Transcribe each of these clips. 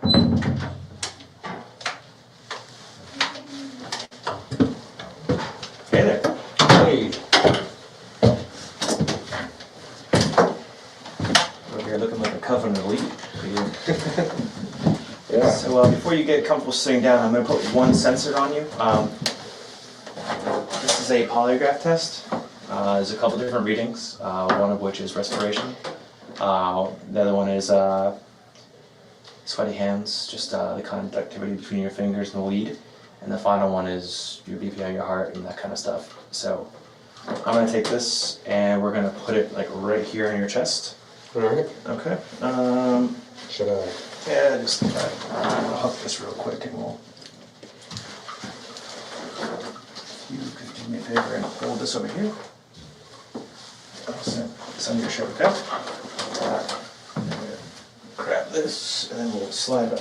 Hey there. Hey. Over here looking like a Covenant elite. Yeah. So before you get comfortable sitting down, I'm going to put one sensor on you. This is a polygraph test. There's a couple different readings, one of which is respiration. The other one is sweaty hands, just the conductivity between your fingers and the lead. And the final one is your BP on your heart and that kind of stuff. So I'm going to take this and we're going to put it like right here in your chest. Alright. Okay. Should I? Yeah, just I'll hook this real quick and we'll. If you could do me a favor and hold this over here. I'll set this on your shirt, okay? Grab this and then we'll slide up.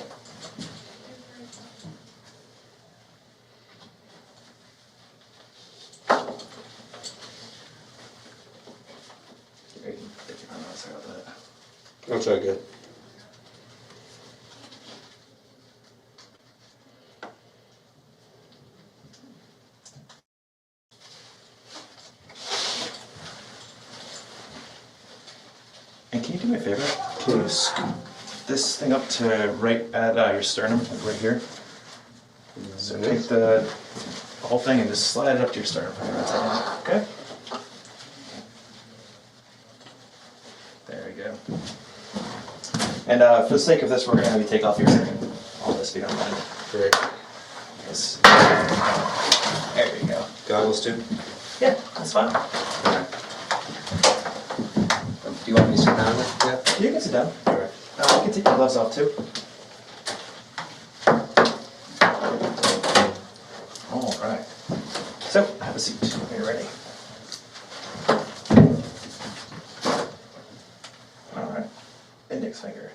That's all good. And can you do me a favor? Can you scoop this thing up to right at your sternum, like right here? So take the whole thing and just slide it up to your sternum. Okay? There we go. And for the sake of this, we're going to have you take off your all this if you don't mind. Great. Yes. There you go. Goggles too? Yeah, that's fine. Do you want me to sit down? Yeah. You can sit down. Alright. You can take your gloves off too. Alright. So, have a seat when you're ready. Alright. Index finger.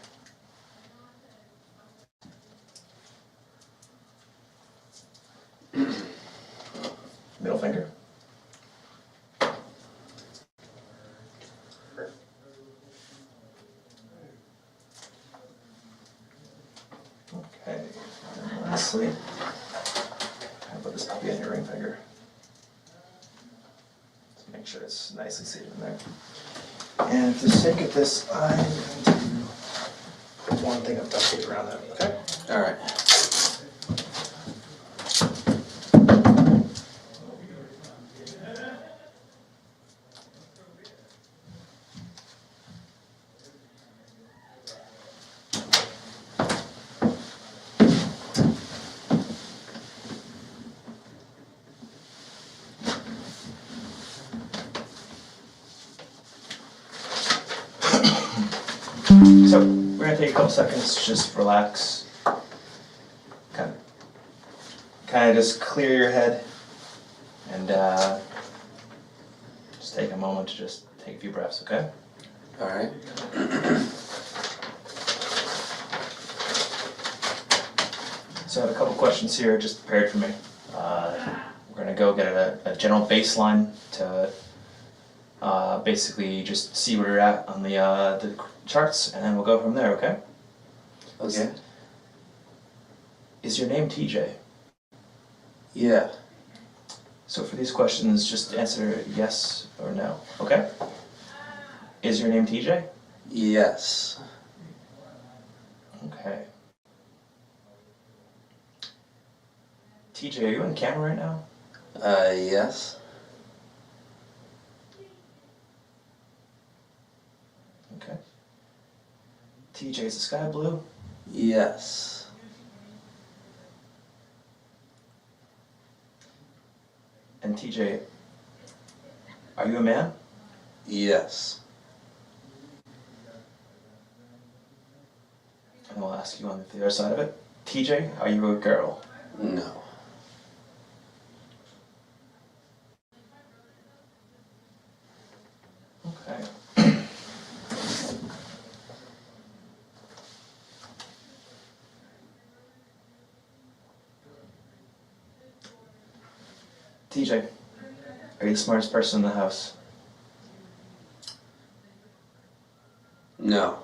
Middle finger. Okay, and lastly, I'll put this puppy on your ring finger. To make sure it's nicely seated in there. And for the sake of this, I'm going to put one thing of duct tape around that, okay? Alright. So, we're going to take a couple seconds to just relax. Kind of just clear your head. And just take a moment to just take a few breaths, okay? Alright. So I have a couple questions here just prepared for me. We're going to go get a general baseline to basically just see where you're at on the charts, and then we'll go from there, okay? Okay. Is your name TJ? Yeah. So for these questions, just answer yes or no, okay? Is your name TJ? Yes. Okay. TJ, are you on camera right now? Yes. Okay. TJ, is the sky blue? Yes. And TJ, are you a man? Yes. And we'll ask you on the other side of it. TJ, are you a girl? No. Okay. TJ, are you the smartest person in the house? No.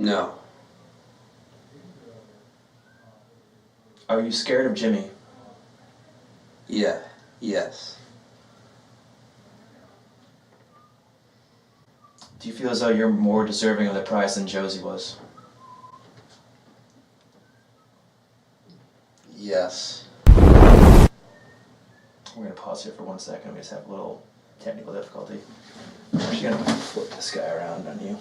No. Are you scared of Jimmy? Yeah. Yes. Do you feel as though you're more deserving of the prize than Josie was? Yes. We're going to pause here for 1 second. We just have a little technical difficulty. I'm actually going to flip this guy around on you.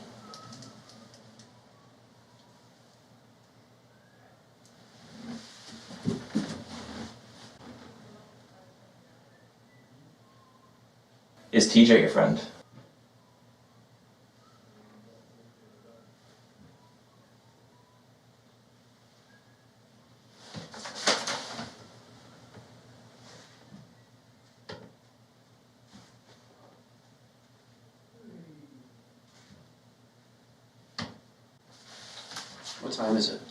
Is TJ your friend? What time is it?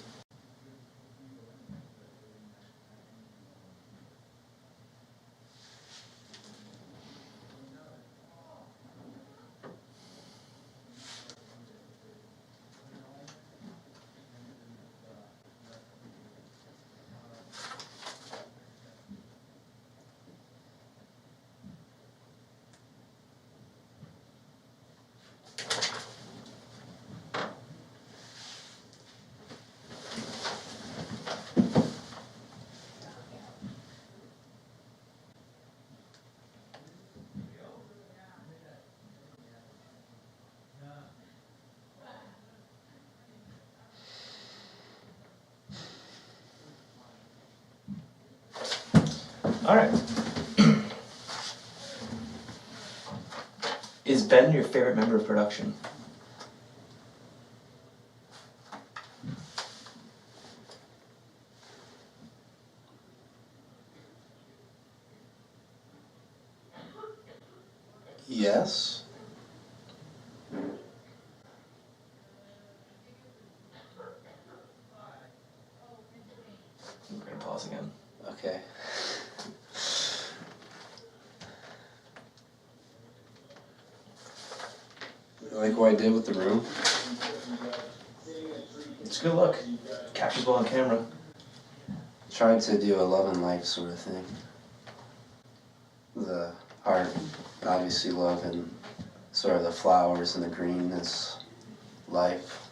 Alright. Is Ben your favorite member of production? Yes. We're going to pause again. Okay. You like what I did with the room? It's a good look. Captures well on camera. Tried to do a love and life sort of thing. The art, obviously love, and sort of the flowers and the green is life.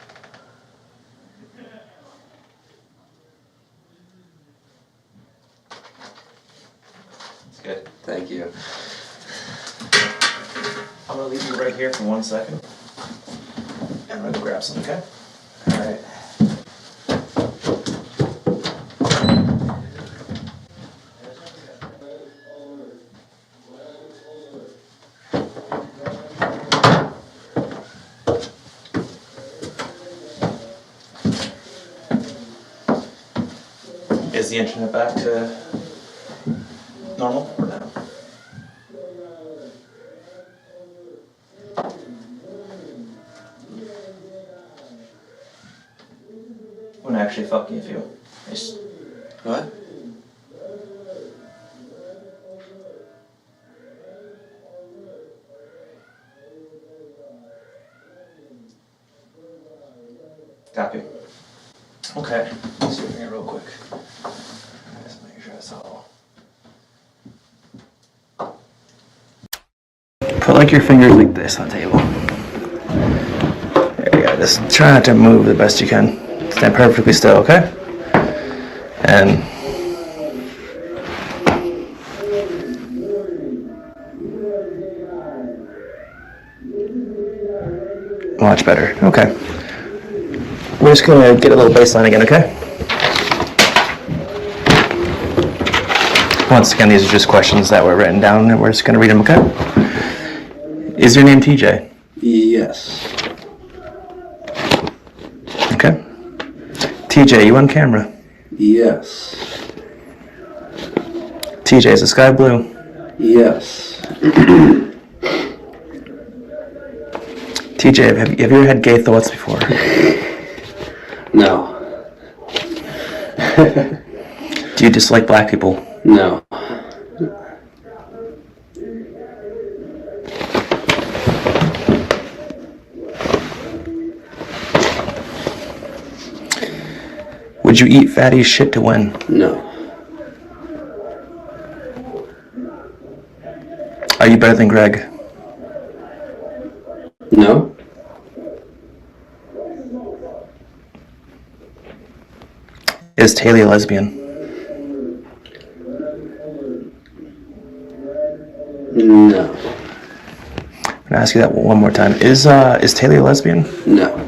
It's good. Thank you. I'm going to leave you right here for 1 second. And I'm going to go grab some, okay? Alright. Is the internet back to normal or no? Wouldn't actually fuck you if you... Just... What? Copy. Okay, let's see your finger real quick. Just make sure that's all. Put like your fingers like this on the table. There you go. Just try not to move the best you can. Stand perfectly still, okay? And much better. Okay. We're just gonna get a little baseline again, okay? Once again, these are just questions that were written down, and we're just gonna read them, okay? Is your name TJ? Yes. Okay. TJ, you on camera? Yes. TJ, is the sky blue? Yes. TJ, have you ever had gay thoughts before? No. Do you dislike black people? No. Would you eat fatty shit to win? No. Are you better than Greg? No. Is Taylor a lesbian? No. I'm gonna ask you that one more time. Is Taylor a lesbian? No.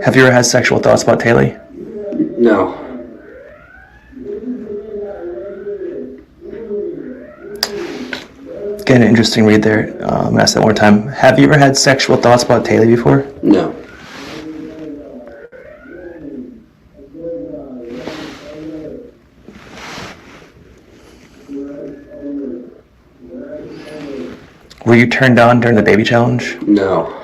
Have you ever had sexual thoughts about Taylor? No. Get an interesting read there. I'm gonna ask that one more time. Have you ever had sexual thoughts about Taylor before? No. Were you turned on during the baby challenge? No.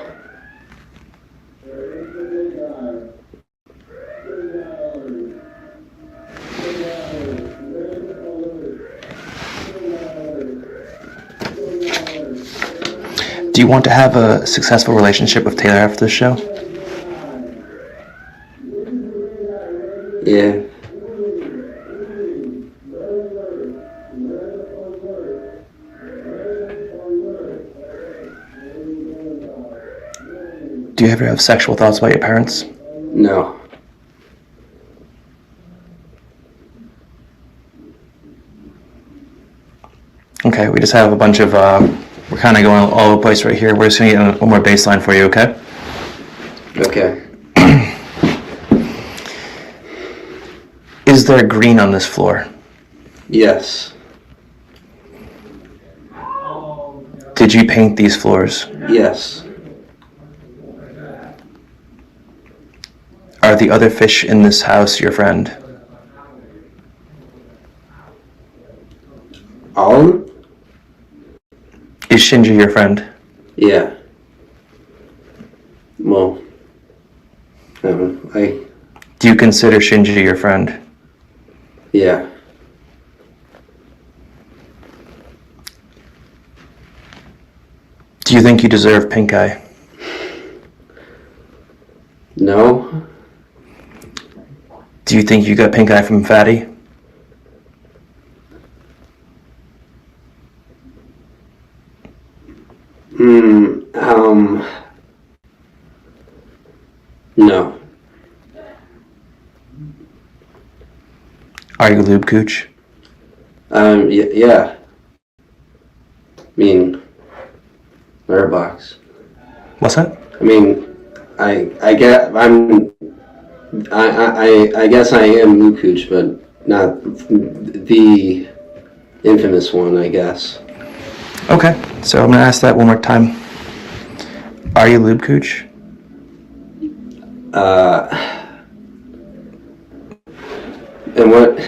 Do you want to have a successful relationship with Taylor after the show? Yeah. Do you ever have sexual thoughts about your parents? No. Okay, we just have a bunch of, we're kind of going all over the place right here. We're just going to get one more baseline for you, okay? Okay. Is there green on this floor? Yes. Did you paint these floors? Yes. Are the other fish in this house your friend? All of them? Is Shinji your friend? Yeah. Well, I. Do you consider Shinji your friend? Yeah. Do you think you deserve pink eye? No. Do you think you got pink eye from Fatty? No. Are you lube cooch? Yeah. I mean, letterbox. What's that? I mean, I guess I guess I am Lukuch, but not the infamous one, I guess. Okay, so I'm gonna ask that one more time. Are you lube cooch?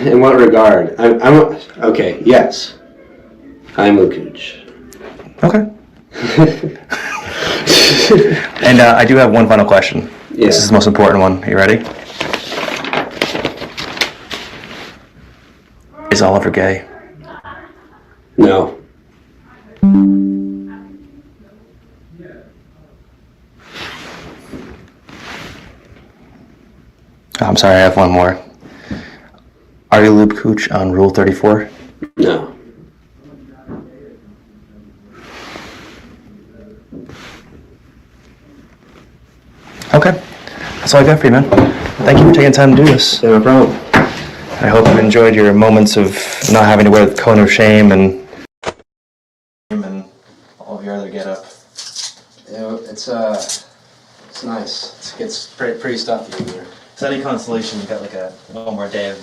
In what regard? I'm okay. Yes, I'm Lukuch. Okay. And I do have one final question. Yeah. This is the most important one. Are you ready? Is Oliver gay? No. I'm sorry, I have one more. Are you lube cooch on Rule 34? No. Okay. That's all I got for you, man. Thank you for taking time to do this. No problem. I hope you enjoyed your moments of not having to wear the cone of shame and all of your other get-up. It's nice. It's pretty stuffy here. So any consolation, you got like one more day of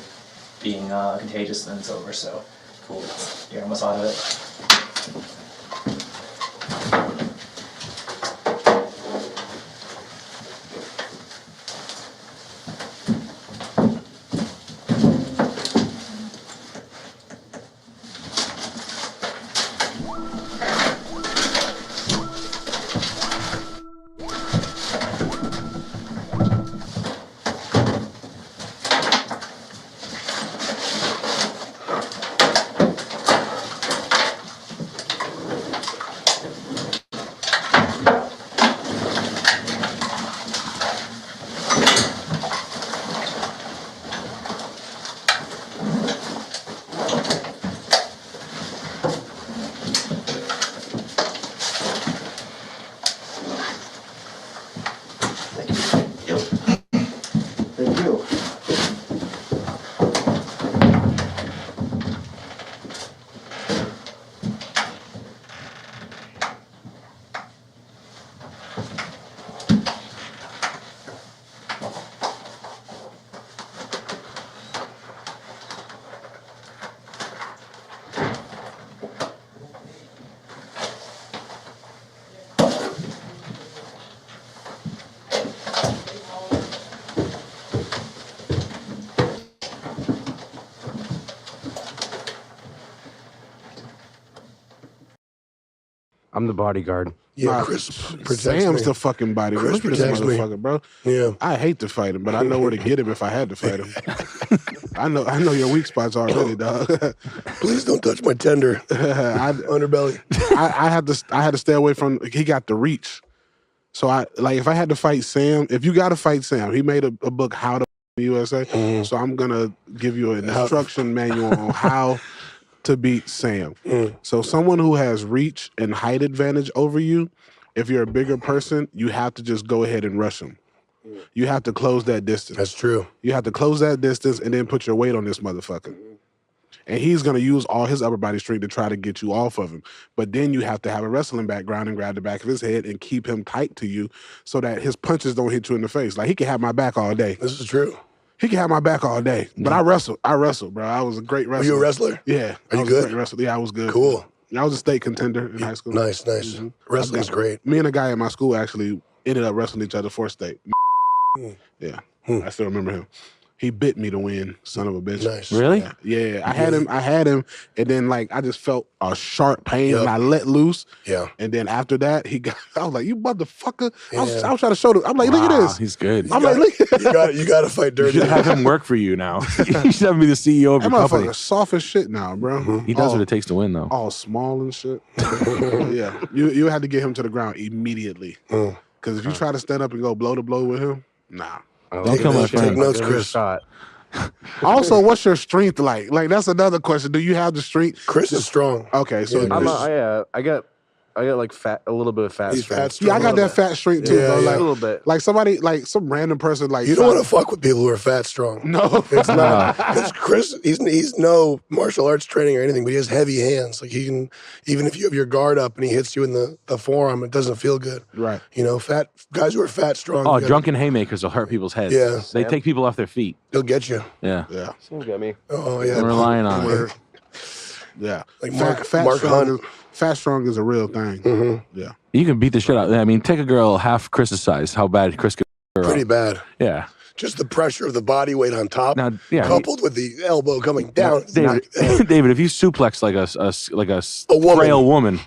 being contagious, and then it's over. So cool. You're almost out of it. I'm the bodyguard. Yeah, Chris protects Sam's me. the fucking body. Chris Look at this protects me. motherfucker, bro. Yeah. I hate to fight him, but I know where to get him if I had to fight him. I know your weak spots already, dog. Please don't touch my tender underbelly. I had to stay away from. He got the reach, so if I had to fight Sam, if you got to fight Sam, he made a book How to the USA. So I'm gonna give you an instruction manual on how to beat Sam. So someone who has reach and height advantage over you, if you're a bigger person, you have to just go ahead and rush him. You have to close that distance. That's true. You have to close that distance and then put your weight on this motherfucker. And he's going to use all his upper body strength to try to get you off of him. But then you have to have a wrestling background and grab the back of his head and keep him tight to you so that his punches don't hit you in the face. Like, he can have my back all day. This is true. He can have my back all day. But I wrestled, bro. I was a great wrestler. Were you a wrestler? Yeah. Are you I was good? A great wrestler. Yeah, I was good. Cool. I was a state contender in high school. Nice. Wrestling's great. Me and a guy in my school actually ended up wrestling each other for state. Yeah. I still remember him. He bit me to win, son of a bitch. Nice. Really? Yeah. I had him, and then I just felt a sharp pain and I let loose. Yeah. And then after that, I was like, you motherfucker. I was Yeah. trying to show them. I'm like, look at this. He's good. I'm like, look. You got to fight You dirty. should have him work for you now. You should have him be the CEO of That your company. motherfucker's soft as shit now, bro. He does what it takes to win, though. All small and shit. Yeah. You had to get him to the ground immediately. Because if you try to stand up and go blow to blow with him, nah. Don't kill my Take friend. notes, Give him a Chris. shot. Also, what's your strength like? Like, that's another question. Do you have the strength? Chris is strong. Okay, so Yeah, I got like a little bit of fat He's strength. fat strong. yeah, I got that fat strength too, Yeah, bro. yeah. Like, A little bit. like somebody, like some random person, like You don't want to fuck with people who are fat strong. No, It's not. Because Chris, he's no martial arts training or anything, but he has heavy hands. Like, he can, even if you have your guard up and he hits you in the forearm, it doesn't feel good. Right. You know, fat guys who are fat strong. Oh, you gotta- drunken haymakers will hurt people's heads. Yeah. They take people off their feet. They'll get you. Yeah. Yeah, Someone get me. Oh, yeah. I'm relying on it. yeah. Like fat Mark strong Hunt. fat strong is a real thing. Yeah. You can beat the shit out. I mean, take a girl half Chris's size. How bad Chris could hurt her Pretty up. bad. Yeah. Just the pressure of the body weight on top, Now, yeah. coupled with the elbow coming down. David, David, if you suplex like a woman. frail woman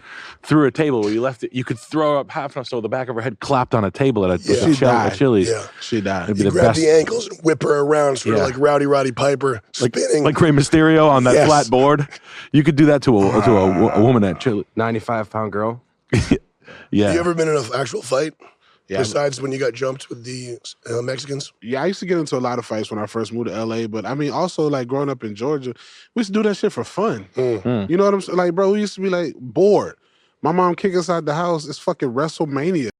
through a table where you left it, you could throw her up half enough so the back of her head clapped on a table at Yeah. She died. Chili's. Yeah. She died. It'd be You the grab best. the ankles and whip her around, sort Yeah. of like Roddy Piper, spinning. Like Rey Mysterio on that Yes. flat board. You could do that to a woman at Chili. 95-pound girl. Yeah. Have you ever been in an actual fight? Yeah. Besides when you got jumped with the Mexicans? Yeah, I used to get into a lot of fights when I first moved to LA, but I mean, also like growing up in Georgia, we used to do that shit for fun. You know what I'm saying? Like, bro, we used to be like bored. My mom kick us out the house. It's fucking WrestleMania.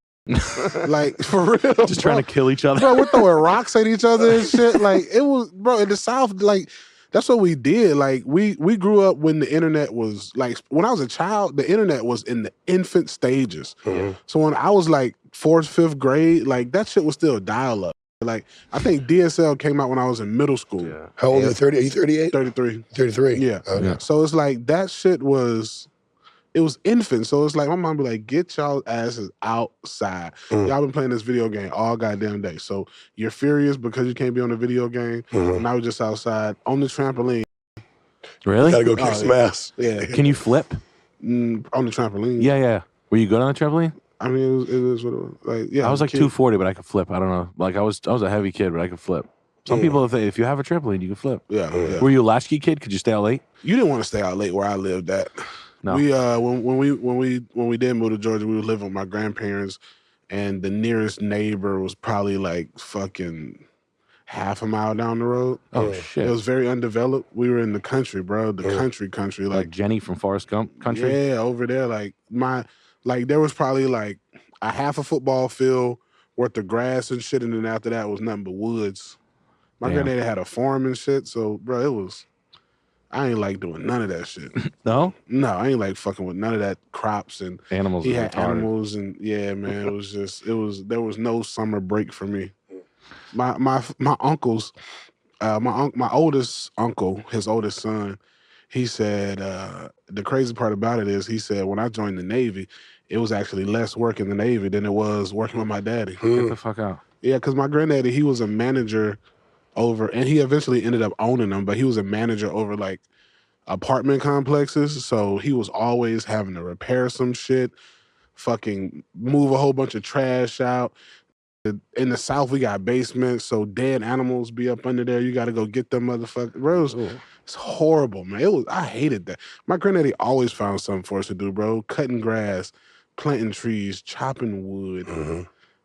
Like, for real. Just trying to kill each other. Bro, we're throwing rocks at each other and shit. Like, it was, bro, in the South, like, that's what we did. Like, we grew up when the internet was, like, when I was a child, the internet was in the infant stages. So when I was like 4th, 5th grade, like, that shit was still dial up. Like, I think DSL came out when I was in middle school. Yeah. How old are you? 30? Are you 38? 33. 33? Yeah. Okay. So it's like that shit was, it was infant. So it's like my mom be like, get y'all asses outside. Y'all been playing this video game all goddamn day. So you're furious because you can't be on the video game. Now we're just outside on the trampoline. Really? Gotta go kick some ass. Yeah. Can you flip? On the trampoline. Yeah. Were you good on the trampoline? I mean, it was what it was. Like, yeah. I was like kid. 240, but I could flip. I don't know. Like I was a heavy kid, but I could flip. Some people, if you have a trampoline, you can flip. Yeah. Were you a latchkey kid? Could you stay out late? You didn't want to stay out late where I lived at. No. We when we did move to Georgia, we were living with my grandparents, and the nearest neighbor was probably like fucking half a mile down the road. Oh shit! It was very undeveloped. We were in the country, bro. The country, like Jenny from Forrest Gump country. Yeah, over there, like there was probably like a half a football field worth of grass and shit, and then after that was nothing but woods. My Damn. granddad had a farm and shit, so bro, it was. I ain't like doing none of that shit. No, I ain't like fucking with none of that crops and animals. he are had retarded. animals and yeah, man, there was no summer break for me. My uncles, my oldest uncle, his oldest son, he said the crazy part about it is he said when I joined the Navy, it was actually less work in the Navy than it was working with my daddy. Get the fuck out. Yeah, because my granddaddy, he was a manager over, and he eventually ended up owning them, but he was a manager over like apartment complexes. So he was always having to repair some shit, fucking move a whole bunch of trash out. In the South, we got basements, so dead animals be up under there. You got to go get them motherfuckers. Bro, it's horrible, man. I hated that. My granddaddy always found something for us to do, bro. Cutting grass, planting trees, chopping wood. Mm-hmm.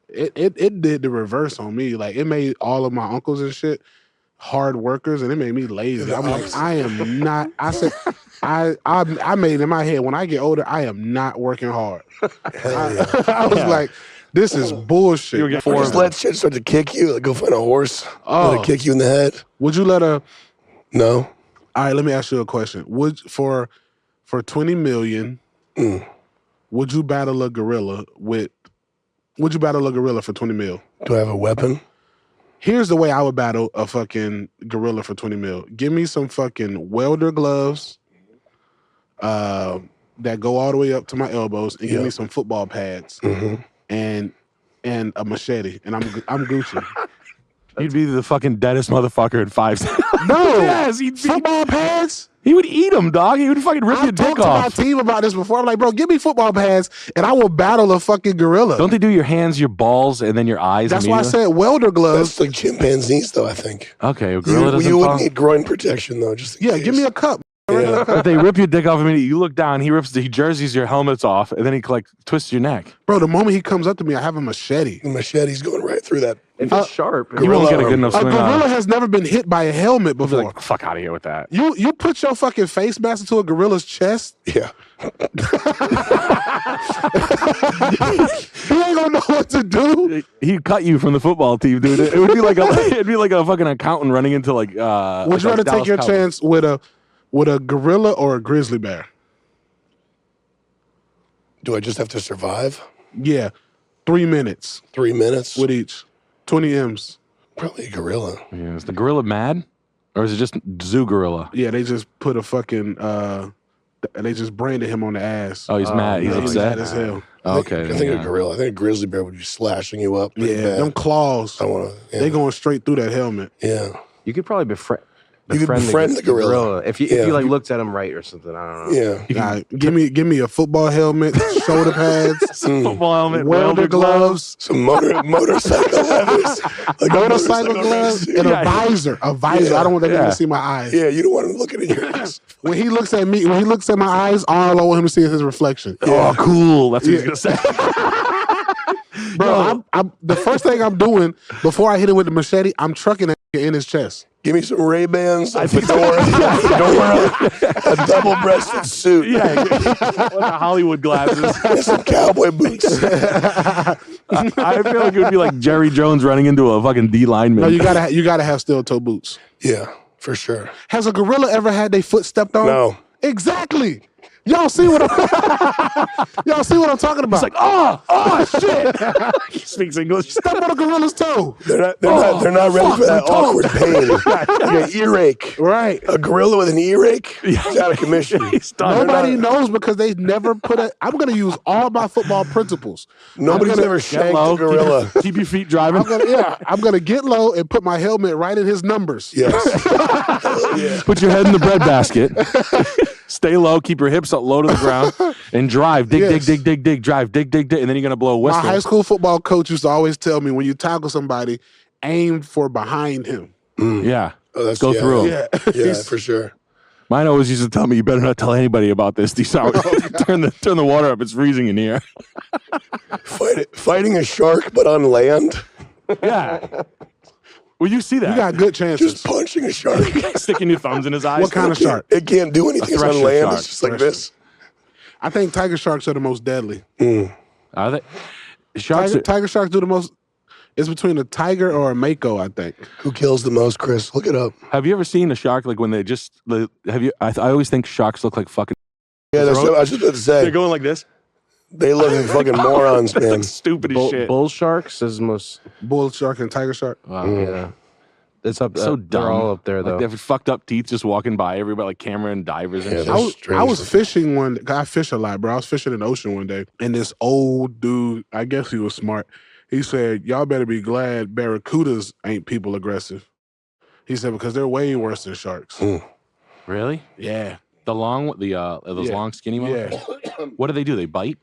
It did the reverse on me. Like, it made all of my uncles and shit hard workers, and it made me lazy. I'm like, I am not. I said, I made in my head, when I get older, I am not working hard. I was like, this is bullshit. Or just let shit start to kick you. Like, go find a horse. Let it kick you in the head. Would you let a? No. All right, let me ask you a question. Would for 20 million, would you battle a gorilla with? Would you battle a gorilla for 20 mil? Do I have a weapon? Here's the way I would battle a fucking gorilla for 20 mil. Give me some fucking welder gloves that go all the way up to my elbows, and give me some football pads and a machete, and I'm Gucci. You'd be the fucking deadest motherfucker in 5 seconds. No, yes, he'd be, football pads. He would eat them, dog. He would fucking rip your dick I've talked to my team about this before. I'm like, bro, give me football pads, and I will battle a fucking gorilla. Don't they do your hands, your balls, and then your eyes? That's why I said welder gloves. That's like chimpanzees, though, I think. Okay, a gorilla doesn't You would fall? need groin protection, though. Just in case. Give me a cup. Yeah. If they rip your dick off immediately, you look down, he jerseys your helmets off, and then he like twists your neck. Bro, the moment he comes up to me, I have a machete. The machete's going right through that. If it's sharp, You won't get a good enough A swing on gorilla him. has never been hit by a helmet You'll be before. like, fuck out of here with that. You put your fucking face mask into a gorilla's chest. Yeah. He ain't gonna know what to do. He'd cut you from the football team, dude. It would be like it'd be like a fucking accountant running into like. Would you rather take your chance with a gorilla or a grizzly bear? Do I just have to survive? Yeah, 3 minutes 3 minutes? with each. 20 M's. Probably a gorilla. Yeah, is the gorilla mad, or is it just zoo gorilla? Yeah, they just put a fucking they just branded him on the ass. Oh, he's mad. He's Yeah, upset. mad as hell. Okay, I think a gorilla. I think a grizzly bear would be slashing you up. pretty Yeah, bad. them claws. I want to. Yeah. They going straight through that helmet. Yeah. you could probably befriend the gorilla. if you like looked at him right or something. I don't know. Yeah. Nah, give me a football helmet, shoulder pads, Football helmet, welder gloves, Some motorcycle leathers. Like motorcycle gloves, and a visor. A visor. Yeah. I don't want them Yeah. to see my eyes. Yeah, you don't want him looking at your eyes. When he looks at me, when he looks at my eyes, all I want him to see is his reflection. Oh, cool. That's what he's gonna say. Bro, I'm the first thing I'm doing before I hit him with the machete, I'm trucking that in his chest. Give me some Ray-Bans, a fedora, a double-breasted suit, Yeah, like a Hollywood glasses. and some cowboy boots. I feel like it would be like Jerry Jones running into a fucking D lineman. No, you gotta have steel toe boots. Yeah, for sure. Has a gorilla ever had their foot stepped on? No. Exactly. Y'all see what I'm talking about? It's like, oh shit. He speaks English. Step on a gorilla's toe. They're not ready for that awkward pain. Like an earache. Right. A gorilla with an earache is out of commission. He's done. Nobody knows because they never put a. I'm gonna use all my football principles. Nobody's ever Get shanked low, a gorilla. Keep your feet driving. I'm gonna get low and put my helmet right in his numbers. Yes. Put your head in the bread basket. Stay low, keep your hips up low to the ground, and drive. Dig, Yes. dig, drive, dig, and then you're gonna blow a My whistle. high school football coach used to always tell me when you tackle somebody, aim for behind him. Yeah. Oh, that's Go through 'em. Yeah. Yeah, for sure. Mine always used to tell me, you better not tell anybody about this. These hours. turn the water up. It's freezing in here. Fighting a shark, but on land. Yeah. Well, you see that. You got good chances. Just punching a shark. Sticking your thumbs in his eyes. What kind of shark? It can't do anything. It's on thresher land. shark. It's just like this. I think tiger sharks are the most deadly. Are they? Sharks Tiger sharks do the most. It's between a tiger or a mako, I think. Who kills the most, Chris? Look it up. have you ever seen a shark like when they just have you? I always think sharks look like fucking. Yeah, that's what I was just about to They're say. going like this. They look like fucking morons, man. Like stupid as shit. Bull sharks is most. Bull shark and tiger shark. Yeah, it's up. So They're dumb. all up there though. Like they have fucked up teeth just walking by everybody, like camera and divers and Yeah, shit. they're I was strange. fishing one. I fish a lot, bro. I was fishing in the ocean one day, and this old dude, I guess he was smart. He said, "Y'all better be glad barracudas ain't people aggressive." He said because they're way worse than sharks. Really? Yeah, The long, those Yeah. long skinny ones. yeah. What do? They bite?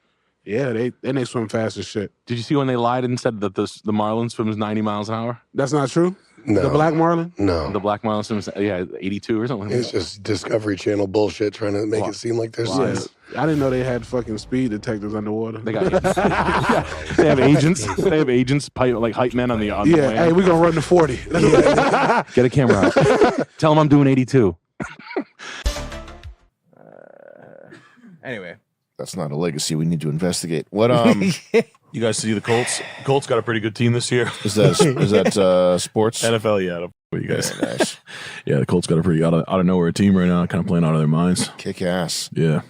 Yeah, they swim fast as shit. Did you see when they lied and said that the marlin swims 90 miles an hour? That's not true? No. The black marlin? No. The black marlin swims 82 or something. It's just Discovery Channel bullshit trying to make it seem like there's I didn't know they had fucking speed detectors underwater. They got agents. They have agents. They have agents, like hype men on the land. Hey, we're gonna run to 40. Get a camera out. Tell them I'm doing 82. Anyway. That's not a legacy we need to investigate. What You guys see the Colts? Colts got a pretty good team this year. is that sports? NFL, yeah. What you guys? Very nice. Yeah, the Colts got a pretty out of nowhere team right now, kind of playing out of their minds. Kick ass. Yeah.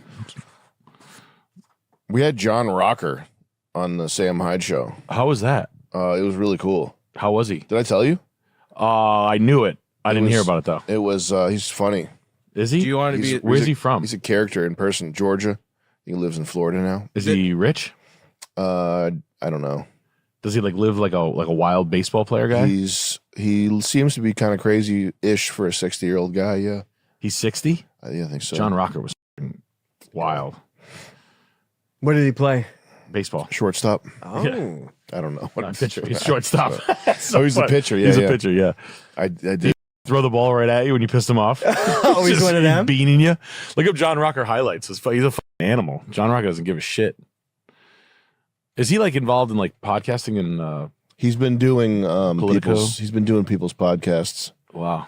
We had John Rocker on the Sam Hyde show. How was that? It was really cool. How was he? Did I tell you? I knew it. I didn't hear about it though. It was he's funny. Is he? Do you want to be? Where's he from? He's a character in person, Georgia. He lives in Florida now. Is he rich? I don't know. Does he live like a wild baseball player guy? He seems to be kind of crazy-ish for a 60-year-old guy. Yeah, He's 60. I think so. John Rocker was wild. What did he play? Baseball. Shortstop. Oh, Yeah. I don't know. Not pitcher. He's shortstop. He's the pitcher. Yeah, He's yeah. a pitcher. Yeah. I did. Throw the ball right at you when you pissed him off. Oh, he's one of them? Beaning you. Look up John Rocker highlights. He's a fucking animal. John Rocker doesn't give a shit. Is he involved in podcasting and He's been doing Politico? He's been doing people's podcasts. Wow.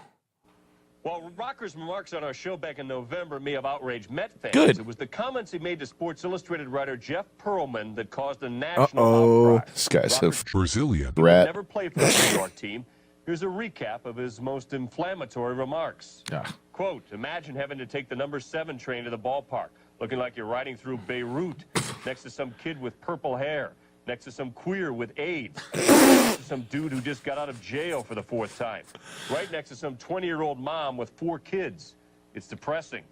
Well, Rocker's remarks on our show back in November may have outraged Met fans. Good. It was the comments he made to Sports Illustrated writer Jeff Pearlman that caused a national outcry. This guy's a Brazilian He would rat. never play for the New York team. Here's a recap of his most inflammatory remarks. Yeah. Quote, imagine having to take the number 7 train to the ballpark, looking like you're riding through Beirut, next to some kid with purple hair, next to some queer with AIDS, next to some dude who just got out of jail for the 4th time, right next to some 20-year-old mom with 4 kids. It's depressing.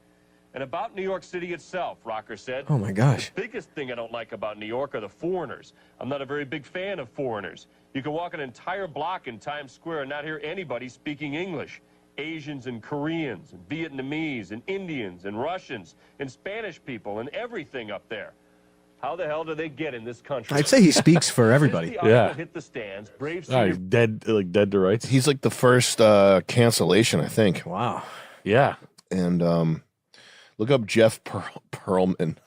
And about New York City itself, Rocker said, oh my gosh. the biggest thing I don't like about New York are the foreigners. I'm not a very big fan of foreigners. You can walk an entire block in Times Square and not hear anybody speaking English. Asians and Koreans and Vietnamese and Indians and Russians and Spanish people and everything up there. How the hell do they get in this country? I'd say he speaks for everybody. Since the article hit the stands, Braves He's dead to rights. He's the first cancellation, I think. Wow. Yeah. And look up Jeff Pearlman.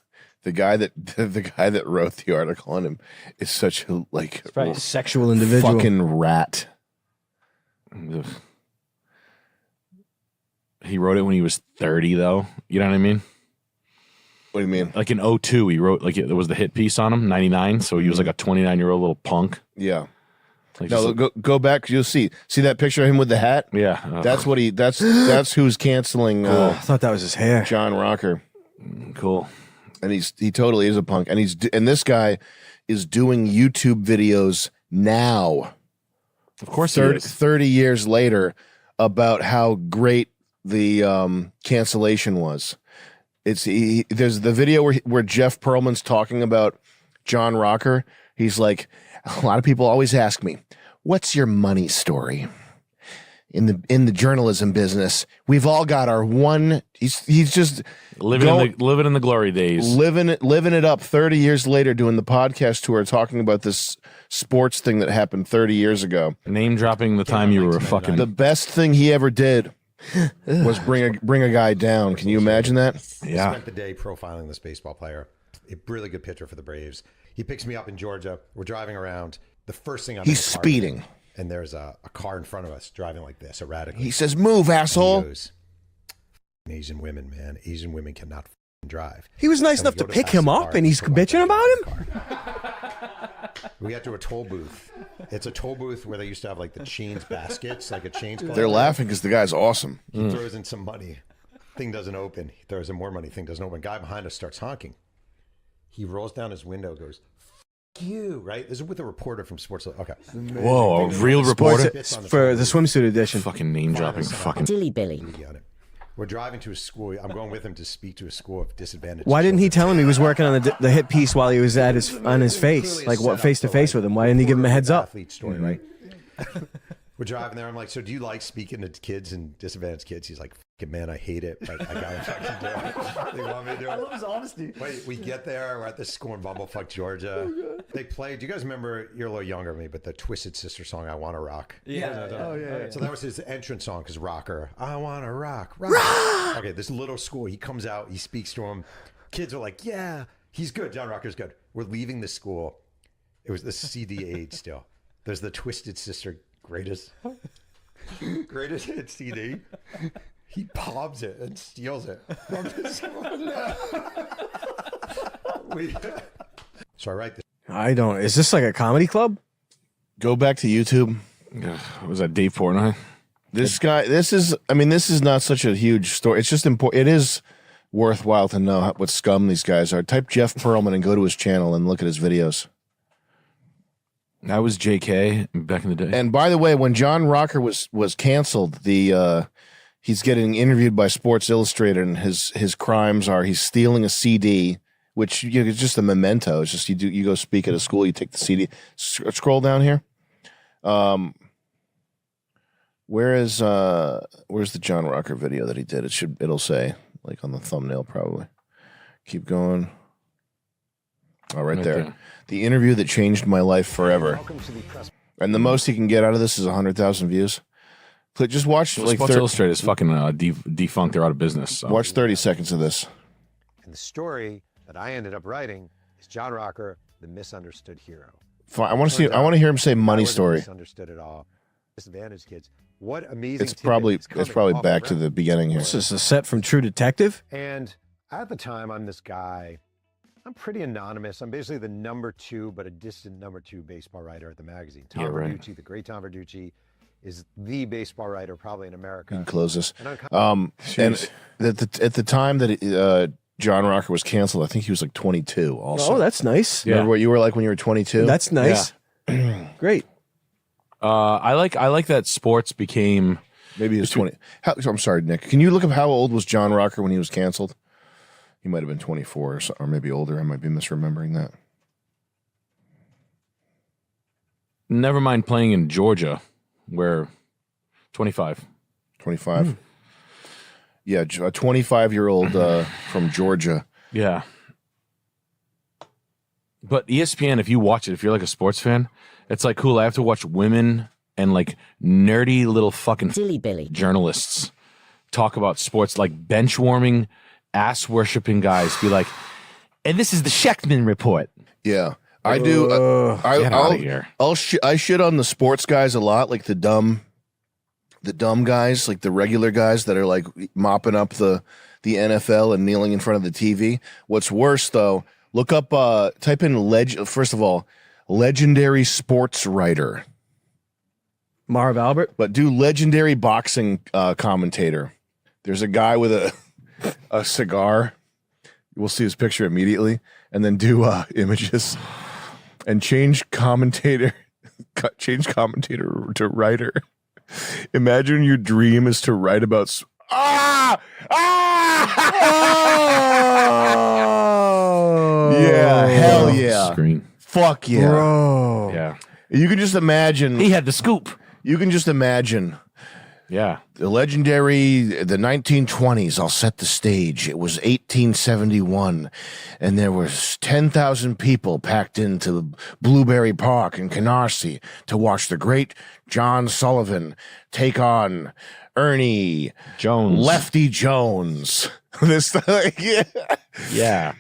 The guy that wrote the article on him is such a Probably a sexual individual. fucking rat. He wrote it when he was 30, though. You know what I mean? What do you mean? Like in 02, he wrote there was the hit piece on him, 99. So he was like a 29-year-old little punk. Yeah. No, go back. You'll see that picture of him with the hat. Yeah. That's what he. That's who's canceling. I thought that was his hair. John Rocker. Cool. And he totally is a punk. And this guy is doing YouTube videos now. Of course, 30 years later, about how great the cancellation was. There's the video where Jeff Pearlman's talking about John Rocker. He's like, a lot of people always ask me, "What's your money story?" In the journalism business, we've all got our one. He's just living in the glory days, living it up. 30 years later, doing the podcast tour, talking about this sports thing that happened 30 years ago. Name dropping the time you were fucking. The best thing he ever did was bring a guy down. Can you imagine that? Yeah. Spent the day profiling this baseball player. A really good pitcher for the Braves. He picks me up in Georgia. We're driving around. The first thing he's speeding. And there's a car in front of us driving like this, erratically. He says, "Move, asshole." He goes, Asian women, man. Asian women cannot drive. He was nice enough to pick him up, and he's bitching about him? We got to a toll booth. It's a toll booth where they used to have the chains baskets, like a chains. They're laughing because the guy's awesome. He throws in some money. Thing doesn't open. He throws in more money. Thing doesn't open. Guy behind us starts honking. He rolls down his window, goes, you, right? This is with a reporter from Sports. Okay. Whoa, a real reporter for the swimsuit edition. Fucking name dropping, fucking Dilly Billy. We're driving to a school. I'm going with him to speak to a school of disadvantaged. Why didn't he tell him he was working on the hit piece while he was on his face, face to face with him? Why didn't he give him a heads up? Athlete story, right? We're driving there. I'm like, so do you like speaking to kids and disadvantaged kids? He's like, Man, I hate it, but I gotta fucking do it. They want me to do it. I love his honesty. Wait, we get there, we're at this school in Bumblefuck, Georgia. They play, do you guys remember, you're a little younger than me, but the Twisted Sister song, I Wanna Rock? Yeah. So that was his entrance song, because rocker, I wanna rock. Okay, this little school, he comes out, he speaks to him. Kids are like, yeah, he's good, John Rocker's good. We're leaving the school. It was the CD age still. There's the Twisted Sister greatest hit CD. He palms it and steals it from his So I write this. I don't. Is this like a comedy club? Go back to YouTube. Was that Dave Portnoy? This guy. This is. I mean, this is not such a huge story. It's just important. It is worthwhile to know what scum these guys are. Type Jeff Pearlman and go to his channel and look at his videos. That was JK back in the day. And by the way, when John Rocker was canceled, he's getting interviewed by Sports Illustrated, and his crimes are he's stealing a CD, which it's just a memento. It's just you go speak at a school, you take the CD. Scroll down here. Where's the John Rocker video that he did? It'll say like on the thumbnail probably. Keep going. Oh, right there. The interview that changed my life forever. And the most he can get out of this is 100,000 views. Just watch. Well, Sports Illustrated is fucking defunct. They're out of business. So. Watch 30 seconds of this. And the story that I ended up writing is John Rocker, the misunderstood hero. I want to hear him say money story. Misunderstood at all. Disadvantaged kids. What amazing. It's probably back to the beginning here. This is a set from True Detective. And at the time, I'm this guy. I'm pretty anonymous. I'm basically the number 2, but a distant number 2 baseball writer at the magazine. Tom Verducci, the great Tom Verducci, is the baseball writer probably in America. You can close this. And at the time that John Rocker was canceled, I think he was like 22 also. Oh, that's nice. Remember what you were like when you were 22? That's nice. Yeah. Great. I like that sports became... Maybe he was 20. I'm sorry, Nick. Can you look up how old was John Rocker when he was canceled? He might have been 24 or maybe older. I might be misremembering that. Never mind playing in Georgia, where 25. 25? Yeah, a 25-year-old from Georgia. Yeah. But ESPN, if you watch it, if you're like a sports fan, it's like, cool, I have to watch women and like nerdy little fucking Silly Billy journalists talk about sports, like bench warming, ass worshipping guys be like, and this is the Sheckman report. Yeah. I do. I shit on the sports guys a lot, like the dumb guys, like the regular guys that are like mopping up the NFL and kneeling in front of the TV. What's worse though, look up, type in first of all, legendary sports writer. Marv Albert. But do legendary boxing commentator. There's a guy with a cigar. We'll see his picture immediately, and then do images and change commentator to writer. Imagine your dream is to write about yeah, hell yeah. Screen. Fuck yeah. Bro. Yeah. You can just imagine. He had the scoop. You can just imagine. Yeah. The 1920s, I'll set the stage. It was 1871, and there was 10,000 people packed into Blueberry Park in Canarsie to watch the great John Sullivan take on Ernie Jones. Lefty Jones. This, yeah. Yeah.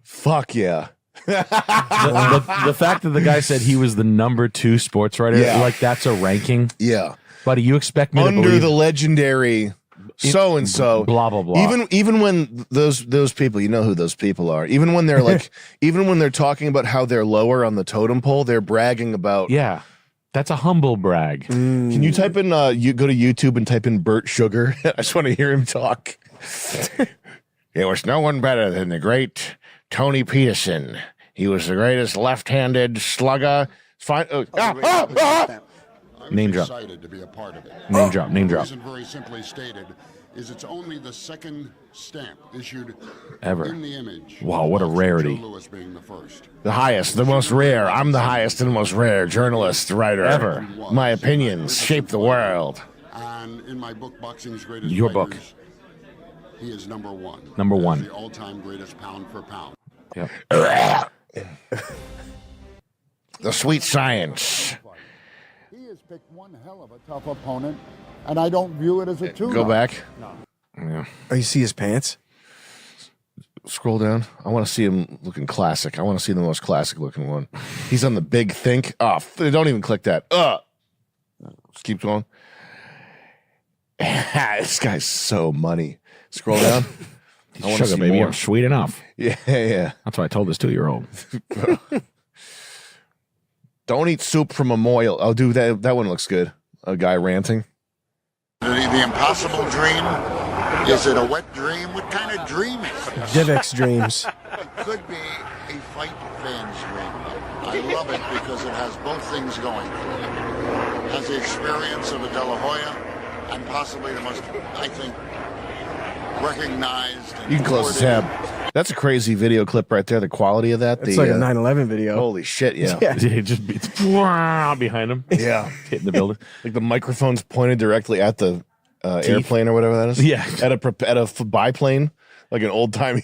Fuck yeah. the fact that the guy said he was the number 2 sports writer, like that's a ranking. Yeah. Buddy, you expect me to under believe the legendary so and so, blah blah blah. Even when those people, you know who those people are. Even when they're like, even when they're talking about how they're lower on the totem pole, they're bragging about. Yeah, that's a humble brag. Can you type in? You go to YouTube and type in Burt Sugar. I just want to hear him talk. There was no one better than the great Tony Peterson. He was the greatest left-handed slugger. Fine. Name drop. Excited to be a part of it. Name drop. Name drop. The reason, very simply stated, is it's only the second stamp issued ever in the image. Wow, what a rarity. Joe Louis being the first. The highest, the most rare. I'm the highest and most rare journalist, writer ever. My opinions shape the world. And in my book, Boxing's Greatest Your book. Fighters, he is number one. Number As one. the all-time greatest pound for pound. Yep. The sweet science. He has picked one hell of a tough opponent, and I don't view it as a tune-up. Go back. Yeah. Oh, you see his pants? Scroll down. I want to see him looking classic. I want to see the most classic looking one. He's on the big think. Oh, don't even click that. Just keep going. This guy's so money. Scroll down. I want to Sugar, see baby, more. I'm sweet enough. Yeah. That's what I told this 2-year-old. Don't eat soup from a moil. Oh, dude, that one looks good. A guy ranting. The impossible dream. Is it a wet dream? What kind of dream is it? Divx dreams. It could be a fight fan's dream. I love it because it has both things going for it. It has the experience of a De La Hoya and possibly the most, I think, recognized. And You can close the tab. That's a crazy video clip right there. The quality of that. It's like a 9/11 video. Holy shit, yeah. It just beats behind him. Yeah. Hitting the building. Like the microphone's pointed directly at the airplane or whatever that is. Yeah. At a biplane, like an old timey.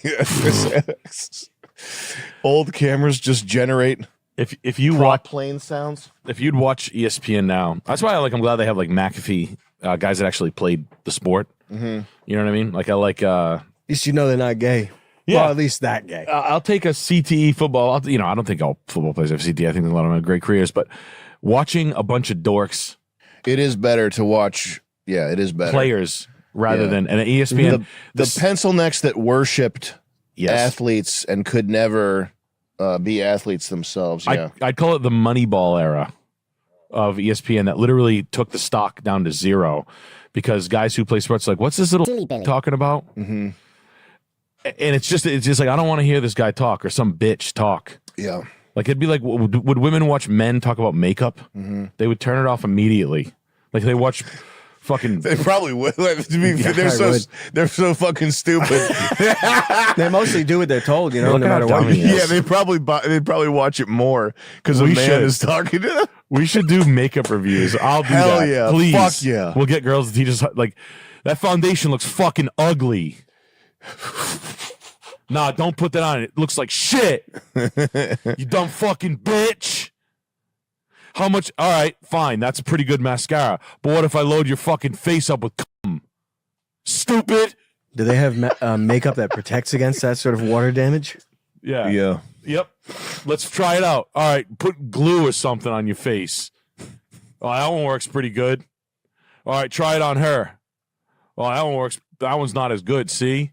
Old cameras just generate. If you prop watch plane sounds. If you'd watch ESPN now, that's why I'm glad they have like McAfee guys that actually played the sport. Mm-hmm. You know what I mean? Like I like. At least you know they're not gay. Yeah, well, at least that gay. I'll take a CTE football. I don't think all football players have CTE. I think a lot of them have great careers, but watching a bunch of dorks, it is better to watch. Yeah, it is better players rather than and ESPN. The pencil necks that worshipped athletes and could never be athletes themselves. Yeah, I'd call it the Moneyball era of ESPN that literally took the stock down to zero because guys who play sports are like, what's this little talking about? Mm-hmm. And it's just like I don't want to hear this guy talk or some bitch talk. Yeah, like it'd be like would women watch men talk about makeup? Mm-hmm. They would turn it off immediately. Like they watch. Fucking, they probably would. They're so fucking stupid. They mostly do what they're told, no matter what. Yeah, they'd probably watch it more because a man is talking to them. We should do makeup reviews. I'll do Hell that. Yeah, please. Fuck yeah. We'll get girls to teach us like that foundation looks fucking ugly. Nah, don't put that on. It looks like shit. You dumb fucking bitch. How much? All right, fine. That's a pretty good mascara. But what if I load your fucking face up with cum? Stupid. Do they have makeup that protects against that sort of water damage? Yeah. Yeah. Yep. Let's try it out. All right, put glue or something on your face. Oh, that one works pretty good. All right, try it on her. Oh, that one works. That one's not as good. See?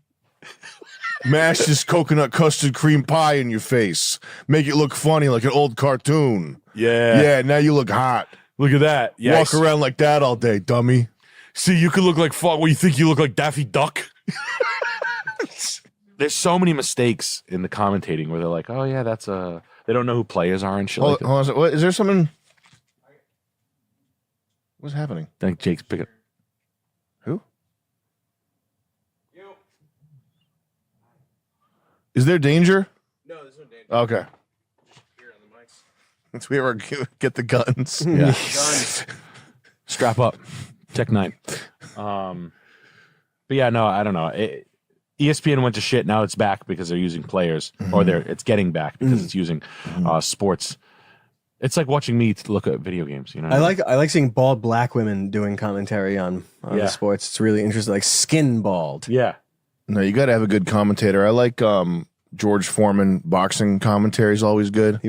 Mash this coconut custard cream pie in your face. Make it look funny like an old cartoon. Yeah. Yeah, now you look hot. Look at that. Yeah. Walk around like that all day, dummy. See, you could look like fuck. What, you think you look like Daffy Duck? There's so many mistakes in the commentating where they're like, oh, yeah, that's a. They don't know who players are and shit like that. Hold on, what, is there something? What's happening? I think Jake's picking. Who? Is there danger? No, there's no danger. Okay. Let's we ever get the guns. Yeah. Strap up. Tech 9. But yeah, no, I don't know. ESPN went to shit. Now it's back because they're using players, or it's getting back because it's using sports. It's like watching me look at video games. You know, I like seeing bald black women doing commentary on the sports. It's really interesting, like skin bald. Yeah. No, you got to have a good commentator. I like George Foreman boxing commentary is always good.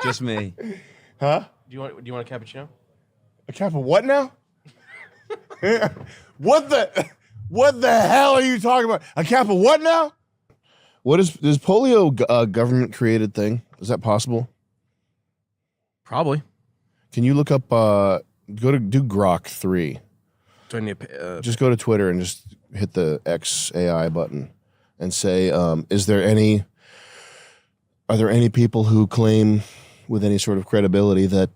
Just me. Huh? Do you want a cappuccino? A cap of what now? What the hell are you talking about? A cap of what now? What is polio a government created thing? Is that possible? Probably. Can you look up do Grok 3? Do I need just go to Twitter and just hit the X AI button and say, are there any people who claim with any sort of credibility that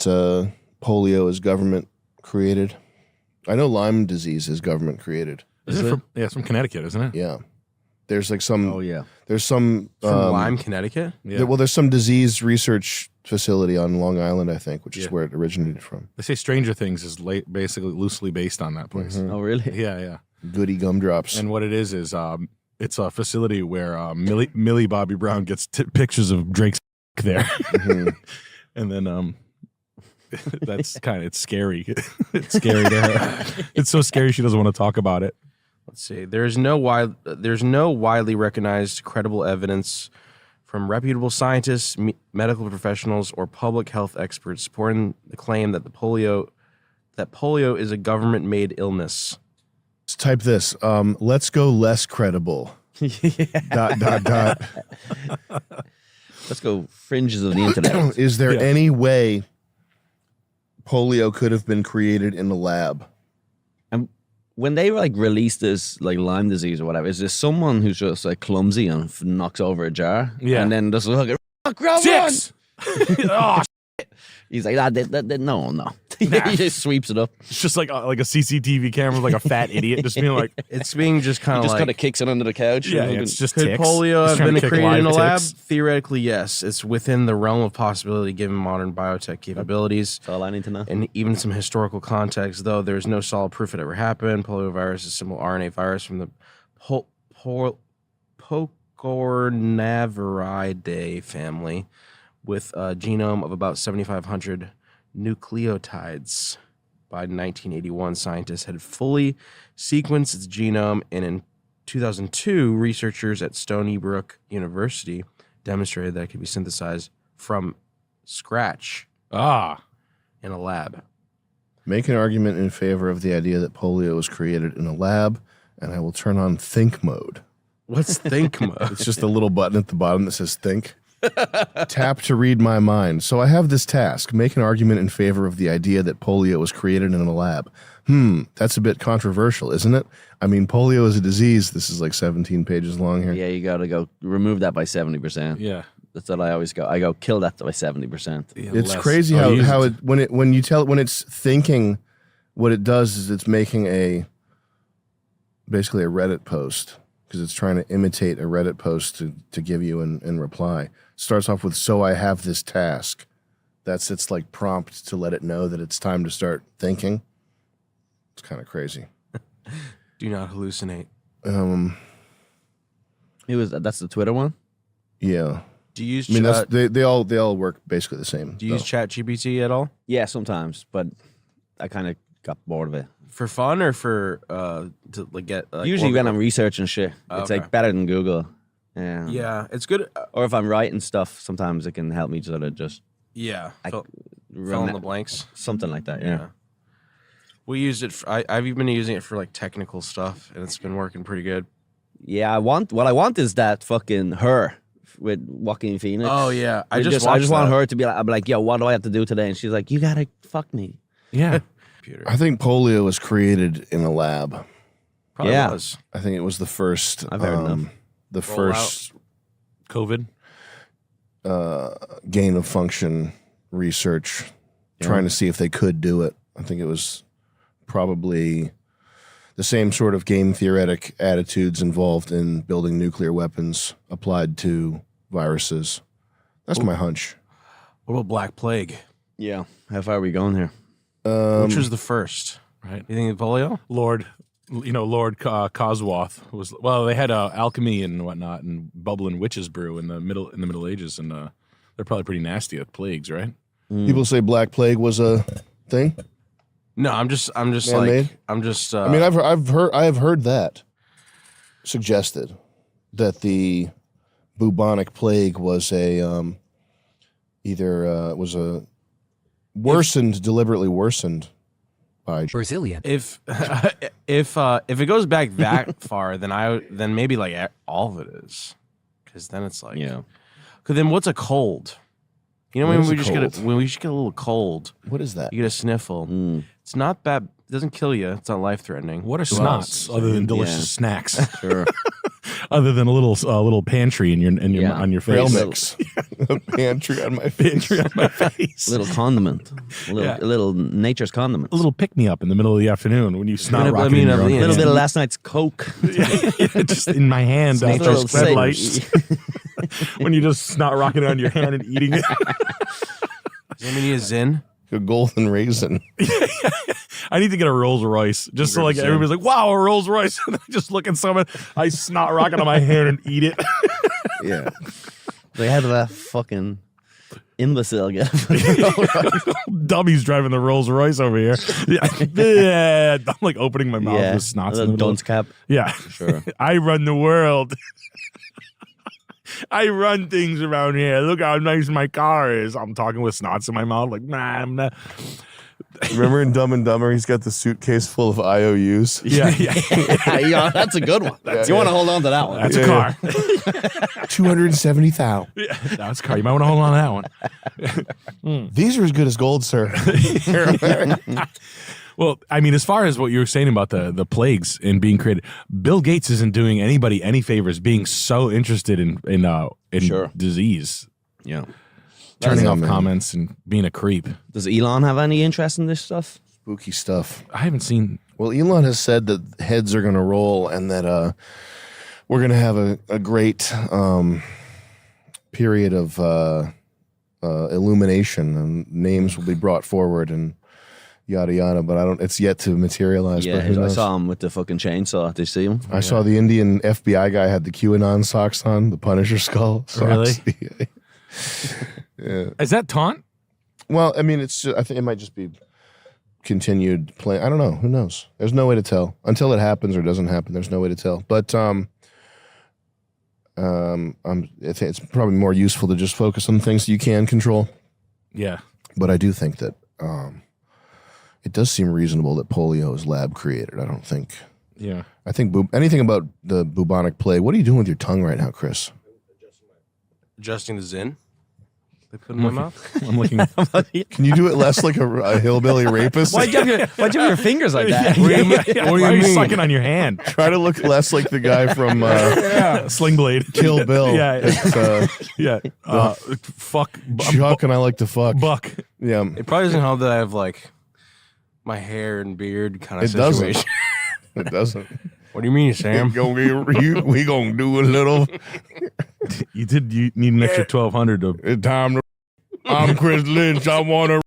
polio is government created? I know Lyme disease is government created. Is it from, it's from Connecticut, isn't it? Yeah. There's like some. Oh yeah. There's some From Lyme, Connecticut. there's some disease research facility on Long Island, I think, which is where it originated from. They say Stranger Things is basically loosely based on that place. Oh really? Yeah. Goody gumdrops. And what it is it's a facility where Millie Bobby Brown gets pictures of Drake's there, and then that's it's scary. It's scary to her. It's so scary she doesn't want to talk about it. Let's see. There's no widely recognized credible evidence from reputable scientists, medical professionals, or public health experts supporting the claim that polio is a government-made illness. Let's type this. Let's go less credible. Dot. Let's go fringes of the internet. Is there any way polio could have been created in a lab? And when they release this Lyme disease or whatever, is there someone who's just clumsy and knocks over a jar? Yeah. And then just look at 6. Oh, he's like, no. He just sweeps it up. it's just like a CCTV camera, like a fat idiot, just being like, It's being just kind He of just kind of kicks it under the couch. yeah, and it's just Could ticks. polio He's have trying been to kick created in a live lab? ticks. Theoretically, yes. It's within the realm of possibility given modern biotech capabilities. That's all I need to know. And even some historical context, though there's no solid proof it ever happened. Poliovirus is a simple RNA virus from the Pocornaviridae family with a genome of about 7,500 nucleotides. By 1981, scientists had fully sequenced its genome, and in 2002, researchers at Stony Brook University demonstrated that it could be synthesized from scratch in a lab. Make an argument in favor of the idea that polio was created in a lab, and I will turn on think mode. What's think mode? It's just a little button at the bottom that says think. Tap to read my mind. So I have this task. Make an argument in favor of the idea that polio was created in a lab. That's a bit controversial, isn't it? I mean, polio is a disease. This is like 17 pages long here. Yeah, you got to go remove that by 70%. Yeah. That's what I always go. I go kill that by 70%. It's crazy how when it's thinking, what it does is it's making basically a Reddit post, because it's trying to imitate a Reddit post to give you in reply. Starts off with, so I have this task. That's its prompt to let it know that it's time to start thinking. It's kind of crazy. Do not hallucinate. That's the Twitter one? Yeah. Do you use they all work basically the same. Do you use ChatGPT at all? Yeah, sometimes, but I kind of got bored of it. For fun or for to get usually when I'm researching shit. It's Okay. better than Google. Yeah. Yeah, it's good. Or if I'm writing stuff, sometimes it can help me sort of just Yeah, fill run in the blanks. something like that. Yeah. We used it. I've been using it for technical stuff, and it's been working pretty good. Yeah, what I want is that fucking Her with Joaquin Phoenix. Oh yeah, I I just want her to be like, I'm like, yo, what do I have to do today? And she's like, you gotta fuck me. Yeah. I think polio was created in a lab. Probably Yeah. was. I think it was the first. I've heard enough. The Roll first COVID. gain of function research, trying to see if they could do it. I think it was probably the same sort of game theoretic attitudes involved in building nuclear weapons applied to viruses. That's my hunch. What about Black Plague? Yeah. How far are we going here? Which was the first? Right. You think polio? Lord Cosworth was. Well, they had alchemy and whatnot, and bubbling witches brew in the Middle Ages, and they're probably pretty nasty at plagues, right? People say Black Plague was a thing. No, I'm just Man-made? I'm just. I mean, I have heard that suggested that the bubonic plague was deliberately worsened by Brazilian. If it goes back that far, then maybe all of it is, because then it's Yeah. Because then what's a cold? You know What when is we a just cold? when we just get a little cold, What is that? you get a sniffle. It's not bad. It doesn't kill you. It's not life threatening. What are snots other than delicious snacks? Sure. Other than a little pantry in your Yeah. on your Trail face. mix. A pantry on my pantry on my face. A little condiment. A little nature's condiment. A little pick-me-up in the middle of the afternoon when you snot rocket in your own a little hand. bit of last night's Coke. Just in my hand after Nature's red savory. lights. When you just snot rocket on your hand and eating it. Does anybody need a Zin? A golden raisin. I need to get a Rolls Royce just so like everybody's like, wow, a Rolls Royce. And I just look at someone, I snot rocket on my hand and eat it. Yeah. They had that fucking imbecile get Dummies driving the Rolls Royce over here. Yeah. I'm like opening my mouth with snots in the middle. dunce cap. Yeah. Sure. I run the world. I run things around here. Look how nice my car is. I'm talking with snots in my mouth, like, nah, I'm not. Remember in Dumb and Dumber, he's got the suitcase full of IOUs? Yeah. Yeah, that's a good one. You want to hold on to that one. That's a car. 270,000. Yeah, that's a car. You might want to hold on to that one. These are as good as gold, sir. Well, I mean, as far as what you were saying about the plagues and being created, Bill Gates isn't doing anybody any favors being so interested in Sure. disease. Yeah. Turning off comments and being a creep. Does Elon have any interest in this stuff? Spooky stuff. I haven't seen. Well, Elon has said that heads are going to roll and that we're going to have a great period of illumination and names will be brought forward and yada yada. But it's yet to materialize. Yeah, but who I knows? saw him with the fucking chainsaw. Did you see him? I saw the Indian FBI guy had the QAnon socks on, the Punisher skull socks. Really? Yeah. Is that taunt? Well, I mean, it's. I think it might just be continued playing. I don't know. Who knows? There's no way to tell until it happens or doesn't happen. There's no way to tell. But it's probably more useful to just focus on things you can control. Yeah. But I do think that it does seem reasonable that polio is lab created. I don't think. Yeah. I think anything about the bubonic plague. What are you doing with your tongue right now, Chris? Adjusting the Zin. They put in my mouth. I'm looking. Can you do it less like a hillbilly rapist? Why'd you have your fingers like that? What do you mean? Sucking on your hand? Try to look less like the guy from Sling Blade. Kill Bill. Yeah. It's, Yeah. Fuck. Chuck and I like to fuck. Buck. Yeah. It probably doesn't help that I have like my hair and beard kind of It doesn't. situation. It doesn't. What do you mean, Sam? We gonna do a little. You need an extra 1,200 to. It's time to. I'm Chris Lynch. I want to.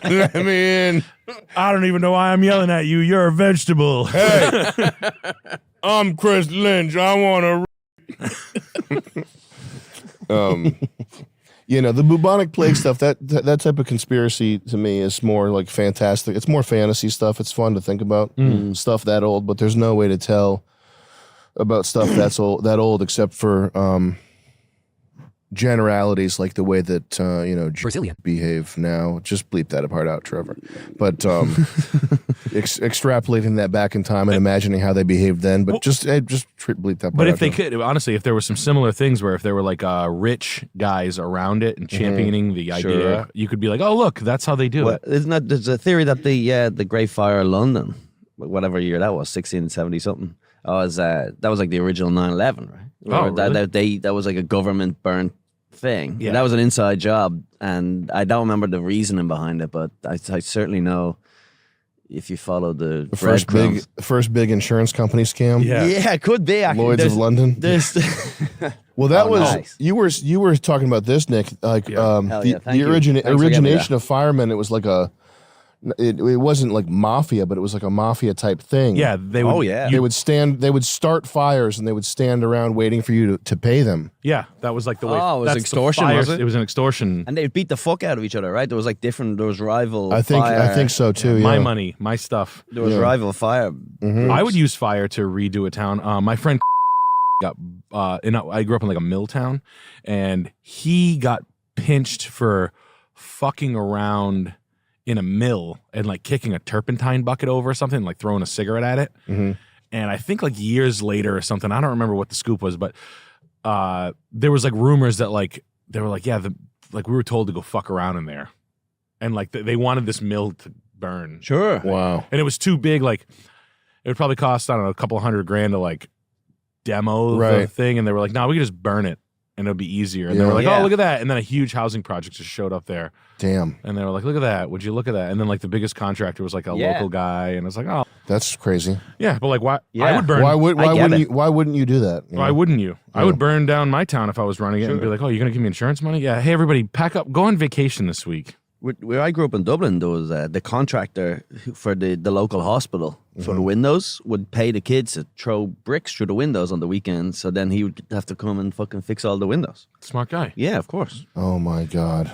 Let me in. I don't even know why I'm yelling at you. You're a vegetable. Hey, I'm Chris Lynch. I want to. The bubonic plague stuff. That type of conspiracy to me is more like fantastic. It's more fantasy stuff. It's fun to think about stuff that old, but there's no way to tell about stuff that old except for generalities like the way that Brazilian behave now. Just bleep that part out, Trevor. But extrapolating that back in time and imagining how they behaved then, but just bleep that part out. But if they could, honestly, if there were some similar things where if there were like rich guys around it and championing the idea, you could be like, oh, look, that's how they do it. Isn't that there's a theory that the Great Fire of London, whatever year that was, 1670 something, that was like the original 9/11, right? Oh, really? That was like a government burnt thing. Yeah. That was an inside job, and I don't remember the reasoning behind it, but I certainly know if you follow the first big insurance company scam. Yeah. it could be actually. Lloyd's of London. Well, that was nice. you were talking about this, Nick. Like Hell yeah. Thank the you. Thanks for getting me origination of firemen. It was like it wasn't like mafia, but it was like a mafia type thing. Yeah, they would. Oh, yeah. They would start fires and they would stand around waiting for you to pay them. Yeah, that was like the way. Oh, it was that's the extortion, fire- was it? It was an extortion. And they beat the fuck out of each other, right? There was like there was rival I think so too. My yeah. money, my stuff. There was rival fire. Mm-hmm. I would use fire to redo a town. My friend got I grew up in like a mill town, and he got pinched for fucking around in a mill and like kicking a turpentine bucket over or something, like throwing a cigarette at it. Mm-hmm. And I think like years later or something, I don't remember what the scoop was, but there was like rumors that like they were like, we were told to go fuck around in there, and like they wanted this mill to burn. Sure. Wow. And it was too big. Like it would probably cost, I don't know, a couple $100,000 to like demo the Right. thing. And they were like, no, we could just burn it. and it'll be easier. And they were like, Yeah. oh, look at that. And then a huge housing project just showed up there. Damn. And they were like, look at that. Would you look at that? And then like the biggest contractor was like a local guy. And it's like, oh. That's crazy. Yeah, but like why? Yeah. I would burn. Why wouldn't you do that? Why wouldn't you? I would burn down my town if I was running it and be like, oh, you're going to give me insurance money? Yeah. Hey, everybody, pack up. Go on vacation this week. Where I grew up in Dublin, there was the contractor for the local hospital for the windows would pay the kids to throw bricks through the windows on the weekend. So then he would have to come and fucking fix all the windows. Smart guy. Yeah, of course. Oh my God.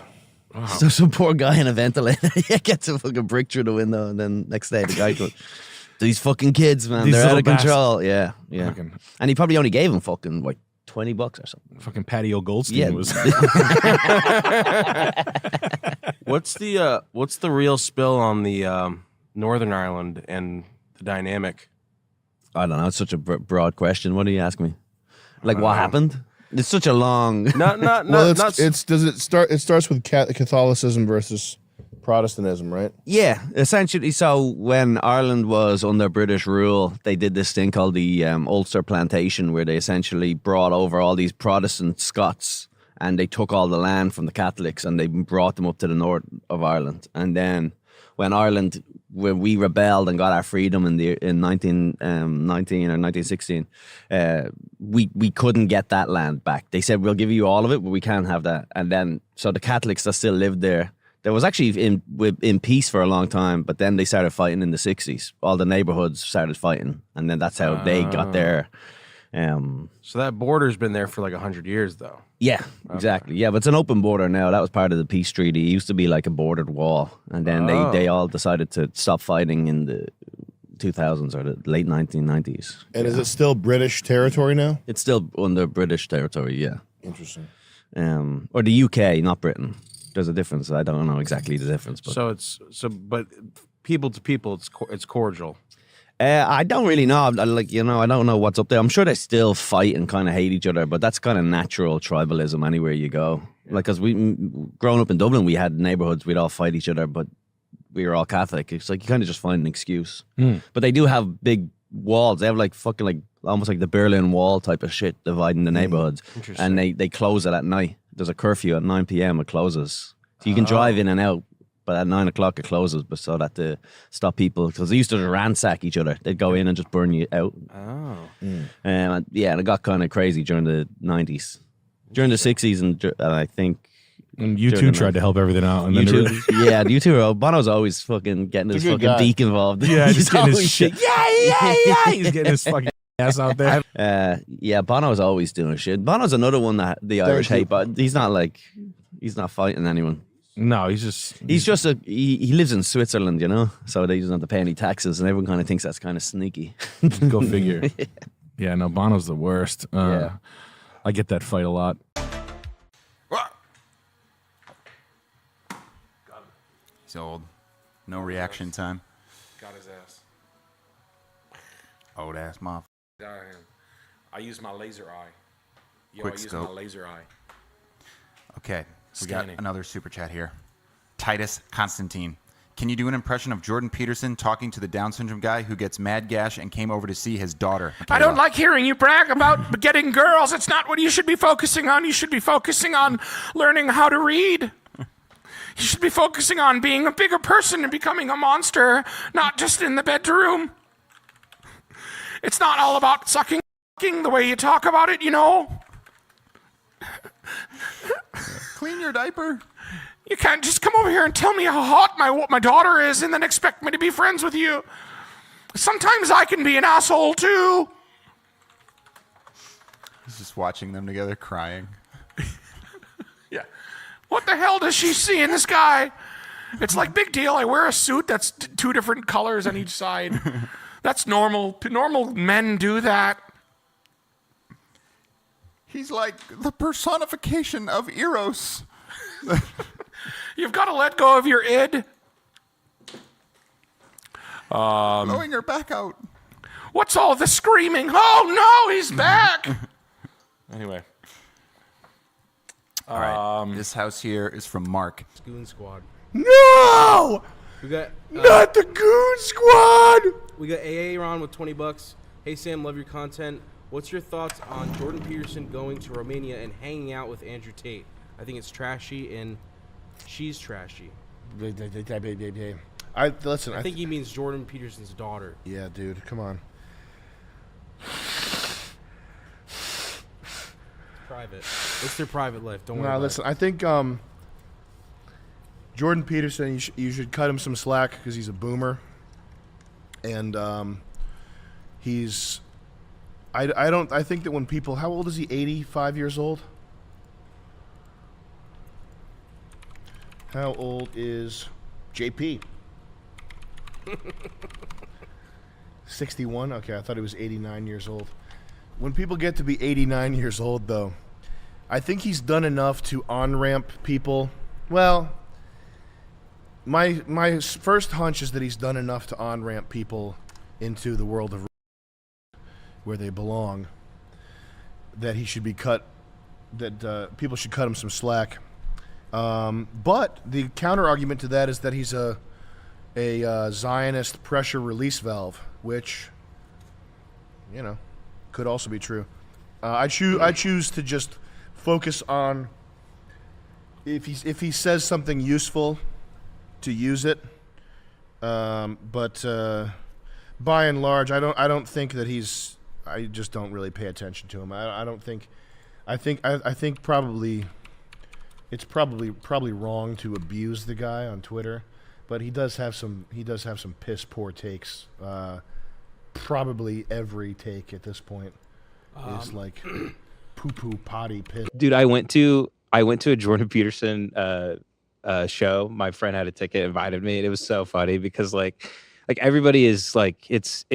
Wow. So some poor guy in a ventilator gets a fucking brick through the window, and then next day the guy goes, these fucking kids, man, they're out of control. Yeah, yeah. Fucking, and he probably only gave him fucking like $20 or something. fucking Patio Goldstein was. What's the real spill on the Northern Ireland and the dynamic? I don't know. It's such a broad question. What do you ask me? Like what happened? It's such a long. It starts with Catholicism versus Protestantism, right? Yeah, essentially. So when Ireland was under British rule, they did this thing called the Ulster Plantation, where they essentially brought over all these Protestant Scots, and they took all the land from the Catholics and they brought them up to the north of Ireland. And then when we rebelled and got our freedom in 1919 or 1916, we couldn't get that land back. They said, we'll give you all of it, but we can't have that. And then, so the Catholics that still lived there, was actually in peace for a long time, but then they started fighting in the 60s. All the neighborhoods started fighting, and then that's how they got their... So that border's been there for like 100 years, though. Yeah, exactly. Yeah, but it's an open border now. That was part of the peace treaty. It used to be like a bordered wall, and then they all decided to stop fighting in the 2000s or the late 1990s. And is it still British territory now? It's still under British territory, yeah. Interesting. Or the UK, not Britain. There's a difference. I don't know exactly the difference. But. But people to people, it's cordial. I don't really know. I don't know what's up there. I'm sure they still fight and kind of hate each other, but that's kind of natural tribalism anywhere you go. Like, because growing up in Dublin, we had neighborhoods, we'd all fight each other, but we were all Catholic. It's like you kind of just find an excuse. But they do have big walls. They have like fucking like almost like the Berlin Wall type of shit dividing the neighborhoods. And they close it at night. There's a curfew at 9 p.m. It closes. So you can drive in and out. But at 9 o'clock it closes, but so that to stop people, because they used to ransack each other. They'd go in and just burn you out. And it got kind of crazy during the 90s, during the 60s, and I think. And U2 tried to help everything out. And U2. Bono's always fucking getting his fucking deek involved. Yeah, just getting his shit. Yeah. He's getting his fucking ass out there. Bono's always doing shit. Bono's another one that the Irish hate, but he's not fighting anyone. No, he's just he lives in Switzerland, you know, so they doesn't have to pay any taxes, and everyone kind of thinks that's kind of sneaky. Go figure. Yeah, no, Bono's the worst. I get that fight a lot. He's old. No reaction time. Got his ass. Old ass motherfucker. I use my laser eye. Quick scope. My laser eye. Okay. We Scanning. got another super chat here. Titus Constantine. Can you do an impression of Jordan Peterson talking to the Down syndrome guy who gets mad gash and came over to see his daughter? I don't like hearing you brag about getting girls. It's not what you should be focusing on. You should be focusing on learning how to read. You should be focusing on being a bigger person and becoming a monster, not just in the bedroom. It's not all about sucking the way you talk about it, you know? Clean your diaper. You can't just come over here and tell me how hot my daughter is and then expect me to be friends with you. Sometimes I can be an asshole too. He's just watching them together crying. Yeah. What the hell does she see in this guy? It's like, big deal. I wear a suit that's two different colors on each side. That's normal. Normal men do that. He's like the personification of Eros. You've got to let go of your id. Blowing her back out. What's all the screaming? Oh no, he's back. Anyway. All right. This house here is from Mark. Goon Squad. No! We got not the Goon Squad. We got AA Ron with $20. Hey Sam, love your content. What's your thoughts on Jordan Peterson going to Romania and hanging out with Andrew Tate? I think it's trashy and she's trashy. I think he means Jordan Peterson's daughter. Yeah, dude, come on. Private. It's their private life. Don't worry No, about listen. it. I think Jordan Peterson, you should cut him some slack because he's a boomer, and he's. I think that when people, how old is he? 85 years old. How old is JP? 61? Okay, I thought he was 89 years old. When people get to be 89 years old, though, I think he's done enough to on-ramp people. Well, my first hunch is that he's done enough to on-ramp people into the world of where they belong, that he should be cut, that people should cut him some slack. But the counter-argument to that is that he's a Zionist pressure release valve, which, you know, could also be true. I choose to just focus on if he says something useful, to use it. But by and large, I don't think that he's. I just don't really pay attention to him. I don't think. I think probably. It's probably wrong to abuse the guy on Twitter, but he does have some piss poor takes. Probably every take at this point is like poo poo potty piss. Dude, I went to a Jordan Peterson show. My friend had a ticket, invited me, and it was so funny because like everybody is like it's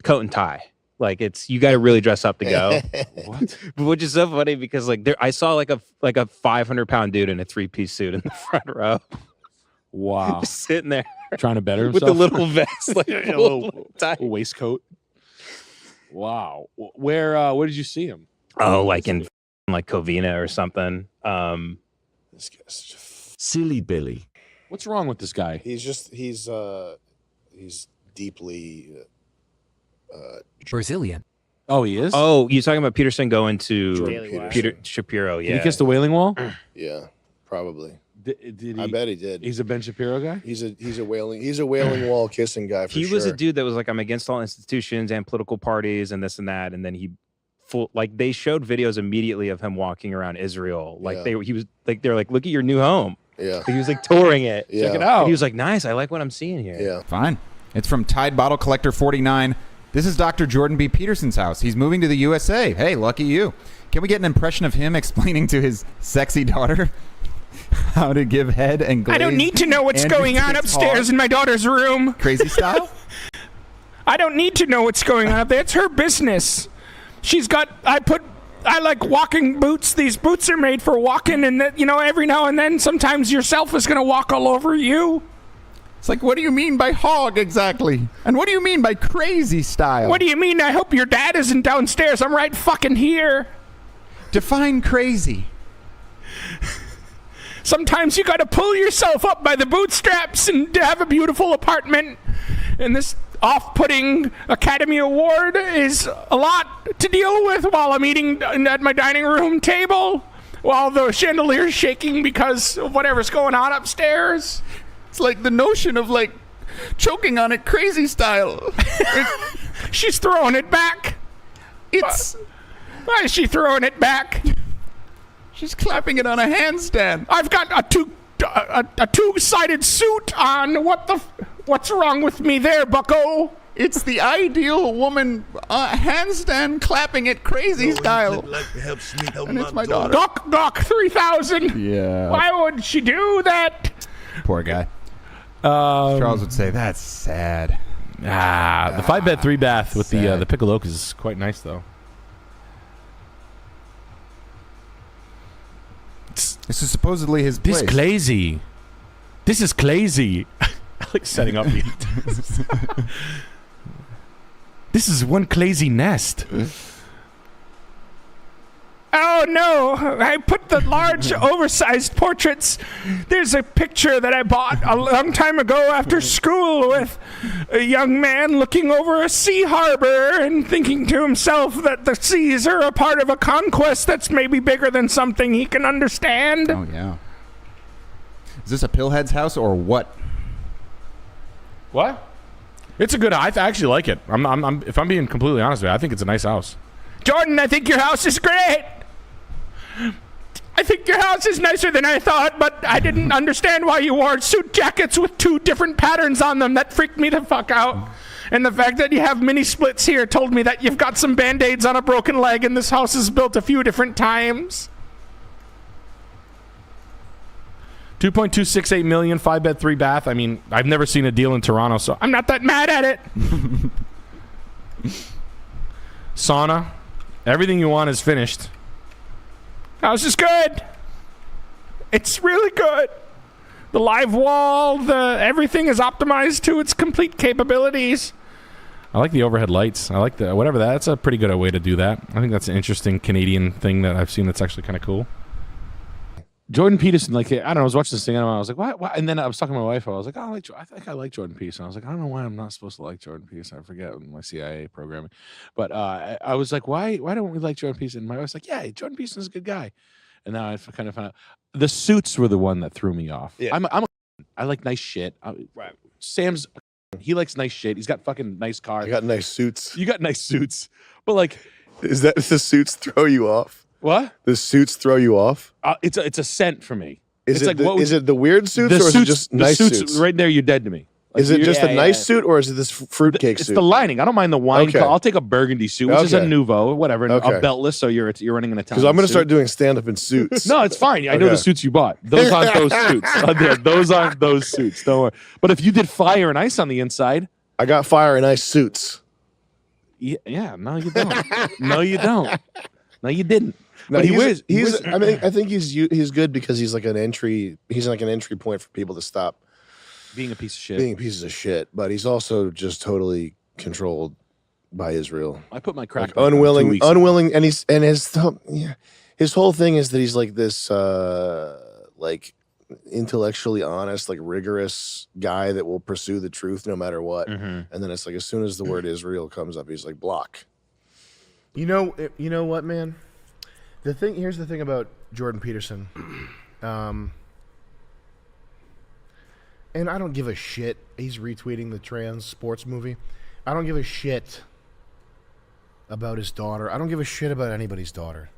coat and tie. Like you got to really dress up to go. What? Which is so funny because like I saw like a 500-pound dude in a 3-piece suit in the front row. Wow. Just sitting there trying to better with himself the little vest, like a little waistcoat. Wow. Where did you see him? Oh, like in like Covina or something. This guy's Silly Billy. What's wrong with this guy? he's deeply Brazilian. Oh, he is? Oh, you talking about Peterson going to Jordan Peter Shapiro? Yeah. Did he kiss the Wailing Wall? Yeah, probably. Did he? I bet he did. He's a Ben Shapiro guy? He's a wailing wall kissing guy for He sure. was a dude that was like, I'm against all institutions and political parties and this and that. And then they showed videos immediately of him walking around Israel. Like they're like, look at your new home. Yeah. Like, he was like touring it. Yeah. Check it out. And he was like, nice. I like what I'm seeing here. Yeah. Fine. It's from Tide Bottle Collector 49. This is Dr. Jordan B. Peterson's house. He's moving to the USA. Hey, lucky you. Can we get an impression of him explaining to his sexy daughter how to give head and glaze? I don't need to know what's Andrew going on Tate's upstairs hog? in my daughter's room. Crazy style? I don't need to know what's going on up there. It's her business. I like walking boots. These boots are made for walking, and that, every now and then, sometimes yourself is going to walk all over you. It's like, what do you mean by hog exactly? And what do you mean by crazy style? What do you mean? I hope your dad isn't downstairs. I'm right fucking here. Define crazy. Sometimes you got to pull yourself up by the bootstraps and have a beautiful apartment. And this off-putting Academy Award is a lot to deal with while I'm eating at my dining room table, while the chandelier's shaking because of whatever's going on upstairs. It's like the notion of like choking on it crazy style. She's throwing it back. Why is she throwing it back? She's clapping it on a handstand. I've got a two-sided suit on. What's wrong with me there, bucko? It's the ideal woman handstand clapping it crazy style. And it's my daughter. Doc 3000. Yeah. Why would she do that? Poor guy. Charles would say that's sad. The 5-bed 3-bath with the pickle oak is quite nice though. This is supposedly his place. This is crazy. I like setting up. This is one crazy nest. Oh no, I put the large oversized portraits. There's a picture that I bought a long time ago after school with a young man looking over a sea harbor and thinking to himself that the seas are a part of a conquest that's maybe bigger than something he can understand. Oh yeah. Is this a pillhead's house or what? What? It's a good. I actually like it. If I'm being completely honest with you, I think it's a nice house. Jordan, I think your house is great. I think your house is nicer than I thought, but I didn't understand why you wore suit jackets with 2 different patterns on them. That freaked me the fuck out. And the fact that you have mini splits here told me that you've got some band-aids on a broken leg and this house is built a few different times. 2.268 million, 5-bed, 3-bath. I mean, I've never seen a deal in Toronto, so I'm not that mad at it. Sauna. Everything you want is finished. House is good. It's really good. The live wall, everything is optimized to its complete capabilities. I like the overhead lights. I like whatever that's a pretty good way to do that. I think that's an interesting Canadian thing that I've seen that's actually kind of cool. Jordan Peterson, like, I don't know, I was watching this thing and I was like, why? And then I was talking to my wife. I was like, I think I like Jordan Peterson. I was like, I don't know why I'm not supposed to like Jordan Peterson. I forget my CIA programming. But I was like, why don't we like Jordan Peterson? And my wife's like, yeah, Jordan Peterson's a good guy. And now I kind of found out. The suits were the one that threw me off. Yeah. I like nice shit. Right. Sam's, he likes nice shit. He's got fucking nice cars. I got nice suits. You got nice suits. But like. Is that the suits throw you off? What? The suits throw you off? It's a scent for me. Is it the weird suits or is it just nice suits? Right there, you're dead to me. Like, is it just a nice suit or is it this fruitcake suit? It's the lining. I don't mind the wine. Okay. I'll take a burgundy suit, which is a nouveau, whatever, a beltless, so you're running an Italian. Because I'm going to start doing stand-up in suits. No, it's fine. I know the suits you bought. Those aren't those suits. Those aren't those suits. Don't worry. But if you did fire and ice on the inside. I got fire and ice suits. Yeah, no, you don't. No, you don't. No, you didn't. No, but I mean, I think he's good because he's like an entry. He's like an entry point for people to stop being a piece of shit. Being pieces of shit. But he's also just totally controlled by Israel. I put my crack like unwilling, and his whole thing is that he's like this like intellectually honest, like rigorous guy that will pursue the truth no matter what. And then it's like as soon as the word Israel comes up, he's like block. You know what, man? Here's the thing about Jordan Peterson, and I don't give a shit. He's retweeting the trans sports movie. I don't give a shit about his daughter. I don't give a shit about anybody's daughter.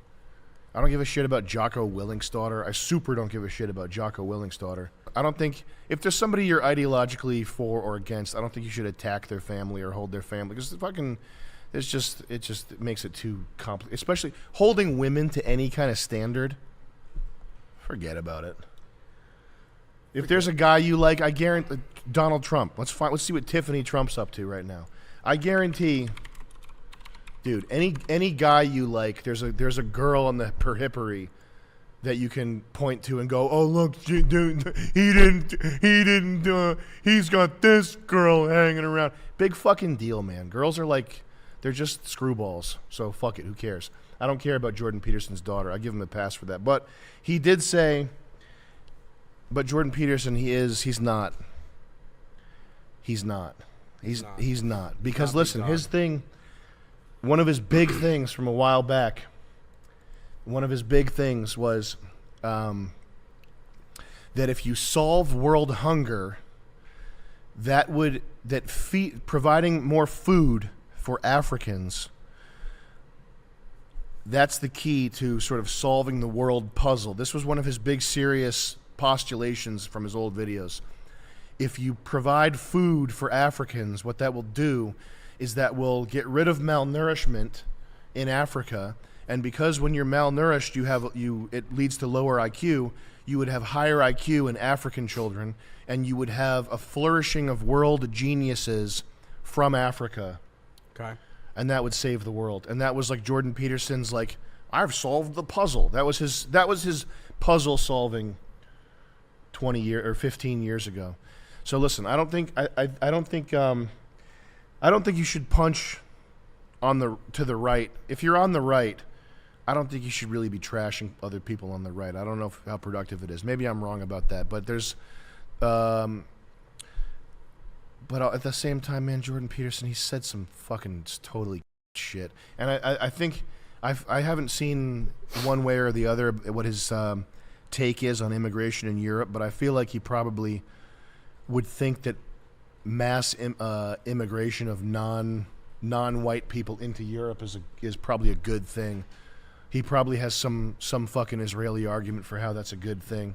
I don't give a shit about Jocko Willink's daughter. I super don't give a shit about Jocko Willink's daughter. I don't think if there's somebody you're ideologically for or against, I don't think you should attack their family or hold their family because it just makes it too complicated. Especially holding women to any kind of standard. Forget about it. If there's a guy you like, I guarantee Donald Trump. Let's see what Tiffany Trump's up to right now. I guarantee, dude, any guy you like, there's a girl on the periphery that you can point to and go, oh look, dude, he's got this girl hanging around. Big fucking deal, man. Girls are like. They're just screwballs, so fuck it, who cares? I don't care about Jordan Peterson's daughter. I give him a pass for that. But he did say, but Jordan Peterson, he's not. He's not. Because listen, his thing, one of his big things from a while back, was that if you solve world hunger, providing more food for Africans, that's the key to sort of solving the world puzzle. This was one of his big serious postulations from his old videos. If you provide food for Africans, what that will do is that will get rid of malnourishment in Africa, and because when you're malnourished, it leads to lower IQ, you would have higher IQ in African children, and you would have a flourishing of world geniuses from Africa. Okay. And that would save the world. And that was like Jordan Peterson's like, I've solved the puzzle. That was his puzzle solving 20 years or 15 years ago. So listen, I don't think you should punch to the right. If you're on the right, I don't think you should really be trashing other people on the right. I don't know how productive it is. Maybe I'm wrong about that, but there's, but at the same time, man, Jordan Peterson, he said some fucking totally shit, and I think I haven't seen one way or the other what his take is on immigration in Europe, but I feel like he probably would think that mass immigration of non-white people into Europe is probably a good thing. He probably has some fucking Israeli argument for how that's a good thing.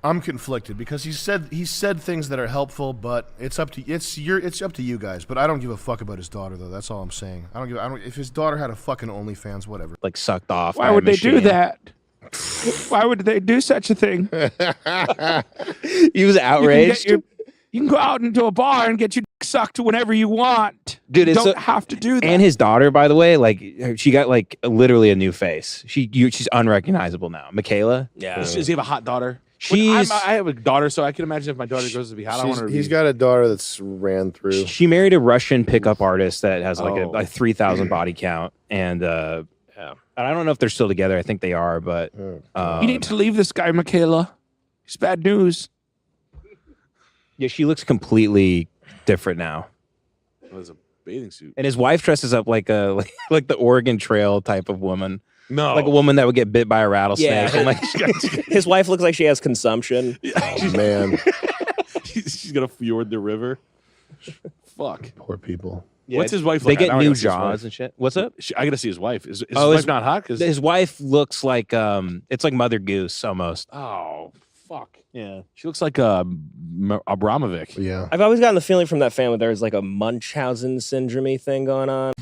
I'm conflicted because he said things that are helpful, but it's up to you guys. But I don't give a fuck about his daughter though. That's all I'm saying. I don't if his daughter had a fucking OnlyFans, whatever. Like sucked off. Why would they do that? Why would they do such a thing? He was outraged. You can go out into a bar and get your dick sucked whenever you want. Dude, you don't have to do that. And his daughter, by the way, like she got like literally a new face. She's unrecognizable now. Michaela. Yeah. Does he have a hot daughter? I have a daughter, so I can imagine if my daughter goes to be hot, I want her to be. He's got a daughter that's ran through. She married a Russian pickup artist that has like a 3,000 body count, and and I don't know if they're still together. I think they are, but you need to leave this guy, Michaela. It's bad news. Yeah, she looks completely different now. Well, there's a bathing suit. And his wife dresses up like like the Oregon Trail type of woman. No, like a woman that would get bit by a rattlesnake. Yeah. I'm like, His wife looks like she has consumption. Oh, man. she's gonna fjord the river. Fuck. Poor people. Yeah, What's his wife They like? get Now I new gotta see his jaws wife. and shit. What's up? I gotta see his wife. Is his wife not hot? Because his wife looks like it's like Mother Goose almost. Oh fuck. Yeah, she looks like Abramovic. Yeah. I've always gotten the feeling from that family there's like a Munchausen syndrome thing going on.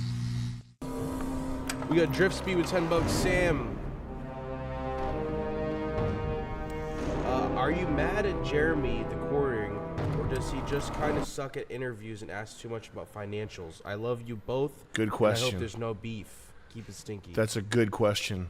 We got Drift Speed with $10. Sam. Are you mad at Jeremy the courting, or does he just kind of suck at interviews and ask too much about financials? I love you both. Good and I question. hope there's no beef. Keep it stinky. That's a good question.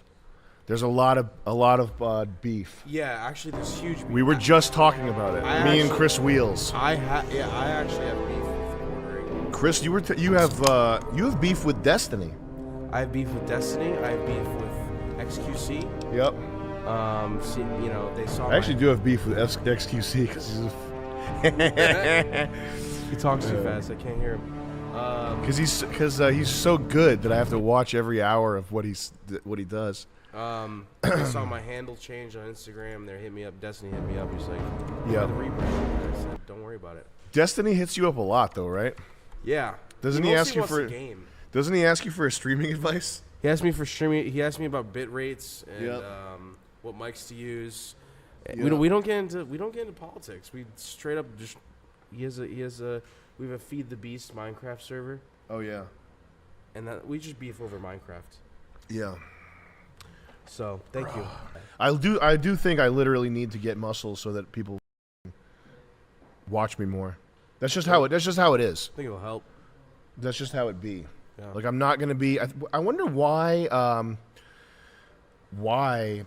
There's a lot of beef. Yeah, actually, there's huge beef. We were just talking about it. Me and Chris Wheels. I actually have beef with courting. Chris, you have beef with Destiny. I have beef with Destiny. I have beef with XQC. Yep. They saw. I actually do have beef with XQC because he talks too fast. I can't hear him. Because he's so good that I have to watch every hour of what he does. They saw my handle change on Instagram. They hit me up. Destiny hit me up. He's like, Yeah. the Reaper. I said, don't worry about it. Destiny hits you up a lot, though, right? Yeah. Doesn't he ask you for? Game. Doesn't he ask you for a streaming advice? He asked me for streaming. He asked me about bit rates and what mics to use. Yep. We don't get into politics. We straight up just we have a Feed the Beast Minecraft server. Oh yeah. And that we just beef over Minecraft. Yeah. So thank you. I do think I literally need to get muscles so that people watch me more. That's just how it is. I think it'll help. That's just how it be. Yeah. Like I'm not gonna be. I wonder why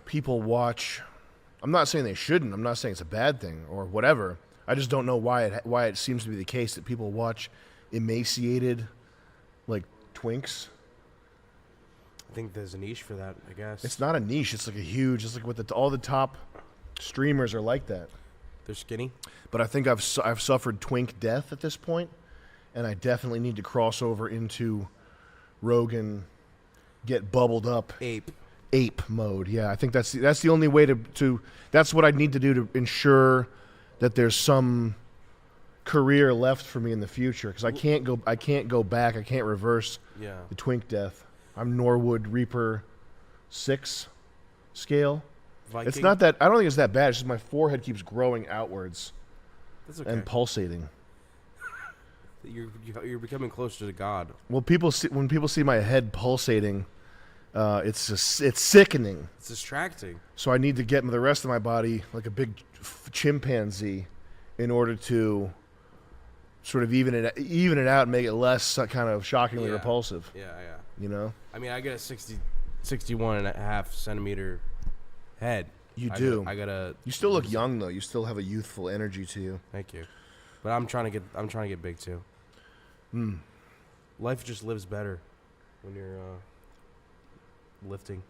people watch. I'm not saying they shouldn't. I'm not saying it's a bad thing or whatever. I just don't know why it seems to be the case that people watch emaciated, like twinks. I think there's a niche for that. I guess It's not a niche. It's like a huge. It's like what all the top streamers are like that. They're skinny. But I think I've suffered twink death at this point, and I definitely need to cross over into Rogan, get bubbled up. Ape mode. Yeah, I think that's the only way to that's what I need to do to ensure that there's some career left for me in the future, because I can't go back. I can't reverse the twink death. I'm Norwood Reaper 6 scale. Viking. It's not that, I don't think it's that bad. It's just my forehead keeps growing outwards. That's okay. And pulsating. You're becoming closer to God. Well, when people see my head pulsating, it's sickening. It's distracting. So I need to get the rest of my body like a big chimpanzee in order to sort of even it out and make it less kind of shockingly repulsive. Yeah. You know? I mean, I got a 61.5 centimeter head. You do. You still look young though. You still have a youthful energy to you. Thank you. But I'm trying to get big too. Life just lives better when you're lifting.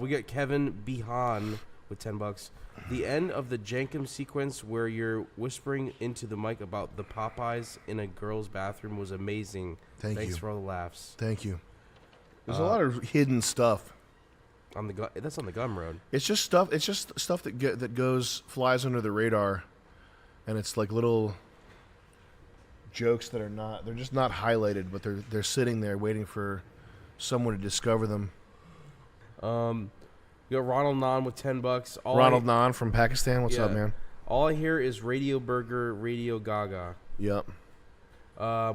We got Kevin Behan with $10. The end of the Jankum sequence where you're whispering into the mic about the Popeyes in a girl's bathroom was amazing. Thanks Thanks for all the laughs. Thank you. There's a lot of hidden stuff. That's on the Gumroad. It's just stuff. It's just stuff that flies under the radar, and it's like little jokes that are not. They're just not highlighted, but they're sitting there waiting for someone to discover them. You got Ronald Nan with $10. Ronald Nan from Pakistan. What's up, man? All I hear is Radio Burger, Radio Gaga. Yep.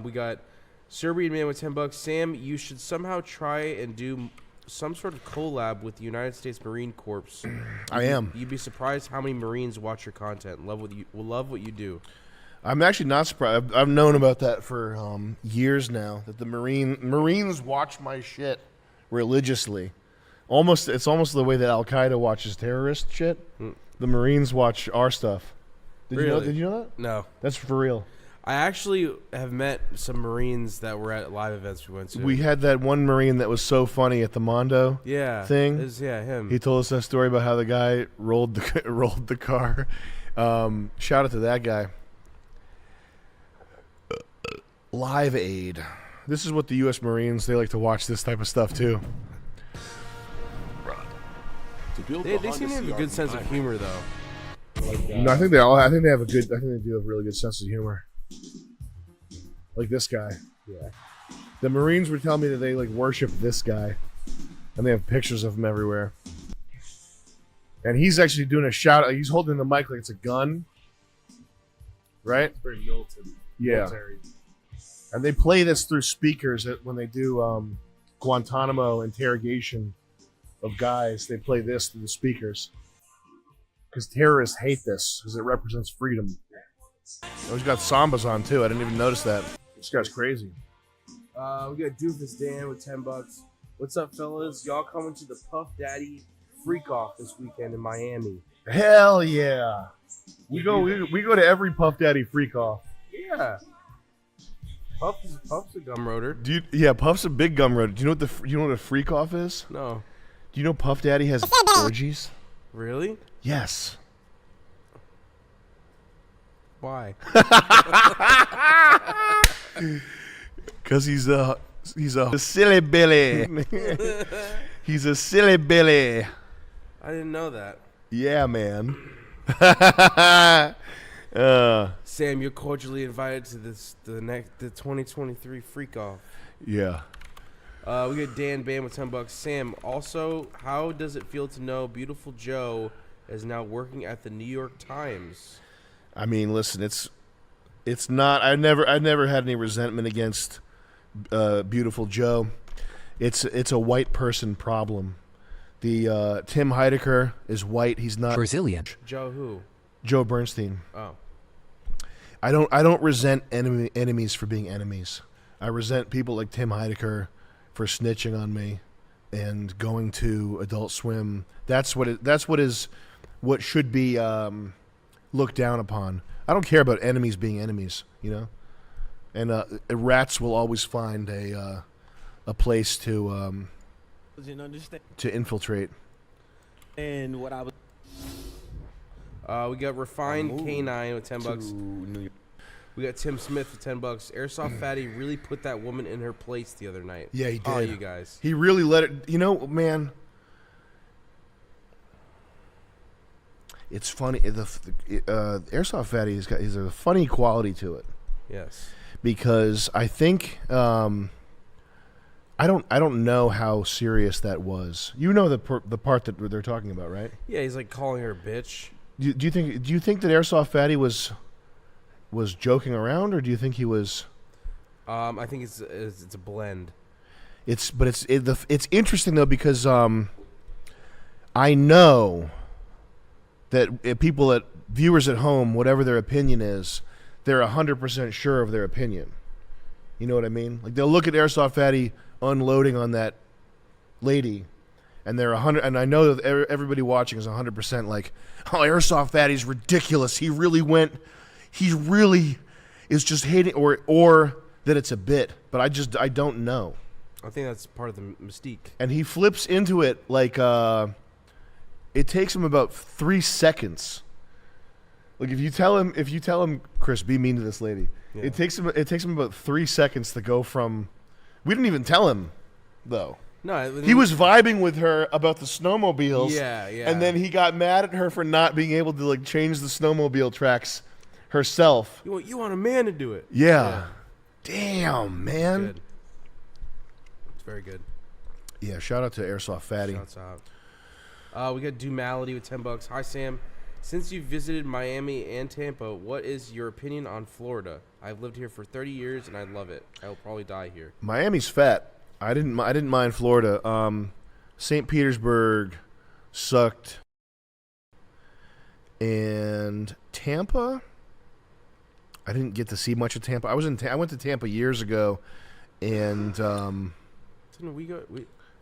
We got Serbian Man with $10. Sam, you should somehow try and do some sort of collab with the United States Marine Corps. I am. You'd be surprised how many Marines watch your content. Love what you do. I'm actually not surprised. I've known about that for years now. That the Marines watch my shit religiously. It's almost the way that Al Qaeda watches terrorist shit. The Marines watch our stuff. Did you know that? No. That's for real. I actually have met some Marines that were at live events we went to. We had that one Marine that was so funny at the Mondo thing. Him. He told us that story about how the guy rolled the car. Shout out to that guy. Live Aid. This is what the U.S. Marines, they like to watch this type of stuff too. They seem to have a good sense of humor, though. No, I think they have a good. I think they do have a really good sense of humor. Like this guy. Yeah. The Marines were telling me that they like worship this guy, and they have pictures of him everywhere. And he's actually doing a shout. He's holding the mic like it's a gun. Right. It's very militant. Yeah. Military. And they play this through speakers when they do Guantanamo interrogation of guys. They play this through the speakers because terrorists hate this because it represents freedom. Oh, he's got sambas on too. I didn't even notice that. This guy's crazy. We got Doofus Dan with $10. What's up, fellas? Y'all coming to the Puff Daddy Freak Off this weekend in Miami? Hell yeah! We go to every Puff Daddy Freak Off. Yeah. Puff's a gumroader. Puff's a big gumroader. Do you know what a Freak Off is? No. Do you know Puff Daddy has orgies? Really? Yes. Why? Because he's a silly Billy. He's a silly Billy. I didn't know that. Yeah, man. Sam, you're cordially invited to the 2023 Freak Off. Yeah. We got Dan Bam with $10. Sam, also, how does it feel to know Beautiful Joe is now working at the New York Times? I mean, listen, it's not. I never had any resentment against Beautiful Joe. It's a white person problem. The Tim Heidecker is white. He's not Brazilian. Joe who? Joe Bernstein. Oh. I don't resent enemies for being enemies. I resent people like Tim Heidecker for snitching on me and going to Adult Swim. That's what should be looked down upon. I don't care about enemies being enemies, you know. And rats will always find a place to infiltrate. And what I was. We got Refined K9 with $10. We got Tim Smith with $10. Airsoft Fatty really put that woman in her place the other night. Yeah, he did. Oh, you guys. He really let it. You know, man. It's funny. Airsoft Fatty he's a funny quality to it. Yes. Because I think I don't know how serious that was. You know the part that they're talking about, right? Yeah, he's like calling her a bitch. Do you think that Airsoft Fatty was joking around, or do you think he was? I think it's a blend. It's interesting though because I know that viewers at home, whatever their opinion is, they're 100% sure of their opinion. You know what I mean? Like they'll look at Airsoft Fatty unloading on that lady, and they're 100. And I know that everybody watching is 100% like, "Oh, Airsoft Fatty's ridiculous. He really is just hating," or that it's a bit. But I don't know. I think that's part of the mystique. And he flips into it like it takes him about 3 seconds. Like if you tell him, Chris, be mean to this lady. Yeah. It takes him about 3 seconds to go from. We didn't even tell him, though. No, he was vibing with her about the snowmobiles. Yeah, yeah. And then he got mad at her for not being able to like change the snowmobile tracks herself. You want a man to do it? Yeah. Damn, man. Good. It's very good. Yeah. Shout out to Airsoft Fatty. Shouts out. We got Dumality with $10. Hi Sam. Since you visited Miami and Tampa, what is your opinion on Florida? I've lived here for 30 years and I love it. I will probably die here. Miami's fat. I didn't mind Florida. St. Petersburg sucked. And Tampa, I didn't get to see much of Tampa. I went to Tampa years ago, and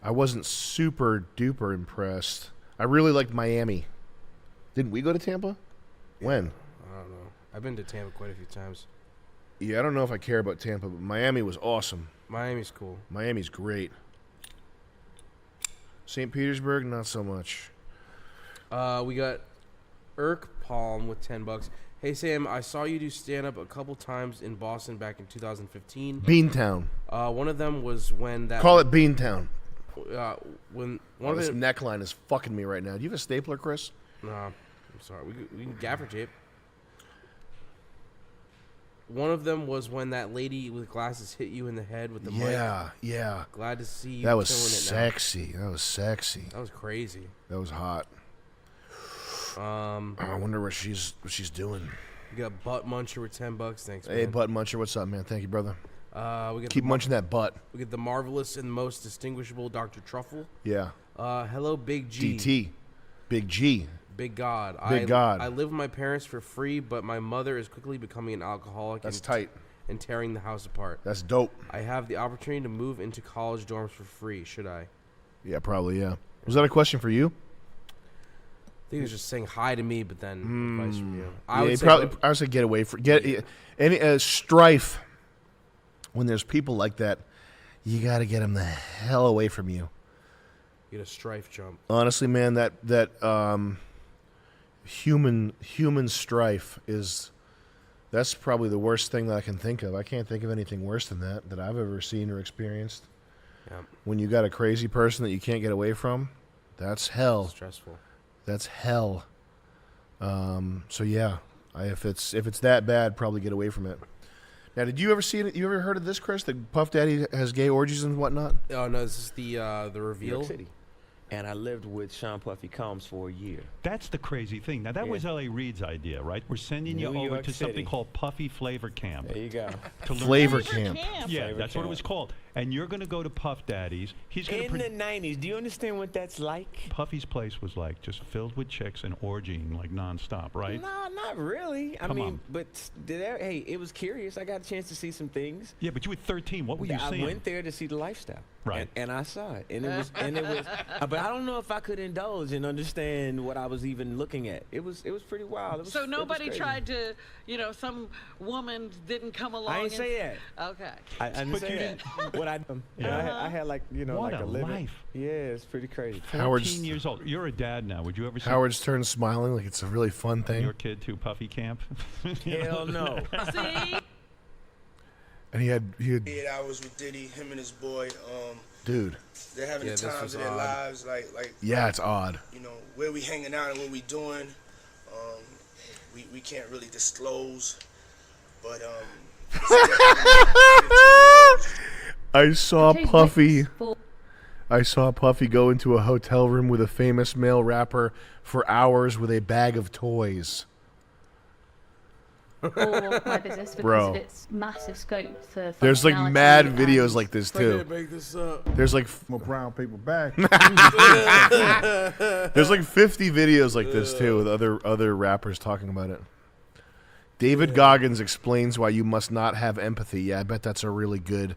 I wasn't super duper impressed. I really liked Miami. Didn't we go to Tampa? When? I don't know. I've been to Tampa quite a few times. Yeah, I don't know if I care about Tampa, but Miami was awesome. Miami's cool. Miami's great. St. Petersburg, not so much. We got Irk Palm with $10. Hey Sam, I saw you do stand up a couple times in Boston back in 2015. Beantown. One of them was when that. Call it Beantown. When one of this neckline is fucking me right now. Do you have a stapler, Chris? No, I'm sorry. We can gaffer tape. One of them was when that lady with glasses hit you in the head with the mic. Yeah. Glad to see you. That was killing it sexy. That was sexy. That was crazy. That was hot. I wonder what she's doing. We got Butt Muncher with $10. Thanks, man. Hey, Butt Muncher, what's up, man? Thank you, brother. We got Keep munching that butt. We get the marvelous and most distinguishable Dr. Truffle. Yeah. Hello, Big G. DT. Big G. Big God. Big God. I live with my parents for free, but my mother is quickly becoming an alcoholic. That's tight. And tearing the house apart. That's dope. I have the opportunity to move into college dorms for free. Should I? Yeah, probably, yeah. Was that a question for you? I think he was just saying hi to me, but then advice from you. I would say get away from any strife. When there's people like that, you got to get them the hell away from you. Get a strife jump. Honestly, man, that human strife that's probably the worst thing that I can think of. I can't think of anything worse than that I've ever seen or experienced. Yeah. When you got a crazy person that you can't get away from, that's hell. Stressful. That's hell. So yeah, if it's that bad, probably get away from it. Now, did you ever see it? You ever heard of this, Chris? That Puff Daddy has gay orgies and whatnot? Oh no, this is the reveal. New York City. And I lived with Sean Puffy Combs for a year. That's the crazy thing. Now, that was L.A. Reid's idea, right? We're sending you New over York to City. something called Puffy Flavor Camp. There you go. To Flavor Camp. Yeah, Flavor that's what it Camp. was called. And you're going to go to Puff Daddy's. He's going In the 90s, do you understand what that's like? Puffy's place was like just filled with chicks and orgying like nonstop, right? No, not really. Come on. But hey, it was curious. I got a chance to see some things. Yeah, but you were 13. What were you seeing? I went there to see the lifestyle. Right. And I saw it. And it was but I don't know if I could indulge and understand what I was even looking at. It was pretty wild. So nobody tried to, some woman didn't come along. I didn't say that. Okay. I didn't say that. What I had like, what like a living. life. Yeah, it's pretty crazy. 14 years old. You're a dad now. Would you ever see Howard's turned smiling like it's a really fun thing. your kid to Puffy Camp? Hell no. See? And he had 8 hours with Diddy, him and his boy. Dude. They're having the times of their lives, like. Yeah, it's odd. Where we hanging out and what we doing. We can't really disclose, but I saw Puffy go into a hotel room with a famous male rapper for hours with a bag of toys. For my business because Bro. of its massive scope for There's like functionality mad and- videos like this too. make this up. There's like more brown people back. There's like 50 videos like this too with other rappers talking about it. David Goggins explains why you must not have empathy. Yeah, I bet that's a really good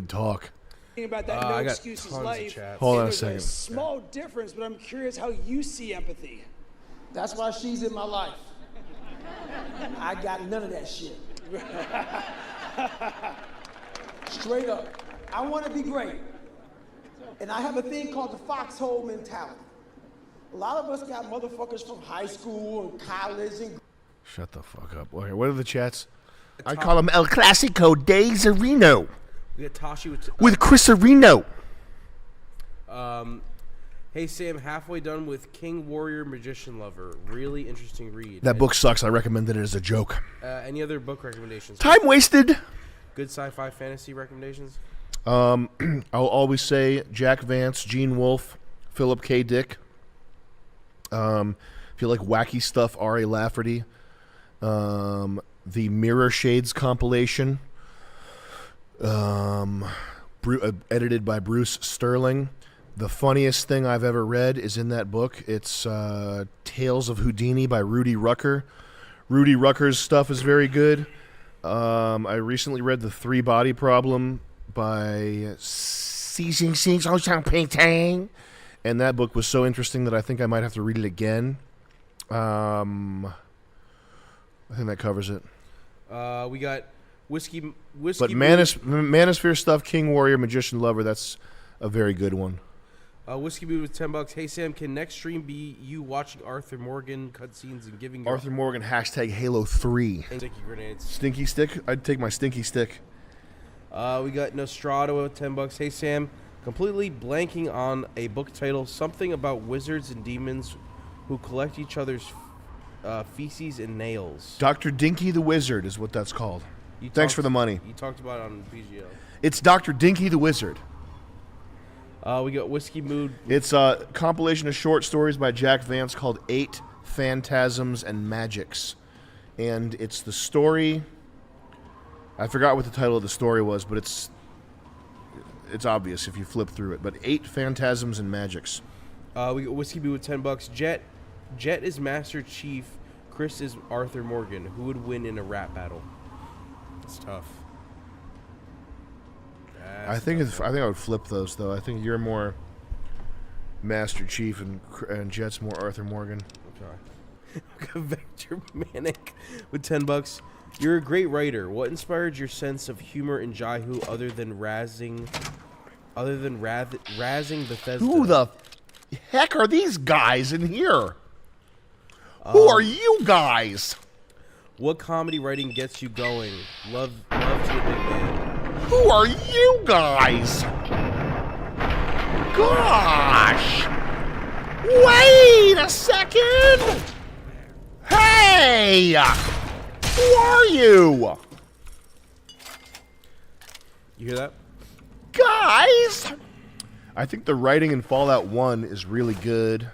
talk. About that no I got excuses tons of life. chats. Hold on a There's second. small difference, but I'm curious how you see empathy. That's why she's in my life. I got none of that shit. Straight up. I want to be great. And I have a thing called the foxhole mentality. A lot of us got motherfuckers from high school and college and... Shut the fuck up. Okay, what are the chats? I call him El Clasico de Zarino. We got Tashi with Chris Areno. Hey Sam, halfway done with King Warrior Magician Lover. Really interesting read. That book sucks. I recommended it as a joke. Any other book recommendations? Time wasted. Good sci-fi fantasy recommendations? I'll always say Jack Vance, Gene Wolfe, Philip K. Dick. If you like wacky stuff, R.A. Lafferty. The Mirror Shades compilation. Edited by Bruce Sterling. The funniest thing I've ever read is in that book. It's Tales of Houdini by Rudy Rucker. Rudy Rucker's stuff is very good. I recently read The Three Body Problem by Xing Xing, and that book was so interesting that I think I might have to read it again. I think that covers it. We got Whiskey. But Manosphere stuff, King Warrior, Magician Lover, that's a very good one. Whiskey Mood with $10. Hey Sam, can next stream be you watching Arthur Morgan cutscenes and giving Arthur Morgan hashtag Halo 3. Sticky grenades. Stinky stick? I'd take my stinky stick. We got Nostrado with $10. Hey Sam, completely blanking on a book title. Something about wizards and demons who collect each other's feces and nails. Dr. Dinky the Wizard is what that's called. Thanks for the money. You talked about it on PGO. It's Dr. Dinky the Wizard. We got Whiskey Mood. It's a compilation of short stories by Jack Vance called 8 Phantasms and Magics. And it's the story... I forgot what the title of the story was, but it's obvious if you flip through it. But 8 Phantasms and Magics. We got Whiskey Mood with $10. Jet is Master Chief. Chris is Arthur Morgan. Who would win in a rap battle? It's tough. I think I would flip those though. I think you're more Master Chief and Jet's more Arthur Morgan. Okay. We got Vector Manic with $10. You're a great writer. What inspired your sense of humor in Jaihu other than razzing Bethesda? Who the heck are these guys in here? Who are you guys? What comedy writing gets you going? Love to a big man. Who are you guys? Gosh! Wait a second! Hey! Who are you? You hear that? Guys! I think the writing in Fallout 1 is really good.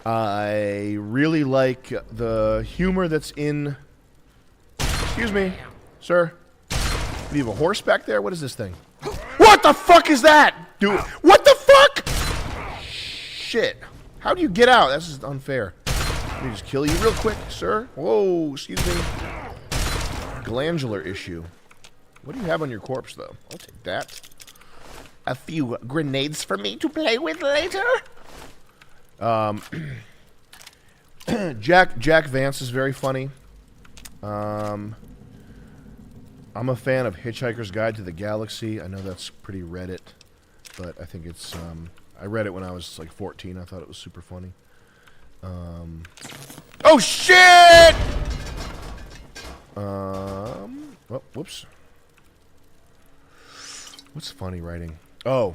I really like the humor that's in... Excuse me, sir. Do you have a horse back there? What is this thing? What the fuck is that? Dude, what the fuck? Shit. How do you get out? This is unfair. Let me just kill you real quick, sir. Whoa, excuse me. Glandular issue. What do you have on your corpse, though? I'll take that. A few grenades for me to play with later? Jack Vance is very funny. I'm a fan of Hitchhiker's Guide to the Galaxy. I know that's pretty Reddit, but I think it's I read it when I was like 14. I thought it was super funny. Oh shit! Oh, whoops. What's funny writing? Oh,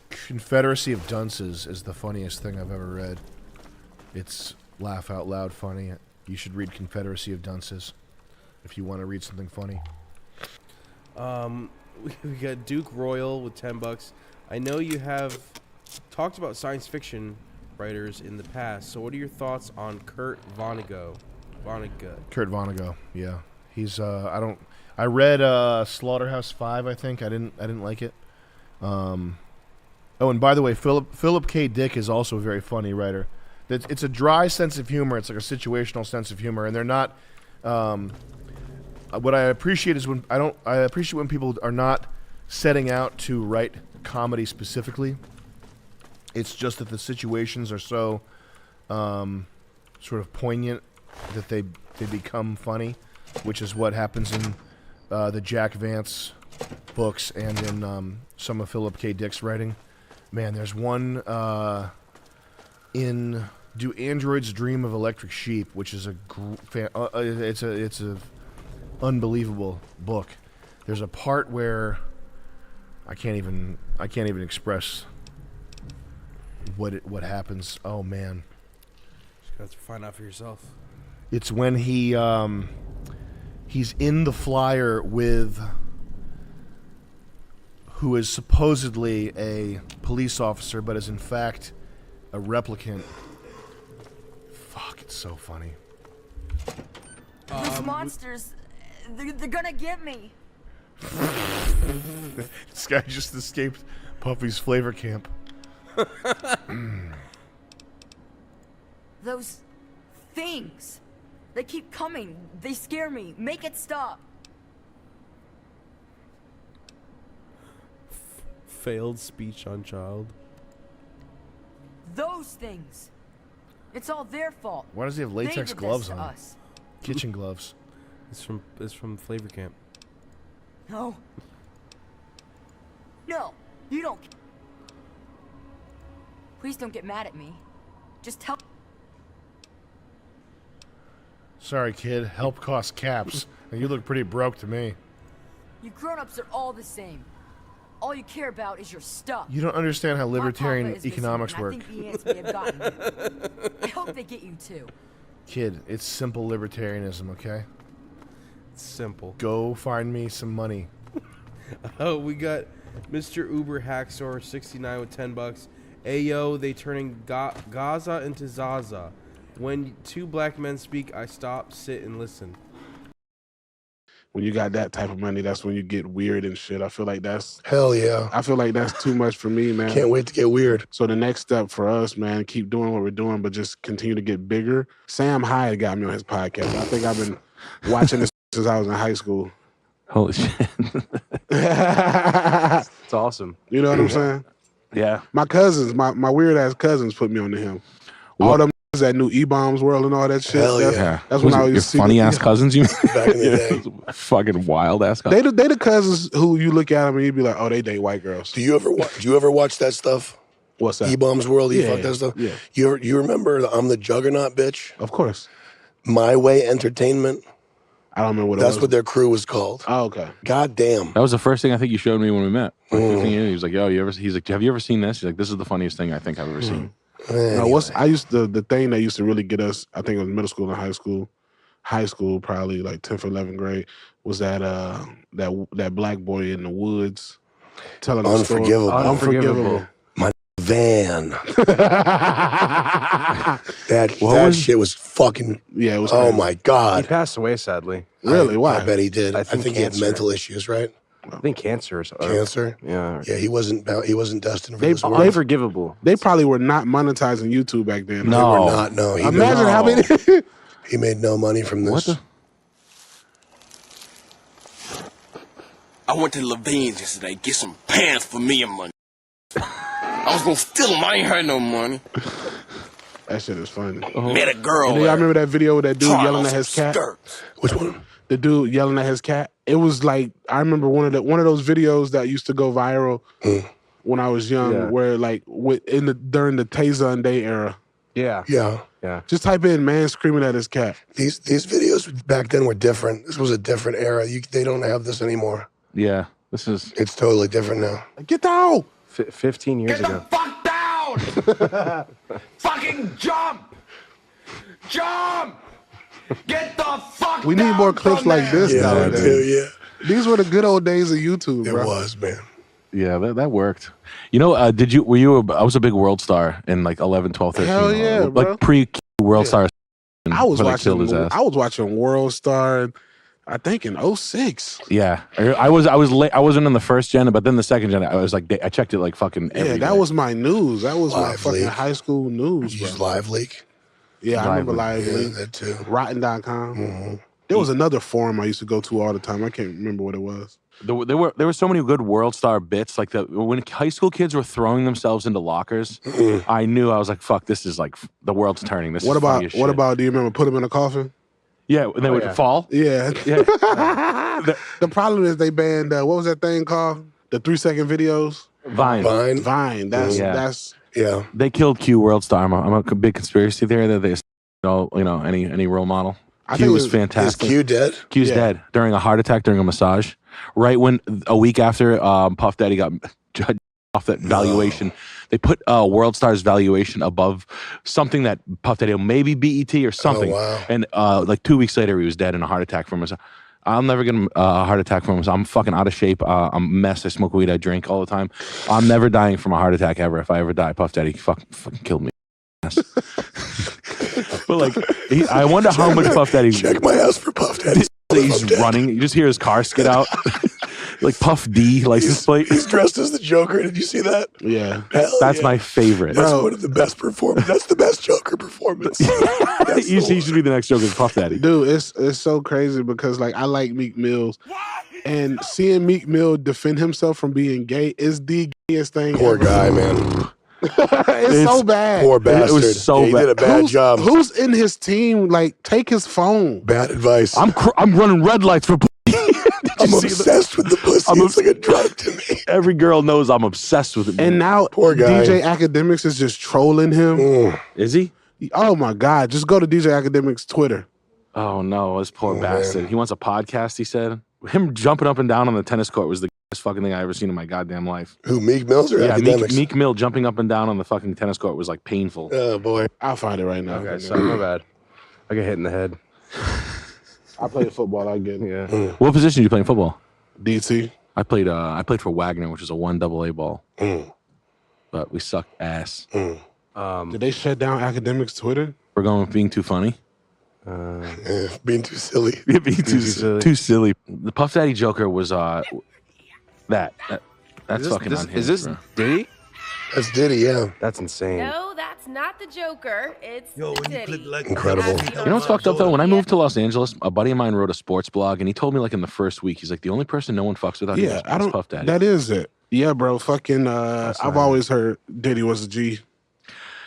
Confederacy of Dunces is the funniest thing I've ever read. It's laugh out loud funny. You should read Confederacy of Dunces if you want to read something funny. We got Duke Royal with $10. I know you have talked about science fiction writers in the past. So what are your thoughts on Kurt Vonnegut? Kurt Vonnegut, yeah. He's I read Slaughterhouse 5, I think. I didn't like it. Oh, and by the way, Philip K. Dick is also a very funny writer. It's a dry sense of humor. It's like a situational sense of humor, and they're not. What I appreciate is I appreciate when people are not setting out to write comedy specifically. It's just that the situations are so sort of poignant that they become funny, which is what happens in the Jack Vance books and in some of Philip K. Dick's writing. Man, there's one in Do Androids Dream of Electric Sheep, which is it's a unbelievable book. There's a part where I can't even express what happens. Oh man, Just got to find out for yourself. it's when he's in the flyer with who is supposedly a police officer, but is in fact a replicant. Fuck, it's so funny. These monsters, they're gonna get me. This guy just escaped Puffy's flavor camp. Those things, they keep coming. They scare me. Make it stop. Failed speech on child. Those things. It's all their fault. Why does he have They latex did this gloves to on? us. Kitchen gloves. It's from flavor camp. No. No, you don't. Please don't get mad at me. Just tell. Sorry, kid. Help costs caps. And you look pretty broke to me. You grown-ups are all the same. All you care about is your stuff. You don't understand how My libertarian papa is missing, economics and work. I think the ants may have gotten you. I hope they get you too. Kid, it's simple libertarianism, okay? It's simple. Go find me some money. Oh, we got Mr. Uber Hacksaw 69 with $10. Ayo, they turning Gaza into Zaza. When two black men speak, I stop, sit, and listen. When you got that type of money, that's when you get weird and shit. I feel like that's Hell yeah. I feel like that's too much for me, man. Can't wait to get weird. So the next step for us, man, keep doing what we're doing, but just continue to get bigger. Sam Hyde got me on his podcast. I think I've been watching this since I was in high school. Holy shit. It's awesome. You know what I'm saying? Yeah. My cousins, my weird ass cousins put me on to him. All them that knew E-Bombs World and all that shit. Hell that's, yeah. That's when I Your used to see funny ass cousins, you mean? Back in the day. Fucking wild ass cousins. They the cousins who you look at them and you be like, oh, they date white girls. Do you ever watch that stuff? What's that? E-Bombs World, Yeah, fuck that stuff? yeah. You remember the I'm the Juggernaut, bitch? Of course. My Way Entertainment? I don't remember what That's it was. what their crew was called. Oh, okay. God damn. That was the first thing I think you showed me when we met. Like, he was like, "Yo, he's like, have you ever seen this?" He's like, "This is the funniest thing I think I've ever seen." No, the thing that used to really get us, I think it was middle school and high school probably like 10th or 11th grade, was that black boy in the woods telling the story. Unforgivable. My van. that shit was fucking. Yeah, it was. Oh crazy. my god. He passed away, sadly. Really? Why? I bet he did. I I think think he had cancer. mental issues, right? I think cancer or something. Cancer. Yeah. Yeah, he wasn't destined for They- this world. Unforgivable. They probably were not monetizing YouTube back then. They were not. No, he Imagine made, how many. he made no money from this. I went to Levine's yesterday, get some pants for me and money. I was gonna steal them, I ain't had no money. That shit is funny. Met a girl And y'all there. remember that video with that dude Trying yelling on at his some cat? skirts. Which one? The dude yelling at his cat. It was like, I remember one of those videos that used to go viral when I was young, where like during the Taser Day era. Yeah. Yeah. Yeah. Just type in "man screaming at his cat." These videos back then were different. This was a different era. They don't have this anymore. Yeah, this is. It's totally different now. Get down. 15 years ago. Fuck down! Fucking jump! Jump! Get the fuck We need more clips like this nowadays. Yeah. These were the good old days of YouTube, It bro. was, man. Yeah, that worked. You know, I was a big World Star in like 11, 12, 13. Hell yeah, bro. Like pre-World Star. I was before they killed his ass. watching World Star, I think in 06. Yeah, I was late. I wasn't in the first gen, but then the second gen, I was like, I checked it like fucking every Yeah, day. that was my news. That was my Live fucking Leak. high school news. You bro. use Live Leak? Yeah, I Live remember Leak. Live Yeah, Leak. that too. Rotten.com. There was another forum I used to go to all the time. I can't remember what it was. There were so many good World Star bits. Like when high school kids were throwing themselves into lockers, I knew I was like, "Fuck, this is like the world's turning." This What is funny about as what shit. about? Do you remember Put Him in a Coffin? Yeah, and they would fall. Yeah. Yeah. The problem is they banned what was that thing called? The 3-second videos. Vine. Vine. That's yeah. They killed Q World Star. I'm a big conspiracy theory that they any role model. Q was fantastic. Is Q dead? Q's dead during a heart attack during a massage. Right when a week after Puff Daddy got judged off that valuation, they put World Star's valuation above something that Puff Daddy maybe BET or something. Oh, wow. And like 2 weeks later, he was dead in a heart attack from a massage. I'll never get a heart attack from him. I'm fucking out of shape. I'm a mess. I smoke weed. I drink all the time. I'm never dying from a heart attack ever. If I ever die, Puff Daddy fucking killed me. But like, I wonder how much Puff Daddy. Check my ass for Puff Daddy. He's running. You just hear his car skid out. Like Puff D license plate. He's dressed as the Joker. Did you see that? Yeah. That's my favorite. That's one of the best performances. That's the best Joker performance. He should be the next Joker, Puff Daddy. Dude, it's so crazy because like I like Meek Mills, and seeing Meek Mill defend himself from being gay is the gayest thing. Poor ever. guy, man. it's so bad. Poor bastard. It was so he bad. did a bad job. Who's in his team? Like, take his phone. Bad advice. I'm running red lights for. I'm obsessed with the pussy. It's like a drug to me. Every girl knows I'm obsessed with it. And now Poor guy. DJ Academics is just trolling him. Is he? Oh my God. Just go to DJ Academics' Twitter. Oh no, this poor bastard. Man. He wants a podcast, he said. Him jumping up and down on the tennis court was the best fucking thing I ever seen in my goddamn life. Who, Meek Mills or Academics? Meek Mill jumping up and down on the fucking tennis court was like painful. Oh boy. I'll find it right now. Okay, sorry, my bad. I get hit in the head. I played football. I get it. Yeah. What position did you play in football? DT. I played for Wagner, which is a 1 AA ball. But we sucked ass. Did they shut down Academics' Twitter? We're going with being too funny. Being too silly. Yeah, being too silly. The Puff Daddy Joker was that's fucking unhinged. Is this bro. Diddy? That's Diddy, yeah. That's insane. No, that's not the Joker. It's Diddy. Incredible. You know what's fucked up though? When I moved to Los Angeles, a buddy of mine wrote a sports blog, and he told me like in the first week, he's like, the only person no one fucks with out here is Puff Daddy. That is it. Yeah, bro. Fucking. I've always heard Diddy was a G.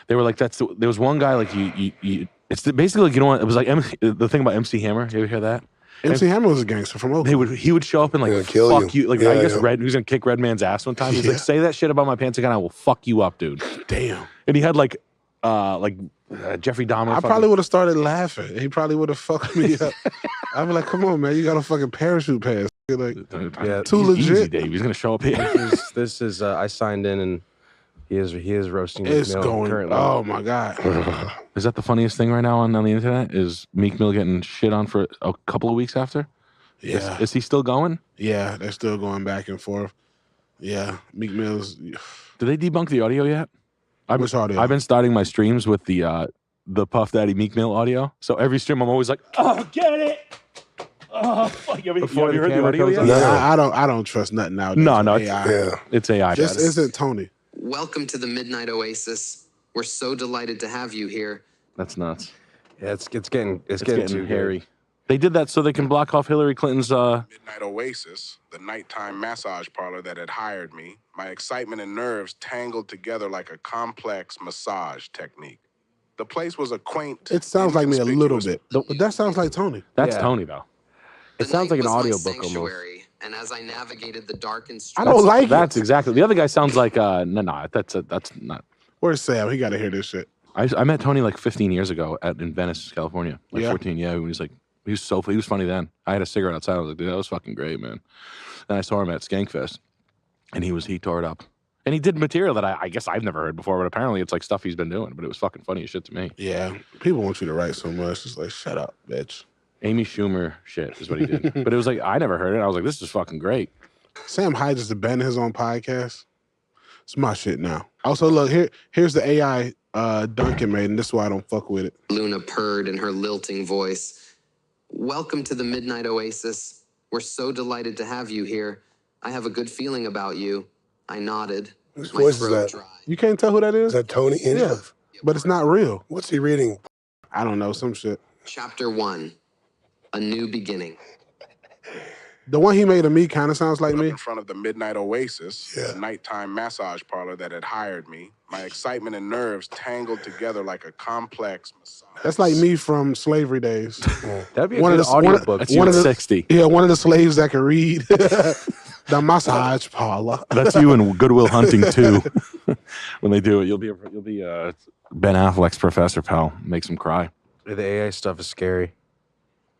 They were like, there was one guy like you. It's basically like, you know what? It was like the thing about MC Hammer. You ever hear that? MC Hammer was a gangster from Oakland. He would show up and like fuck you. Like I guess Red, he was gonna kick Redman's ass one time. He's like, say that shit about my pants again, I will fuck you up, dude. Damn. And he had like Jeffrey Dahmer. I probably would have started laughing. He probably would have fucked me up. I'd be like, come on, man, you got a fucking parachute pass. Like, Yeah, too Easy, legit. Dave. He's gonna show up here. This is I signed in and he is roasting It's Meek Mill going. currently. Oh my God. Is that the funniest thing right now on the internet? Is Meek Mill getting shit on for a couple of weeks after? Yeah. Is he still going? Yeah, they're still going back and forth. Yeah, Meek Mill's. Did they debunk the audio yet? Which audio? I've been starting my streams with the Puff Daddy Meek Mill audio. So every stream I'm always like, oh, get it. Oh, fuck. Have you heard the audio yet? No, I don't trust nothing now. No, it's AI. It's AI. Just isn't Tony. Welcome to the Midnight Oasis. We're so delighted to have you here. That's nuts. Yeah, it's getting too hairy. They did that so they can block off Hillary Clinton's. Midnight Oasis, the nighttime massage parlor that had hired me, my excitement and nerves tangled together like a complex massage technique. The place was a quaint. It sounds like me a little bit, but that sounds like Tony. That's Tony though. It sounds like an audiobook almost. Sanctuary, and as I navigated the darkened I don't like it. That's exactly. The other guy sounds like no. That's not. Where's Sam? He got to hear this shit. I met Tony like 15 years ago in Venice, California. Like Yeah. 14. Yeah, he was like. He was funny then. I had a cigarette outside. I was like, dude, that was fucking great, man. Then I saw him at Skankfest, and he tore it up. And he did material that I guess I've never heard before, but apparently it's like stuff he's been doing. But it was fucking funny as shit to me. Yeah, people want you to write so much. It's like, shut up, bitch. Amy Schumer shit is what he did. But it was like, I never heard it. I was like, this is fucking great. Sam Hyde just abandoned his own podcast. It's my shit now. Also, look, here's the AI Duncan made, and this is why I don't fuck with it. Luna purred in her lilting voice. Welcome to the Midnight Oasis. We're so delighted to have you here. I have a good feeling about you. I nodded. Whose My voice is throat that? dry. You can't tell who that is? Is that Tony Inchliff? Yeah, but it's not real. What's he reading? I don't know, some shit. Chapter 1. A new beginning. The one he made of me kind of sounds like me. In front of the Midnight Oasis, the nighttime massage parlor that had hired me, my excitement and nerves tangled together like a complex massage. That's like me from slavery days. That'd be a good audiobook. That's you at 60. Yeah, one of the slaves that can read. The massage parlor. That's you in Goodwill Hunting too. When they do it, you'll be Ben Affleck's professor, pal. Makes him cry. The AI stuff is scary.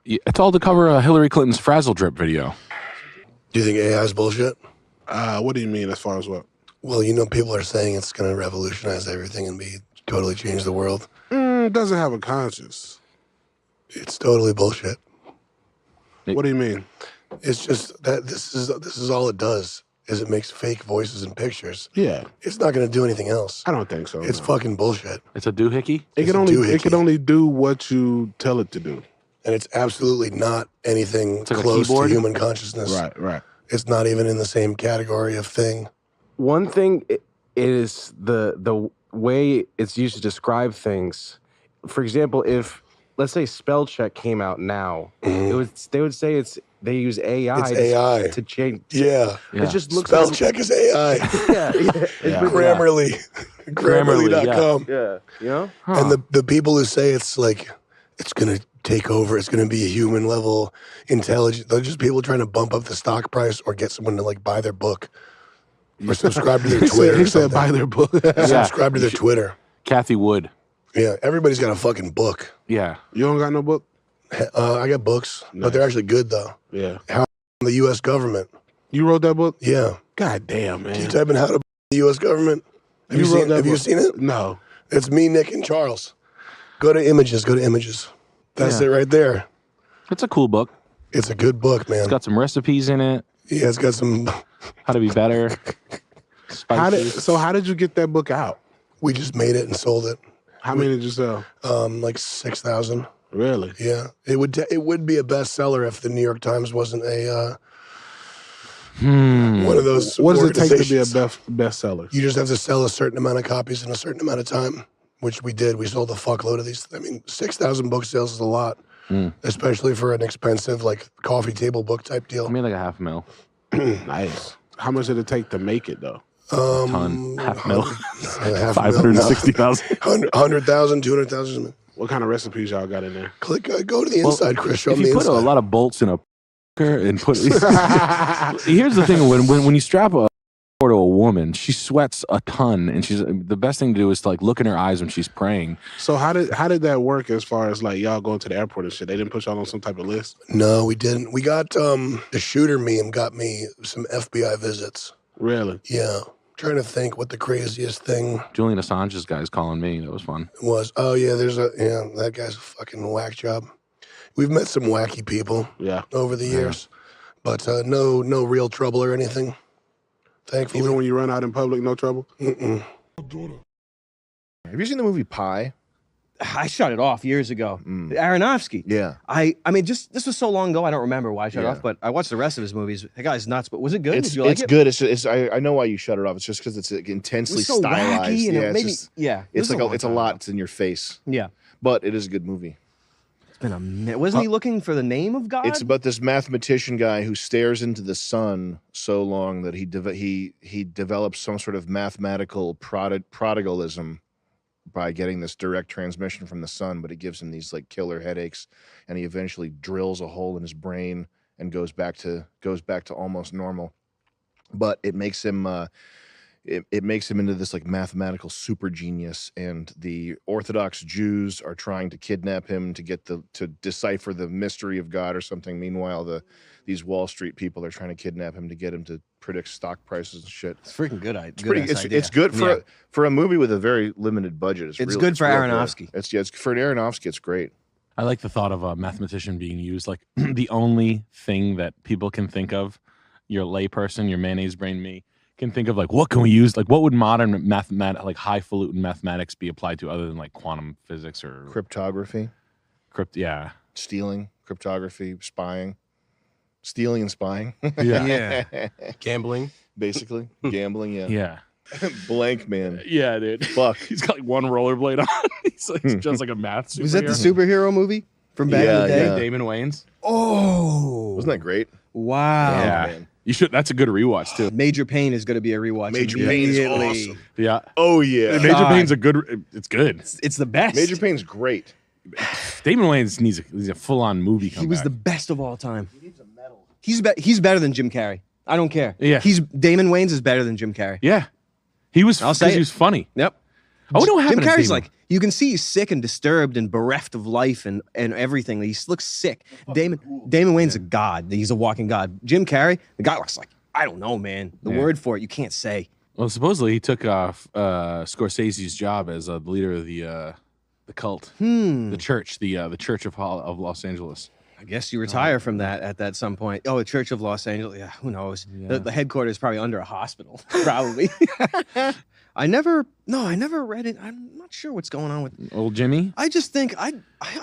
It's all to cover Hillary Clinton's Frazzle Drip video. Do you think AI is bullshit? What do you mean as far as what? Well, people are saying it's going to revolutionize everything and totally change the world. It doesn't have a conscience. It's totally bullshit. What do you mean? It's just that this is all it does is it makes fake voices and pictures. Yeah. It's not going to do anything else. I don't think so. It's fucking bullshit. It's a doohickey? It can only do what you tell it to do. And it's absolutely not anything like a close to keyboard? human consciousness. Right. It's not even in the same category of thing. One thing is the way it's used to describe things. For example, if let's say spell check came out now, they would say they use AI. It's AI to change. Yeah. It just looks spell like check is AI. yeah. Grammarly. Grammarly.com. Yeah. You know? And the people who say it's like it's gonna take over, it's gonna be a human level intelligence, they're just people trying to bump up the stock price or get someone to like buy their book. Or subscribe to their Twitter. He said buy their book. Subscribe to their Twitter. Kathy Wood. Yeah, everybody's got a fucking book. Yeah. You don't got no book? I got books, but they're actually good though. Yeah. How the U.S. government. You wrote that book? Yeah. God damn, man. Can you type in how to the U.S. government? Have you seen it? No. It's me, Nick, and Charles. Go to images. That's it right there. It's a cool book. It's a good book, man. It's got some recipes in it. Yeah, it's got some. How to be better. How did you get that book out? We just made it and sold it. How many did you sell? Like 6,000. Really? Yeah. It would be a bestseller if the New York Times wasn't a one of those. What does it take to be a organizations. bestseller? You just have to sell a certain amount of copies in a certain amount of time, which we did. We sold a fuckload of these. I mean, 6,000 book sales is a lot, especially for an expensive like coffee table book type deal. I mean, like a $500,000. Nice. How much did it take to make it though? Ton. $500,000. 560,000. 100,000, 200,000. What kind of recipes y'all got in there? Click, go to the inside, Chris. Show If me you the put inside. a lot of bolts in a and put here's the thing, when you strap a to a woman, she sweats a ton, and the best thing to do is to like look in her eyes when she's praying. So how did that work as far as like y'all going to the airport and shit? They didn't put y'all on some type of list? No, we didn't. We got the shooter meme got me some FBI visits. Really? Yeah. Trying to think what the craziest thing Julian Assange's guy's calling me. That was fun. was. Oh yeah, that guy's a fucking whack job. We've met some wacky people over the years, but no real trouble or anything. Thankfully. Even when you run out in public, no trouble? Mm-mm. Have you seen the movie Pi? I shut it off years ago. Aronofsky. Yeah. I mean, this was so long ago, I don't remember why I shut it Yeah. off, but I watched the rest of his movies. That guy's nuts, but was it good? It's Did you like it? good. I know why you shut it off. It's just because it's intensely It was so stylized. wacky and it it's made me- just- yeah, it It's was a like long it's a time lot. ago. It's in your face. Yeah. But it is a good movie. It's been a minute. Wasn't he looking for the name of God? It's about this mathematician guy who stares into the sun so long that he develops some sort of mathematical prodigalism by getting this direct transmission from the sun, but it gives him these like killer headaches, and he eventually drills a hole in his brain and goes back to almost normal. But it makes him it makes him into this like mathematical super genius, and the Orthodox Jews are trying to kidnap him to decipher the mystery of God or something. Meanwhile, these Wall Street people are trying to kidnap him to get him to predict stock prices and shit. It's freaking good. It's good for a movie with a very limited budget. It's good for Aronofsky. It's for Aronofsky. It's great. I like the thought of a mathematician being used like the only thing that people can think of. Your layperson, your mayonnaise brain me, can think of like what can we use? Like what would modern like highfalutin mathematics be applied to other than like quantum physics or Cryptography. Yeah. Stealing, cryptography, spying. Stealing and spying. Yeah. Gambling. Basically. Gambling, yeah. Yeah. Blank man. Yeah, dude. Fuck. He's got like one rollerblade on. He's like just like a math superhero. Was that the superhero movie from back in the day? Damon Wayans. Oh. Wasn't that great? Wow. Yeah. You should. That's a good rewatch too. Major Pain is going to be a rewatch. Major Pain is immediately. awesome. Yeah. Oh yeah. Major Pain's a good. It's good. It's the best. Major Pain's great. Damon Wayans needs a full-on movie comeback. He was the best of all time. He's better than Jim Carrey. I don't care. Yeah. Damon Wayans is better than Jim Carrey. Yeah. He was. I'll say he was funny. Yep. Oh, what happened Jim to Carrey's Damon? like, you can see he's sick and disturbed and bereft of life and everything. He looks sick. Damon Wayans a god. He's a walking god. Jim Carrey, the guy looks like, I don't know, man. The word for it, you can't say. Well, supposedly he took Scorsese's job as the leader of the cult, the church, the Church of Los Angeles. I guess you retire from that at some point. Oh, the Church of Los Angeles. Yeah, who knows? Yeah. The headquarters is probably under a hospital, probably. I never read it. I'm not sure what's going on with old Jimmy. I just think I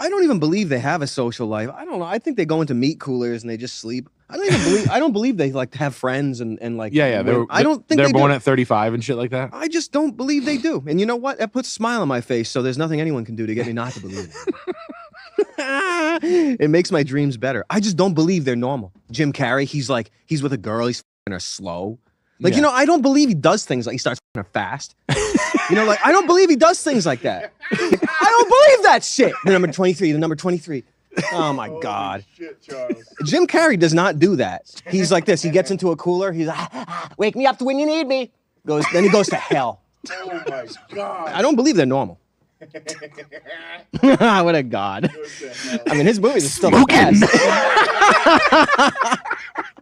don't even believe they have a social life. I don't know. I think they go into meat coolers and they just sleep. I don't believe they like to have friends and like Yeah. I don't think they're they born do. at 35 and shit like that. I just don't believe they do. And you know what? That puts a smile on my face. So there's nothing anyone can do to get me not to believe it. It makes my dreams better. I just don't believe they're normal. Jim Carrey, he's with a girl. He's f***ing her slow. Like, Yeah. I don't believe he does things like he starts f***ing her fast. Like, I don't believe he does things like that. I don't believe that shit. The number 23. Oh my God. Shit, Charles. Jim Carrey does not do that. He's like this. He gets into a cooler. He's like, wake me up when you need me. Then he goes to hell. Oh my God. I don't believe they're normal. What a god. I mean, his movies are still the best.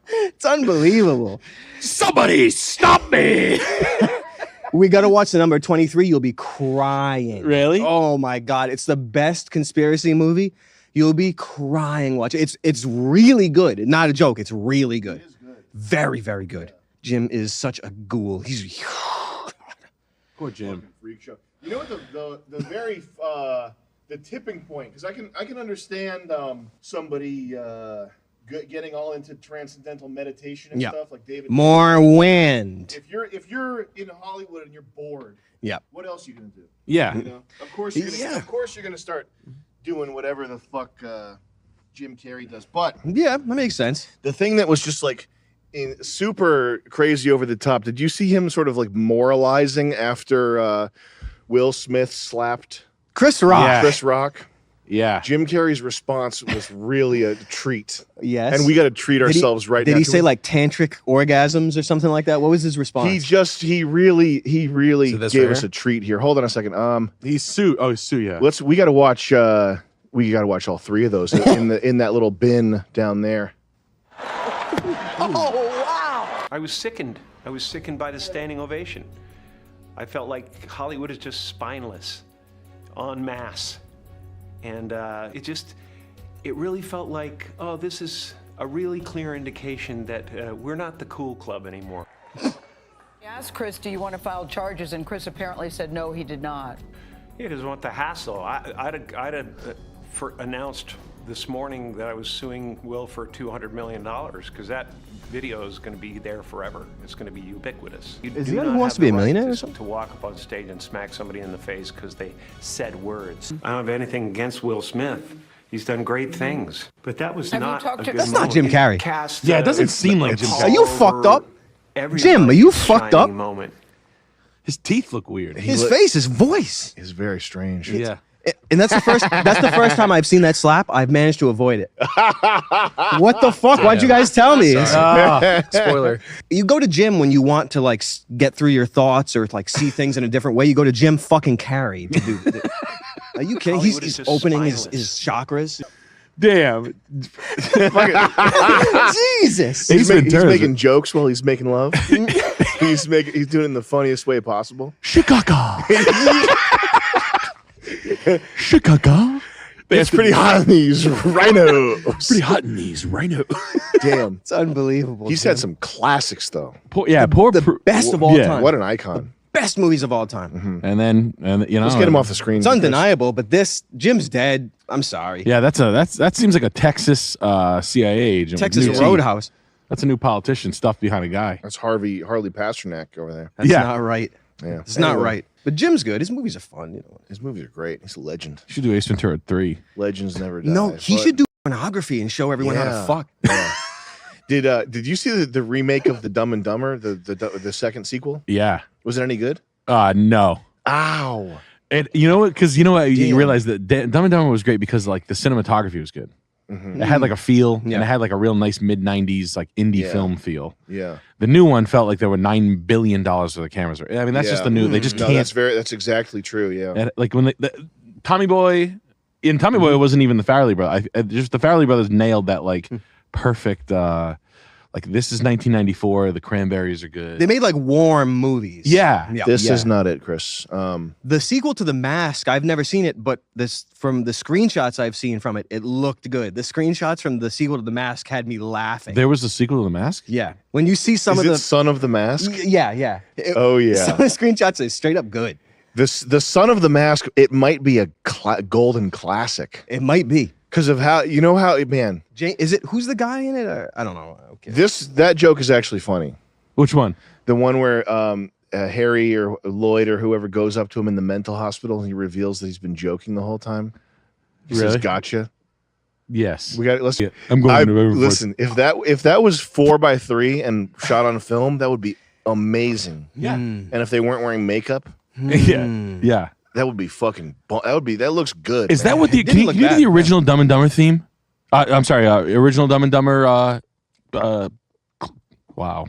It's unbelievable. Somebody stop me. We got to watch the number 23. You'll be crying. Really? Oh my God. It's the best conspiracy movie. You'll be crying watching it. It's really good. Not a joke. It's really good. It is good. Very, very good. Jim is such a ghoul. He's Poor Jim. Freak show. You know what the very the tipping point, because I can understand somebody getting all into transcendental meditation and stuff like David. More wind. If you're in Hollywood and you're bored, what else are you gonna do? Yeah. Of course you're gonna start doing whatever the fuck Jim Carrey does. But yeah, that makes sense. The thing that was just like super crazy over the top. Did you see him sort of like moralizing after Will Smith slapped Chris Rock? Yeah. Chris Rock. Yeah. Jim Carrey's response was really a treat. Yes. And we got to treat ourselves right now. Did he say like tantric orgasms or something like that? What was his response? He really gave us a treat here. Hold on a second. He's Sue. Oh, Sue. Yeah. We got to watch. We got to watch all three of those in that little bin down there. Oh, wow. I was sickened by the standing ovation. I felt like Hollywood is just spineless, en masse. And it really felt like, oh, this is a really clear indication that we're not the cool club anymore. I asked Chris, do you want to file charges? And Chris apparently said no, he did not. Yeah, because I want the hassle. I'd announced this morning that I was suing Will for $200 million because that video is going to be there forever. It's going to be ubiquitous. You Is do he not who wants have to be the a right millionaire or something? To walk up on stage and smack somebody in the face because they said words. I don't have anything against Will Smith. He's done great things. But that was Have you not talked a to- good That's not moment. Jim It Carrey. cast, Yeah, it doesn't seem like Jim Are Carrey. you fucked up? everybody's Jim, are you fucked up? shining moment. His teeth look weird. His face, his voice. Is very strange. Yeah. And that's the first time I've seen that slap. I've managed to avoid it. What the fuck? Why'd you guys tell me? Spoiler. You go to Jim when you want to like get through your thoughts or like see things in a different way. You go to Jim fucking Carrey to do. Are you kidding? Hollywood He's is just opening his spineless. chakras. Damn. Jesus. He's making jokes while he's making love. he's doing it in the funniest way possible. Chicago. Chicago. It's pretty hot in these rhinos. Pretty hot in these rhino. Damn. It's unbelievable. He's had some classics though. The best of all time. What an icon. Best movies of all time. And then Let's get him off the screen. It's undeniable, but Jim's dead. I'm sorry. Yeah, that seems like a Texas CIA agent. Texas New Roadhouse. That's a new politician stuffed behind a guy. That's Harley Pasternak over there. That's not right. Yeah. It's not right. But Jim's good. His movies are fun. You know. His movies are great. He's a legend. You should do Ace Ventura 3. Legends never die. No, he should do pornography and show everyone how to fuck. Yeah. Did you see the remake of the Dumb and Dumber, the second sequel? Yeah. Was it any good? No. Ow. And you know what? Because you know what? You Damn. realize that Dumb and Dumber was great because like the cinematography was good. Mhm. It had like a feel, and it had like a real nice mid '90s like indie film feel. Yeah. The new one felt like there were $9 billion for the cameras. I mean, that's just the new. They just No, can't. that's exactly true. Yeah. And, like when Tommy Boy, in Tommy Boy, it wasn't even the Farrelly brothers. Just the Farrelly brothers nailed that like perfect. Like this is 1994. The Cranberries are good. They made like warm movies. Yeah. This is not it, Chris. The sequel to The Mask, I've never seen it, but this from the screenshots I've seen from it, it looked good. The screenshots from the sequel to The Mask had me laughing. There was a sequel to The Mask? Yeah. When you see some Is of it the Son of the Mask? Yeah. Oh yeah. Some of the screenshots are straight up good. The Son of the Mask. It might be a golden classic. It might be because of how man. Is it who's the guy in it? I don't know. Okay. That joke is actually funny. Which one? The one where Harry or Lloyd or whoever goes up to him in the mental hospital and he reveals that he's been joking the whole time. He says, Really? "Gotcha." Yes. We got. Let's. Yeah, I'm going to listen. If that was 4x3 and shot on film, that would be amazing. Yeah. And if they weren't wearing makeup, Yeah. that would be fucking. That looks good. Is man. that what the? Can you do the original Dumb and Dumber theme? I'm sorry. Original Dumb and Dumber. Wow.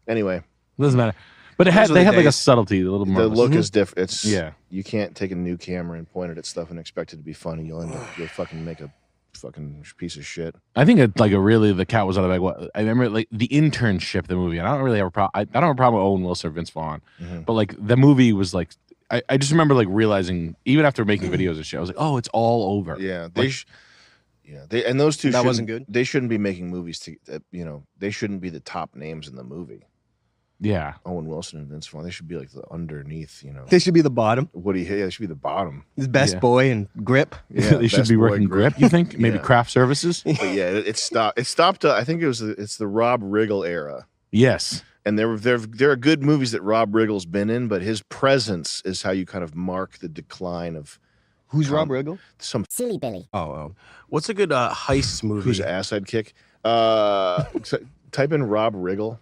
Anyway, Doesn't matter. But they had like a subtlety, a little more. The look is different. It's Yeah. You can't take a new camera and point it at stuff and expect it to be funny. You'll fucking make a fucking piece of shit. I think the cat was out of the bag. What I remember, like the internship, the movie, and I don't really have a problem. I don't have a problem with Owen Wilson or Vince Vaughn, but like the movie was like, I just remember like realizing even after making videos and shit, I was like, oh, it's all over. Yeah, Like, and those two That wasn't shouldn't- good? They shouldn't be making movies they shouldn't be the top names in the movie. Yeah. Owen Wilson and Vince Vaughn, they should be like the underneath, They should be the bottom. Woody, they should be the bottom. His best boy and grip. Yeah, they should best be boy working grip. You think maybe Yeah. craft services? But yeah, it stopped. It stopped. I think it's the Rob Riggle era. Yes. And there are good movies that Rob Riggle's been in, but his presence is how you kind of mark the decline of. Who's Rob Riggle? Some Silly Billy. Oh, what's a good heist movie? Who's ass I'd kick? Type in Rob Riggle,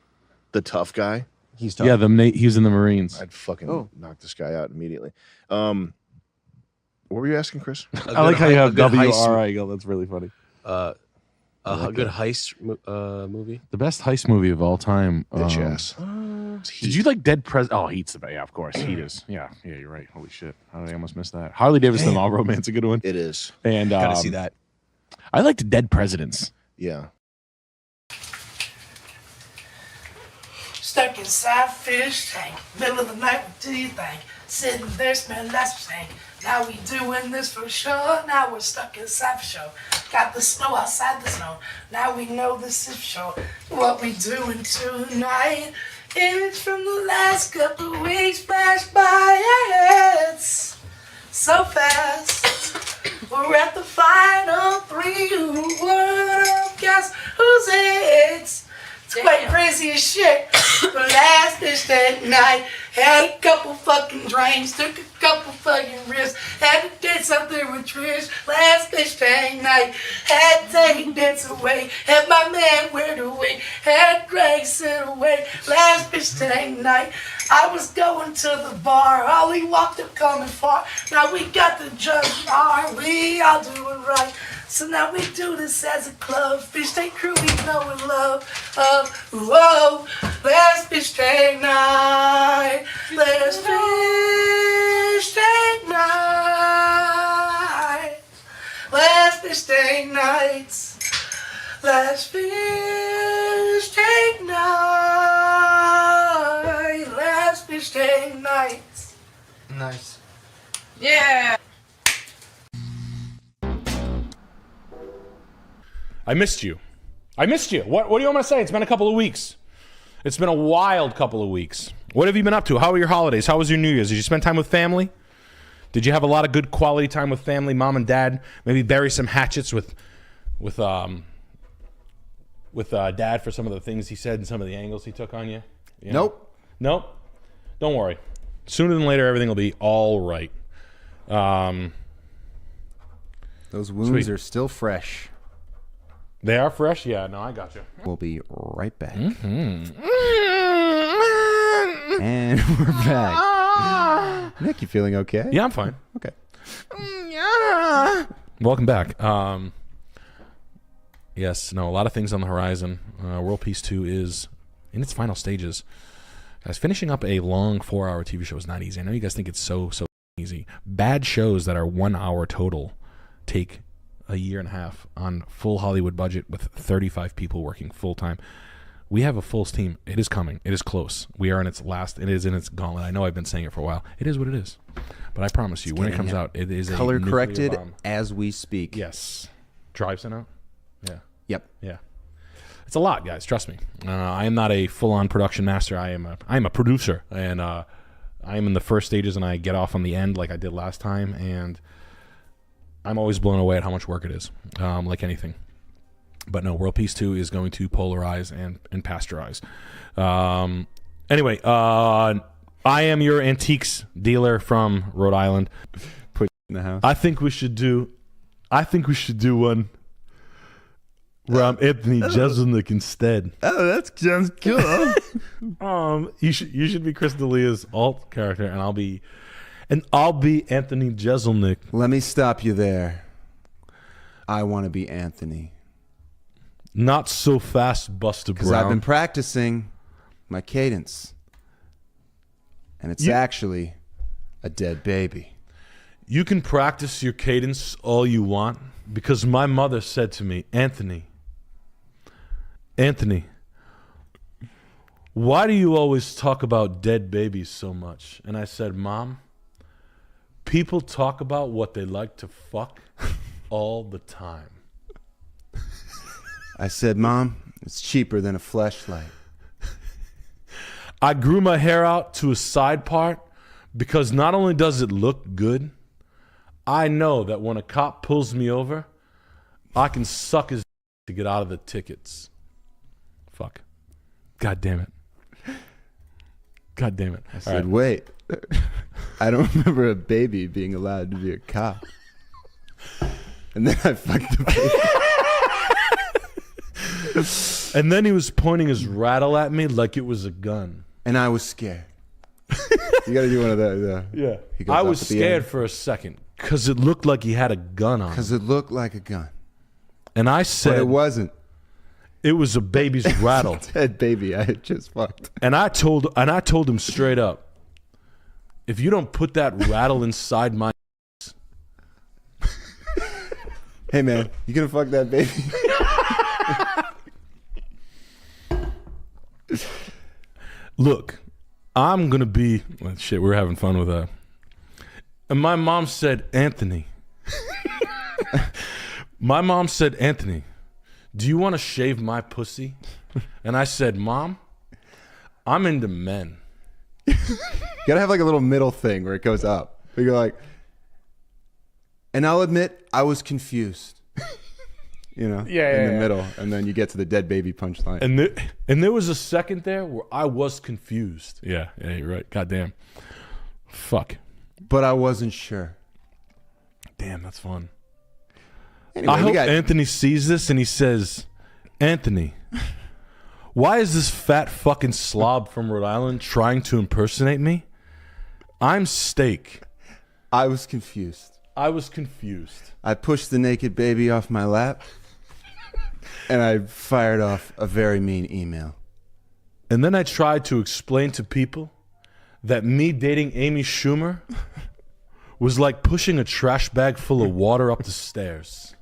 the tough guy. He's tough. Yeah, he was in the Marines. I'd fucking knock this guy out immediately. What were you asking, Chris? I like how you have WR Eagle. That's really funny. A good heist movie. The best heist movie of all time. Bitch ass. Did you like Dead President? Oh, Heat's the best. Yeah, of course. Heat is. Yeah, you're right. Holy shit. How did I almost miss that? Harley Davidson, All Romance, a good one. It is. And Gotta see that. I liked Dead Presidents. Yeah. Stuck inside fish tank, middle of the night, what do you think? Sitting there smelling that stank. Now we doing this for sure. Now we're stuck inside for sure. Got the snow outside the snow. Now we know this is sure. What we doing tonight? It's from the last couple of weeks flashed by our heads so fast. We're at the final 3 world. Guess who's it? It's quite crazy as shit. But last bitch that night had a couple fucking drinks, took a couple fucking risks, had to dance something with Trish. Last bitch that night had to take a dance away, had my man wear away, had drinks it away. Last bitch that night I was going to the bar, Ollie walked up coming far. Now we got the drugs, are we all doing right? So now we do this as a club. Fish tank crew, we know and love. Whoa, last fish tank night. Last fish tank night. Last fish tank nights. Last fish tank night. Last fish tank nights. Nice. Yeah. I missed you. What do you want me to say? It's been a couple of weeks. It's been a wild couple of weeks. What have you been up to? How were your holidays? How was your New Year's? Did you spend time with family? Did you have a lot of good quality time with family, mom and dad? Maybe bury some hatchets with dad for some of the things he said and some of the angles he took on you? Nope. Nope. Don't worry. Sooner than later, everything will be all right. Those wounds are still fresh. They are fresh? Yeah, no, I got you. We'll be right back. Mm-hmm. And we're back. Nick, you feeling okay? Yeah, I'm fine. Okay. Welcome back. Yes, no, a lot of things on the horizon. World Peace 2 is in its final stages. Guys, finishing up a long 4-hour TV show is not easy. I know you guys think it's so easy. Bad shows that are 1 hour total take a year and a half on full Hollywood budget with 35 people working full time. We have a full team. It is coming. It is close. We are in its last. It is in its gauntlet. I know I've been saying it for a while. It is what it is. But I promise you, when it comes out, it is color a corrected bomb. as we speak. Yes. Drive sent out? Yeah. Yep. Yeah. It's a lot, guys. Trust me. I am not a full-on production master. I am a producer, and I am in the first stages, and I get off on the end like I did last time, and I'm always blown away at how much work it is, like anything. But no, World Peace 2 is going to polarize and pasteurize. Anyway, I am your antiques dealer from Rhode Island. Put in the house. I think we should do one where I'm Anthony Jeselnik instead. Oh, that sounds cool. You should be Chris D'Elia's alt character, and I'll be Anthony Jeselnik. Let me stop you there. I want to be Anthony. Not so fast, Buster Brown. Because I've been practicing my cadence, and it's actually a dead baby. You can practice your cadence all you want, because my mother said to me, Anthony, why do you always talk about dead babies so much? And I said, Mom, people talk about what they like to fuck all the time. I said, Mom, it's cheaper than a fleshlight. I grew my hair out to a side part because not only does it look good, I know that when a cop pulls me over, I can suck his to get out of the tickets. Fuck. God damn it. God damn it. I said, wait. I don't remember a baby being allowed to be a cop. And then I fucked the baby. And then he was pointing his rattle at me like it was a gun. And I was scared. You got to do one of those. Yeah. I was scared for a second because it looked like he had a gun on. Because it looked like a gun. And I said... But it wasn't. It was a baby's rattle. Dead baby I had just fucked. And I told him straight up, if you don't put that rattle inside my... Hey, man, you going to fuck that baby? Look, I'm going to be... Well, shit, we're having fun with that. And my mom said, Anthony. My mom said, Anthony, do you want to shave my pussy? And I said, Mom, I'm into men. You got to have like a little middle thing where it goes up. You go like... And I'll admit, I was confused. In the middle, and then you get to the dead baby punchline. And there was a second there where I was confused. Yeah, you're right. Goddamn. Fuck. But I wasn't sure. Damn, that's fun. Anyway, I hope Anthony sees this and he says, Anthony, why is this fat fucking slob from Rhode Island trying to impersonate me? I'm Steak. I was confused. I pushed the naked baby off my lap. And I fired off a very mean email. And then I tried to explain to people that me dating Amy Schumer was like pushing a trash bag full of water up the stairs.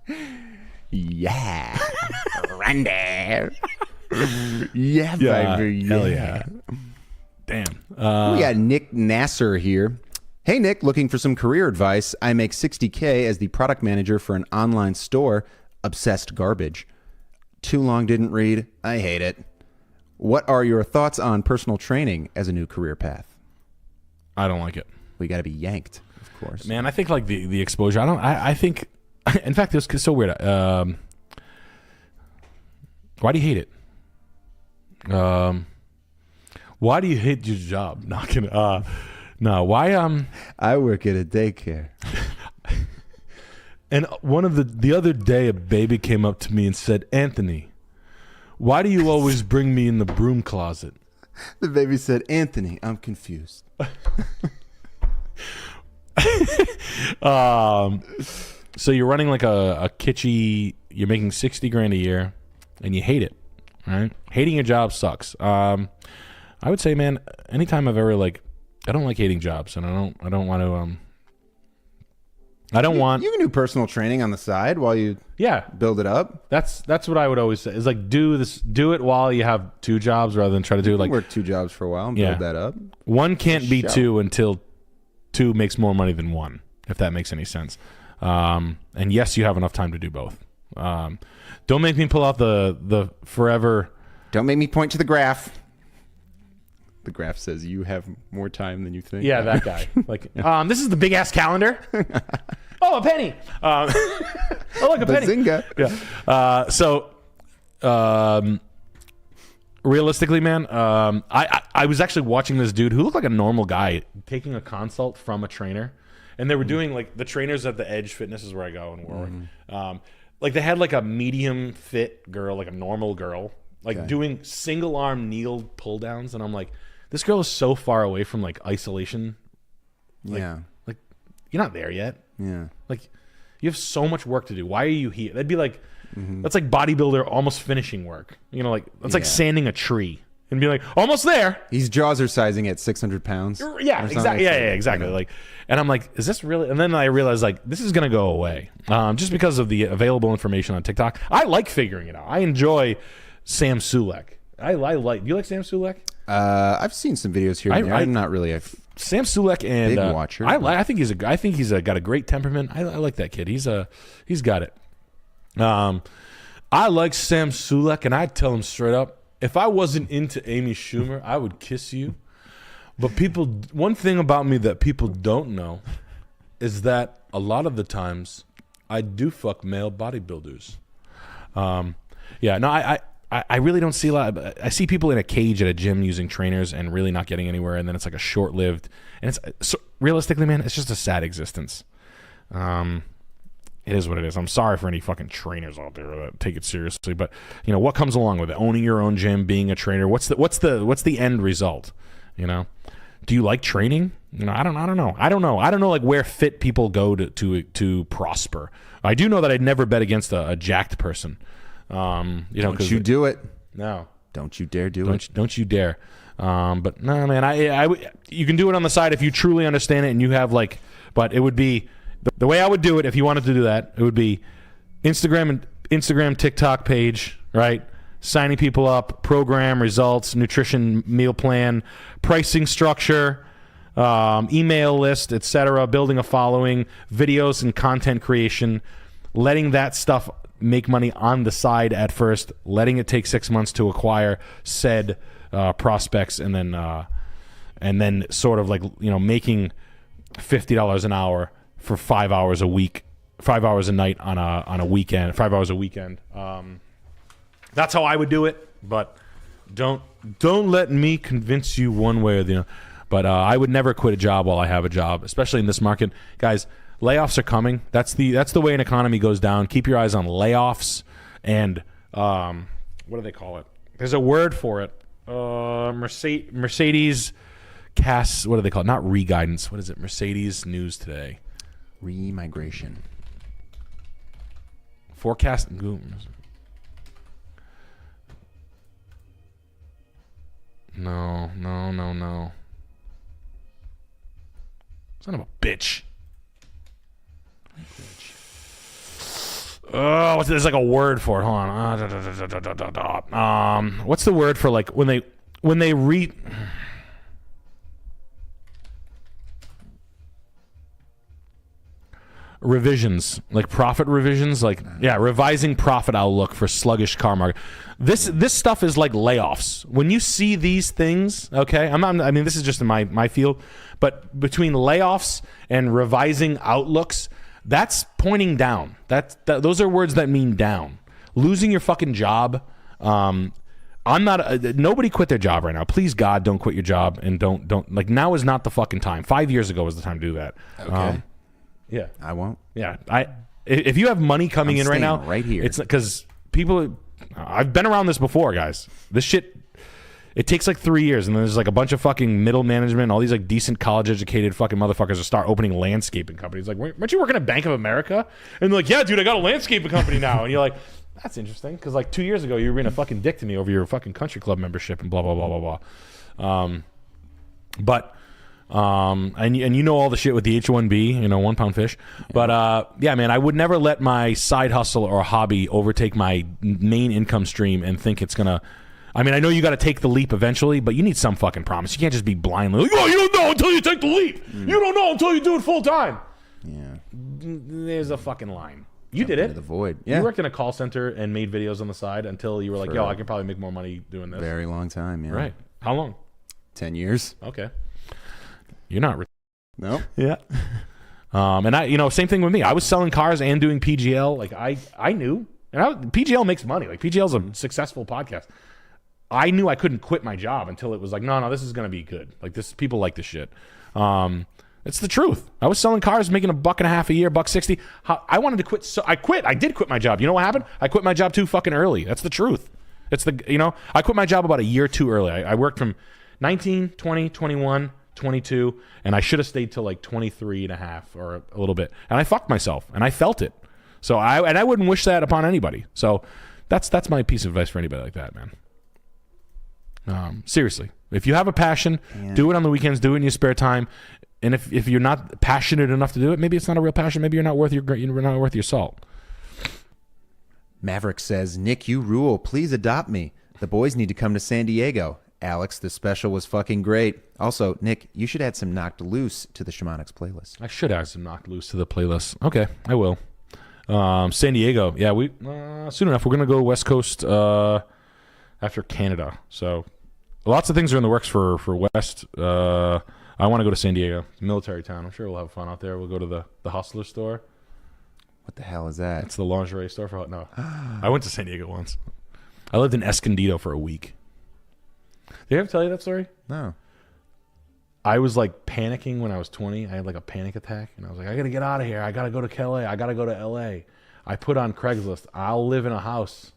Yeah. Randy. Yeah, baby. Hell yeah. Damn. We got Nick Nasser here. Hey, Nick, looking for some career advice. I make $60K as the product manager for an online store. Obsessed garbage. Too long, didn't read. I hate it. What are your thoughts on personal training as a new career path? I don't like it. We got to be yanked, of course. Man, I think like the exposure. I think, in fact, it's so weird. Why do you hate it? Why do you hate your job? Not gonna. No, why? I work at a daycare. And one of the other day, a baby came up to me and said, "Anthony, why do you always bring me in the broom closet?" The baby said, "Anthony, I'm confused." So you're running like a kitschy. You're making $60,000 a year, and you hate it, right? Hating your job sucks. I would say, man, anytime I've ever I don't like hating jobs, and I don't want to. I don't want. You can do personal training on the side while you build it up. That's what I would always say. Is like do it while you have two jobs rather than try to do work two jobs for a while and build that up. One can't be two until two makes more money than one, if that makes any sense. And yes, you have enough time to do both. Don't make me pull out the forever. Don't make me point to the graph. The graph says you have more time than you think. Yeah, that guy. This is the big ass calendar. Oh, a penny. Oh, look, a penny. Bazinga. Yeah. Realistically, man, I was actually watching this dude who looked like a normal guy taking a consult from a trainer, and they were doing the trainers at the Edge Fitness is where I go and work. They had a medium fit girl, a normal girl, doing single arm kneel pull downs, and I'm like, this girl is so far away from isolation. You're not there yet. Yeah. You have so much work to do. Why are you here? That'd be that's like bodybuilder almost finishing work. That's like sanding a tree and be like, almost there. He's jazzercising at 600 pounds. Yeah, exactly. Yeah, exactly. And I'm like, is this really? And then I realized this is gonna go away just because of the available information on TikTok. I like figuring it out. I enjoy Sam Sulek. I like. Do you like Sam Sulek? I've seen some videos here and there. I'm not really a Sam Sulek and big watcher. I think he's got a great temperament. I like that kid. He's got it. I like Sam Sulek, and I'd tell him straight up, if I wasn't into Amy Schumer, I would kiss you. But one thing about me that people don't know is that a lot of the times I do fuck male bodybuilders. I really don't see a lot. I see people in a cage at a gym using trainers and really not getting anywhere, and then it's a short-lived. And realistically, man, it's just a sad existence. It is what it is. I'm sorry for any fucking trainers out there that take it seriously, but what comes along with it? Owning your own gym, being a trainer. What's the end result? Do you like training? I don't know. I don't know where fit people go to prosper. I do know that I'd never bet against a jacked person. Don't you do it? No. Don't you dare do it. Don't you dare. But no, man, you can do it on the side if you truly understand it and you have but it would be the way I would do it if you wanted to do that. It would be Instagram, TikTok page, right? Signing people up, program, results, nutrition, meal plan, pricing structure, email list, etc. Building a following, videos and content creation, letting that stuff make money on the side at first, letting it take 6 months to acquire said prospects, and then sort of making $50 an hour for 5 hours a week, 5 hours a night on a weekend, 5 hours a weekend. That's how I would do it, but don't let me convince you one way or the other. But I would never quit a job while I have a job, especially in this market, guys. Layoffs are coming. That's the way an economy goes down. Keep your eyes on layoffs and what do they call it? There's a word for it. Mercedes casts. What do they call it? Not re-guidance. What is it? Mercedes News Today. Re-migration. Forecast. No. Son of a bitch. Oh, there's a word for it. Hold on. What's the word for when they read? Revisions, profit revisions, revising profit outlook for sluggish car market. This stuff is like layoffs. When you see these things, okay, this is just in my field, but between layoffs and revising outlooks, that's pointing down. Those are words that mean down. Losing your fucking job. Nobody quit their job right now. Please God, don't quit your job, and don't now is not the fucking time. 5 years ago was the time to do that. Okay. Yeah, I won't. Yeah, If you have money coming I'm in right now, staying right here. it's because people. I've been around this before, guys. This shit. It takes like 3 years, and then there's like a bunch of fucking middle management, all these like decent college-educated fucking motherfuckers to start opening landscaping companies. Like, weren't you working at Bank of America? And they're like, yeah, dude, I got a landscaping company now. And you're like, that's interesting, because like 2 years ago, you were being a fucking dick to me over your fucking country club membership and blah blah blah blah blah. And you know all the shit with the H1B, you know, 1 pound fish. But yeah, man, I would never let my side hustle or hobby overtake my main income stream and think it's gonna. I mean, I know you got to take the leap eventually, but you need some fucking promise. You can't just be blindly like, oh, you don't know until you take the leap. You don't know until you do it full time. Yeah. There's a fucking line. You did it. The void. You worked in a call center and made videos on the side until you were like, yo, I can probably make more money doing this. Very long time, yeah. Right. How long? 10 years. Okay. You're not. No. Yeah. And I, you know, same thing with me. I was selling cars and doing PGL. Like I knew, and PGL makes money. Like PGL's a successful podcast. I knew I couldn't quit my job until it was like, no, this is gonna be good. Like this, people like this shit. It's the truth. I was selling cars, making $1.50 a year, $1.60. I wanted to quit, so I quit. I did quit my job. You know what happened? I quit my job too fucking early. That's the truth. It's the, you know, I quit my job about a year too early. I worked from 19, 20, 21, 22, and I should have stayed till like 23 and a half or a little bit. And I fucked myself, and I felt it. So I wouldn't wish that upon anybody. So that's my piece of advice for anybody like that, man. Seriously, if you have a passion, do it on the weekends, do it in your spare time. And if you're not passionate enough to do it, maybe it's not a real passion. Maybe you're not worth your salt. Maverick says, Nick, you rule. Please adopt me. The boys need to come to San Diego. Alex, the special was fucking great. Also, Nick, you should add some Knocked Loose to the Shamanics playlist. I should add some Knocked Loose to the playlist. Okay, I will. San Diego. Yeah, we soon enough. We're going to go West Coast after Canada. So lots of things are in the works for West. I want to go to San Diego, military town. I'm sure we'll have fun out there. We'll go to the Hustler store. What the hell is that? It's the lingerie store for no. I went to San Diego once. I lived in Escondido for a week. Did I ever tell you that story? No. I was like panicking when I was 20. I had like a panic attack, and I was like, I gotta get out of here. I gotta go to LA. I gotta go to LA. I put on Craigslist, I'll live in a house.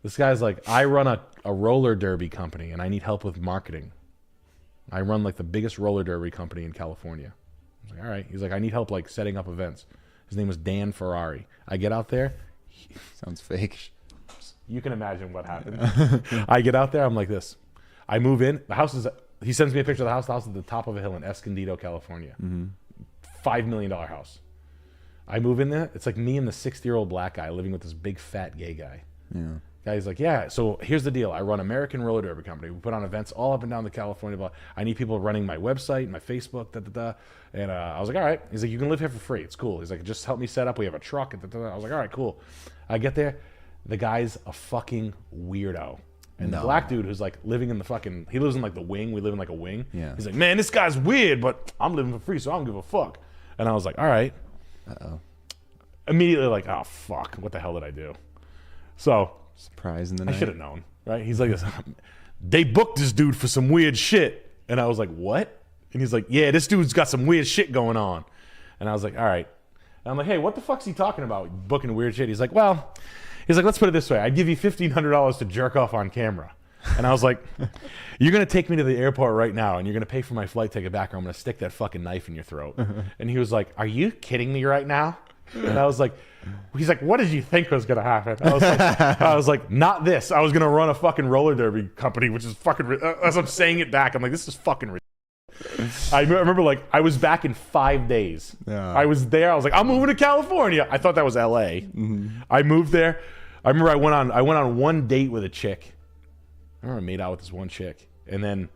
This guy's like, I run a roller derby company, and I need help with marketing. I run like the biggest roller derby company in California. I was like, all right. He's like, I need help like setting up events. His name was Dan Ferrari. I get out there. Sounds fake. You can imagine what happened. I get out there. I'm like this. I move in. The house is. He sends me a picture of the house. The house is at the top of a hill in Escondido, California. $5 million house. I move in there. It's like me and the 60-year-old black guy living with this big fat gay guy. Yeah. Guy's like, yeah, so here's the deal. I run American Roller Derby Company. We put on events all up and down the California block. I need people running my website, my Facebook, And I was like, all right. He's like, you can live here for free. It's cool. He's like, just help me set up. We have a truck. I was like, all right, cool. I get there. The guy's a fucking weirdo. And the black dude who's like living in the fucking, he lives in like the wing. We live in like a wing. Yeah. He's like, man, this guy's weird, but I'm living for free, so I don't give a fuck. And I was like, all right. Uh-oh. Immediately like, oh, fuck. What the hell did I do? So. Surprise in the I night. should have known, right? He's like, they booked this dude for some weird shit. And I was like, what? And he's like, yeah, this dude's got some weird shit going on. And I was like, all right. And I'm like, hey, what the fuck's he talking about? Booking weird shit. He's like, well, let's put it this way. I'd give you $1,500 to jerk off on camera. And I was like, you're going to take me to the airport right now, and you're going to pay for my flight ticket back, or I'm going to stick that fucking knife in your throat. And he was like, are you kidding me right now? And I was like, he's like, what did you think was going to happen? I was like, not this. I was going to run a fucking roller derby company, which is fucking, as I'm saying it back, I'm like, this is fucking ridiculous. I remember like, I was back in 5 days. Yeah. I was there. I was like, I'm moving to California. I thought that was LA. I moved there. I remember I went on one date with a chick. I remember I made out with this one chick. And then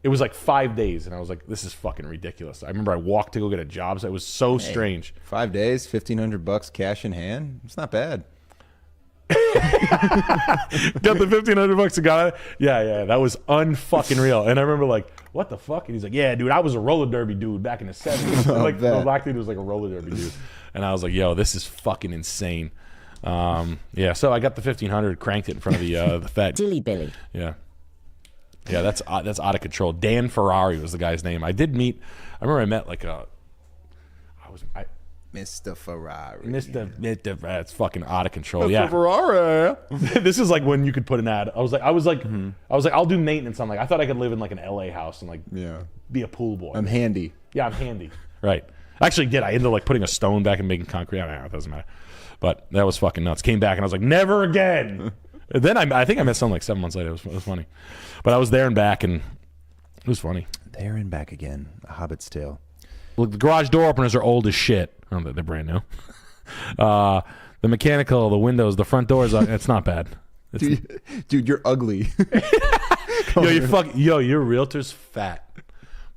it was like 5 days, and I was like, this is fucking ridiculous. I remember I walked to go get a job, so it was so strange. 5 days, $1,500 cash in hand. It's not bad. Got the $1,500 and got it. Yeah, that was unfucking real. And I remember like, what the fuck? And he's like, yeah, dude, I was a roller derby dude back in the 70s. Like the black dude was like a roller derby dude. And I was like, yo, this is fucking insane. Yeah, so I got the $1,500, cranked it in front of the fat Dilly Billy. Yeah, that's out of control. Dan Ferrari was the guy's name. I did meet. I remember I met like Mr. Ferrari. Mr. That's fucking out of control. Mr. Yeah. Ferrari. This is like when you could put an ad. I was like, I'll do maintenance on I thought I could live in like an LA house and like be a pool boy. I'm handy. Yeah, I'm handy. Right. I actually did. I ended up like putting a stone back and making concrete. I don't know. It doesn't matter. But that was fucking nuts. Came back and I was like, never again. And then I think I met someone like 7 months later. It was funny. But I was there and back and it was funny. There and back again. A Hobbit's Tale. Look, the garage door openers are old as shit. I don't know, they're brand new. The mechanical, the windows, the front doors, it's not bad. Dude, you're ugly. Your realtor's fat.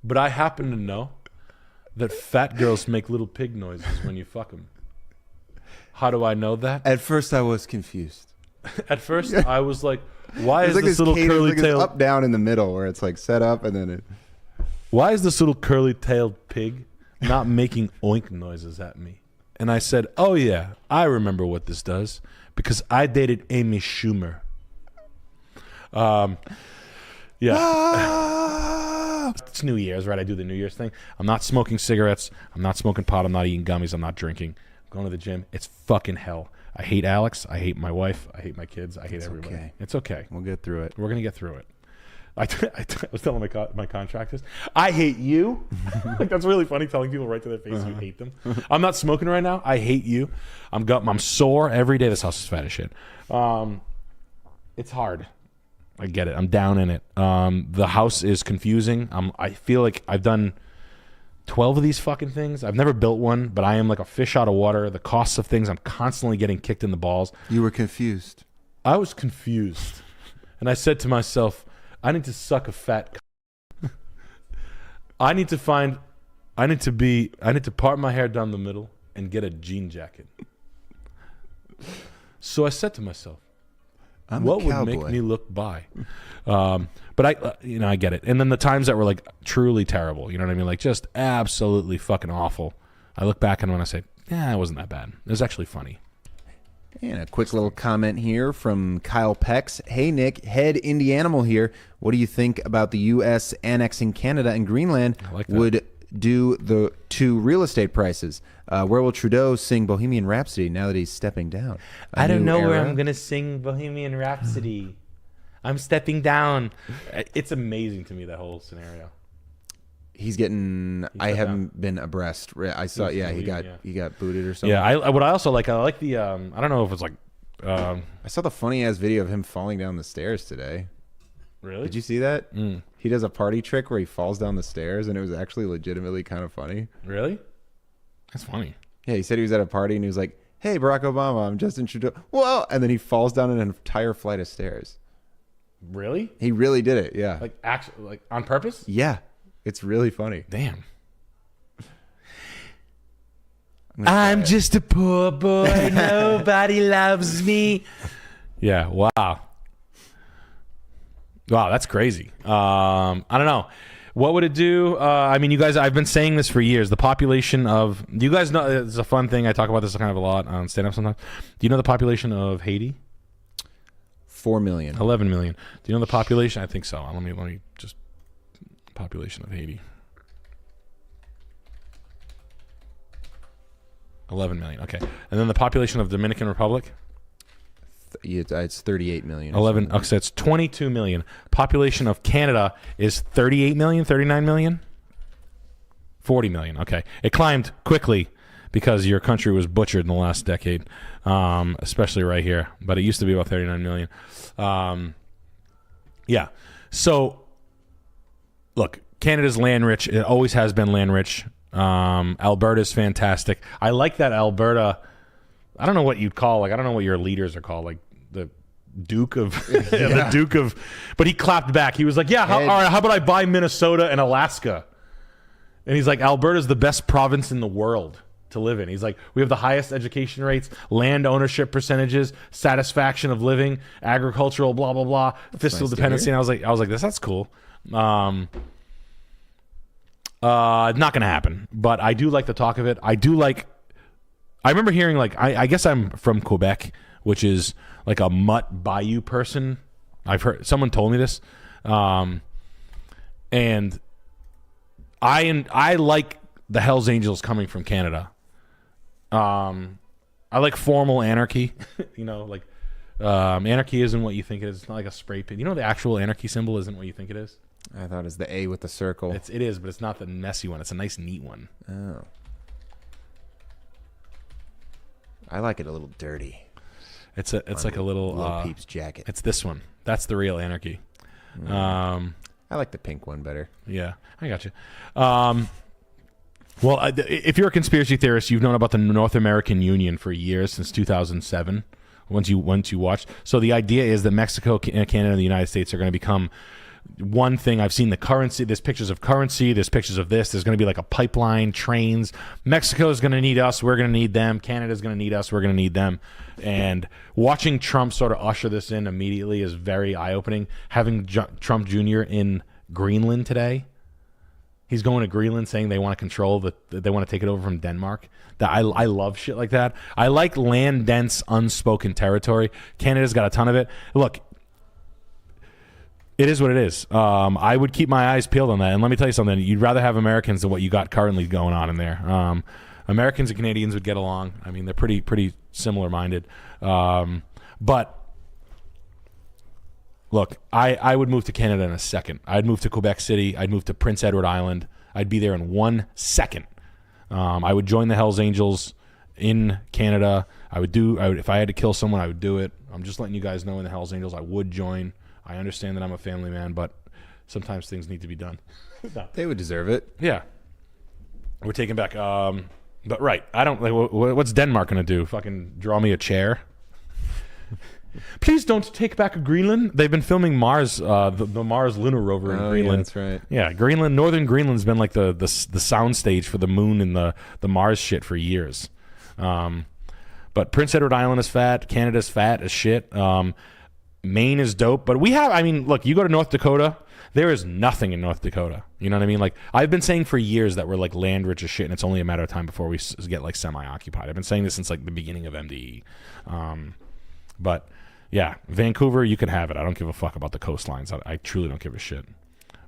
But I happen to know that fat girls make little pig noises when you fuck them. How do I know that? At first, I was confused. At first, I was like, why is like this little curly tail up down in the middle where it's like set up and then it? Why is this little curly tailed pig not making oink noises at me? And I said, oh yeah, I remember what this does because I dated Amy Schumer. It's New Year's, right? I do the New Year's thing. I'm not smoking cigarettes. I'm not smoking pot. I'm not eating gummies. I'm not drinking. I'm going to the gym. It's fucking hell. I hate Alex. I hate my wife. I hate my kids. I hate everybody. Okay. It's okay. We'll get through it. We're going to get through it. I was telling my contractors, I hate you. Like, that's really funny, telling people right to their face you hate them. I'm not smoking right now. I hate you. I'm sore every day. This house is fat as shit. It's hard. I get it. I'm down in it. The house is confusing. I feel like I've done 12 of these fucking things. I've never built one, but I am like a fish out of water. The costs of things, I'm constantly getting kicked in the balls. You were confused. I was confused. And I said to myself, I need to suck a fat I need to part my hair down the middle and get a jean jacket. So I said to myself, what would make me look bi? But I get it. And then the times that were like truly terrible, you know what I mean? Like just absolutely fucking awful. I look back and when I say, yeah, it wasn't that bad. It was actually funny. And a quick little comment here from Kyle Pex. Hey, Nick, Head Indianimal here. What do you think about the U.S. annexing Canada and Greenland would do to real estate prices? Where will Trudeau sing Bohemian Rhapsody now that he's stepping down? I don't know where I'm going to sing Bohemian Rhapsody. I'm stepping down. It's amazing to me, that whole scenario. He's getting. I haven't been abreast. I saw. Yeah, he got booted or something. Yeah, what I also like. I like the. I don't know if it's like. I saw the funny ass video of him falling down the stairs today. Really? Did you see that? He does a party trick where he falls down the stairs, and it was actually legitimately kind of funny. Really? That's funny. Yeah, he said he was at a party and he was like, "Hey, Barack Obama, I'm Justin Trudeau." Whoa! And then he falls down an entire flight of stairs. Really? He really did it. Yeah. Like actually, like on purpose? Yeah. It's really funny. Damn. I'm just a poor boy. Nobody loves me. Yeah. Wow. Wow, that's crazy. I don't know. What would it do? I mean, you guys, I've been saying this for years. The population of, do you guys know, it's a fun thing. I talk about this kind of a lot on stand-up sometimes. Do you know the population of Haiti? 4 million. 11 million. Do you know the population? I think so. Let me just, population of Haiti. 11 million. Okay. And then the population of Dominican Republic? It's 38 million. 11. Okay, so it's 22 million. Population of Canada is 38 million, 39 million? 40 million. Okay. It climbed quickly because your country was butchered in the last decade, especially right here. But it used to be about 39 million. Yeah. So, look, Canada's land rich. It always has been land rich. Alberta's fantastic. I like that Alberta. I don't know what you'd call, like, I don't know what your leaders are called, like the Duke of, the Duke of, but he clapped back. He was like, yeah, all right, how about I buy Minnesota and Alaska? And he's like, Alberta's the best province in the world to live in. He's like, we have the highest education rates, land ownership percentages, satisfaction of living, agricultural, blah, blah, blah, fiscal dependency. And I was like, that's cool. Not going to happen, but I do like the talk of it. I remember hearing, like, I guess I'm from Quebec, which is like a mutt bayou person. I've heard, someone told me this. And I like the Hells Angels coming from Canada. I like formal anarchy. You know, like anarchy isn't what you think it is. It's not like a spray paint. You know, the actual anarchy symbol isn't what you think it is. I thought it was the A with the circle. It is, but it's not the messy one. It's a nice, neat one. Oh. I like it a little dirty. It's like a little Peeps jacket. It's this one. That's the real anarchy. I like the pink one better. Yeah, I got you. Well, if you're a conspiracy theorist, you've known about the North American Union for years, since 2007. Once you watched, so the idea is that Mexico, Canada, and the United States are going to become one thing. I've seen the currency. There's pictures of currency. There's pictures of this. There's going to be like a pipeline, trains. Mexico is going to need us. We're going to need them. Canada's going to need us. We're going to need them. And watching Trump sort of usher this in immediately is very eye-opening. Having Trump Jr. in Greenland today, he's going to Greenland saying they want to control they want to take it over from Denmark. I love shit like that. I like land-dense, unspoken territory. Canada's got a ton of it. Look, it is what it is. I would keep my eyes peeled on that. And let me tell you something. You'd rather have Americans than what you got currently going on in there. Americans and Canadians would get along. I mean, they're pretty similar-minded. But look, I would move to Canada in a second. I'd move to Quebec City. I'd move to Prince Edward Island. I'd be there in 1 second. I would join the Hells Angels in Canada. If I had to kill someone, I would do it. I'm just letting you guys know, in the Hells Angels, I would join. I understand that I'm a family man, but sometimes things need to be done. No. They would deserve it. Yeah. We're taking back. But right, I don't like. What's Denmark gonna do? Fucking draw me a chair? Please don't take back Greenland. They've been filming Mars, the Mars lunar rover in Greenland. Yeah, that's right. Yeah, Greenland, northern Greenland's been like the sound stage for the moon and the Mars shit for years. But Prince Edward Island is fat. Canada's fat as shit. Maine is dope. But look, you go to North Dakota, there is nothing in North Dakota. You know what I mean? Like, I've been saying for years that we're like land rich as shit, and it's only a matter of time before we get like semi-occupied. I've been saying this since like the beginning of MDE. But yeah, Vancouver, you can have it. I don't give a fuck about the coastlines. I truly don't give a shit.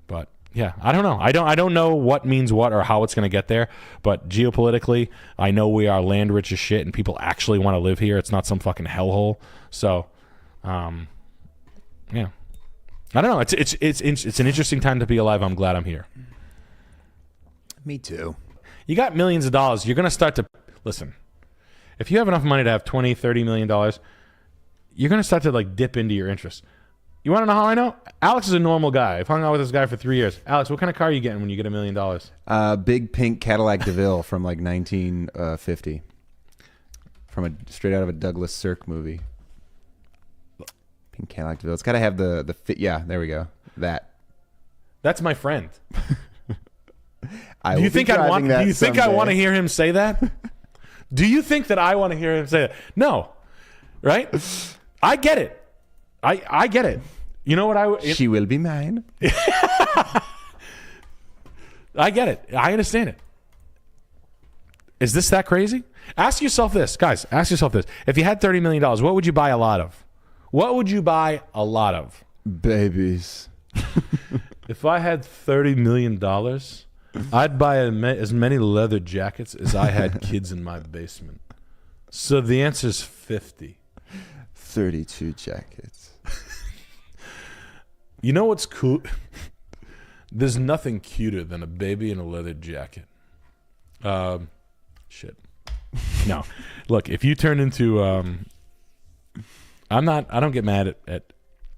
But yeah, I don't know. I don't know what means what or how it's going to get there. But geopolitically, I know we are land rich as shit, and people actually want to live here. It's not some fucking hellhole. So, yeah, I don't know. It's an interesting time to be alive. I'm glad I'm here. Me too. You got millions of dollars. You're going to start to listen. If you have enough money to have $20-30 million, you're going to start to like dip into your interests. You want to know how I know? Alex is a normal guy. I've hung out with this guy for 3 years. Alex, what kind of car are you getting when you get $1 million? Big pink Cadillac DeVille from like 1950. From straight out of a Douglas Sirk movie. Pink Cadillac DeVille. It's got to have the fit. Yeah, there we go. That's my friend. Do you think I want to hear him say that? Do you think that I want to hear him say that? No. Right? I get it. I get it. You know what she will be mine. I get it. I understand it. Is this that crazy? Ask yourself this, guys. Ask yourself this. If you had $30 million, what would you buy a lot of? What would you buy a lot of? Babies. If I had $30 million, I'd buy as many leather jackets as I had kids in my basement. So the answer is 50. 32 jackets. You know what's cool? There's nothing cuter than a baby in a leather jacket. Shit. No. Look, if you turn into I don't get mad at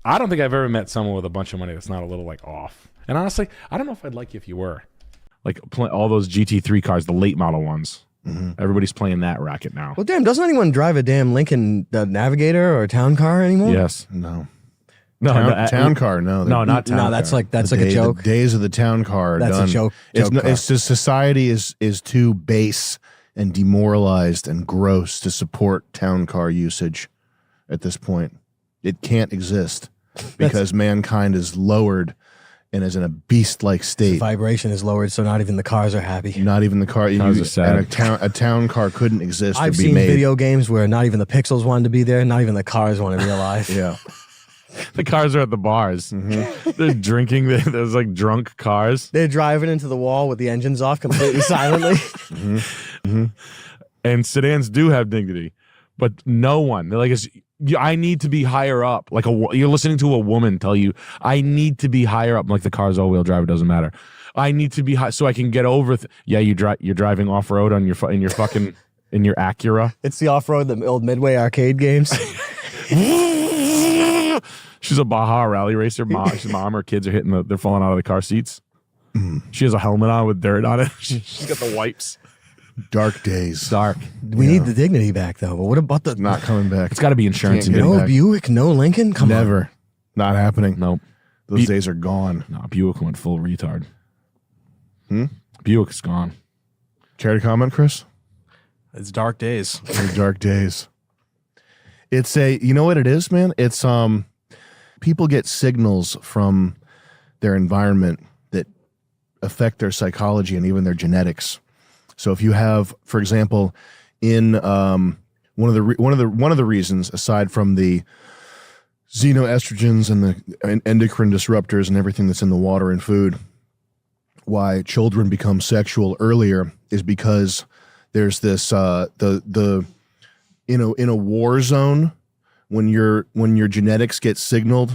I don't think I've ever met someone with a bunch of money that's not a little like off. And honestly, I don't know if I'd like you if you were. Like all those GT3 cars, the late model ones. Mm-hmm. Everybody's playing that racket now. Well, damn, doesn't anyone drive a damn Lincoln Navigator or a town car anymore? Yes. No. Town car. No, not town. No, that's car. like a joke. The days of the town car are that's done. A joke. It's just society is too base and demoralized and gross to support town car usage at this point. It can't exist because mankind is lowered and is in a beast-like state. The vibration is lowered, so not even the cars are happy. Not even the car. Cars are sad. And a town car couldn't exist. I've seen video games where not even the pixels wanted to be there, not even the cars want to be alive. Yeah. The cars are at the bars. Mm-hmm. They're drinking. There's like drunk cars. They're driving into the wall with the engines off completely silently. Mm-hmm. Mm-hmm. and sedans do have dignity, but no one. They're like, I need to be higher up. Like you're listening to a woman tell you, I need to be higher up. Like the car's all-wheel drive, it doesn't matter. I need to be high so I can get over. Yeah, you're driving off road on your fucking in your Acura. It's the off road, the old Midway arcade games. She's a Baja rally racer. Mom, her kids are they're falling out of the car seats. She has a helmet on with dirt on it. She's got the wipes. Dark days. Dark. We need the dignity back, though. But what about the not coming back? It's got to be insurance. No Buick, no Lincoln. Come on. Never. Not happening. Nope. Those days are gone. No, Buick went full retard. Buick's gone. Care to comment, Chris? It's dark days. They're dark days. It's you know what it is, man? It's people get signals from their environment that affect their psychology and even their genetics. So if you have, for example, in one of the reasons, aside from the xenoestrogens and the endocrine disruptors and everything that's in the water and food, why children become sexual earlier is because there's this in a war zone when your genetics get signaled.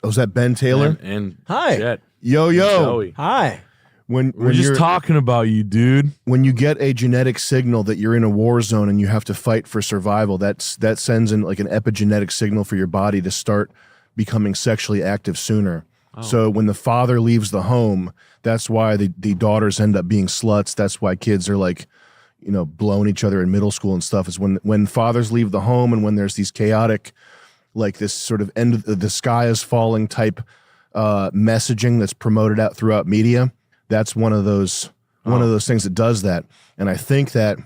Oh, is that Ben Taylor? And hi, Jet. Yo. Joey. Hi. When We're just talking about you, dude. When you get a genetic signal that you're in a war zone and you have to fight for survival, that sends in like an epigenetic signal for your body to start becoming sexually active sooner. Oh. So when the father leaves the home, that's why the daughters end up being sluts. That's why kids are like, blowing each other in middle school and stuff, is when fathers leave the home and when there's these chaotic, like this sort of end of the sky is falling type messaging that's promoted out throughout media. That's one of those things that does that. And I think that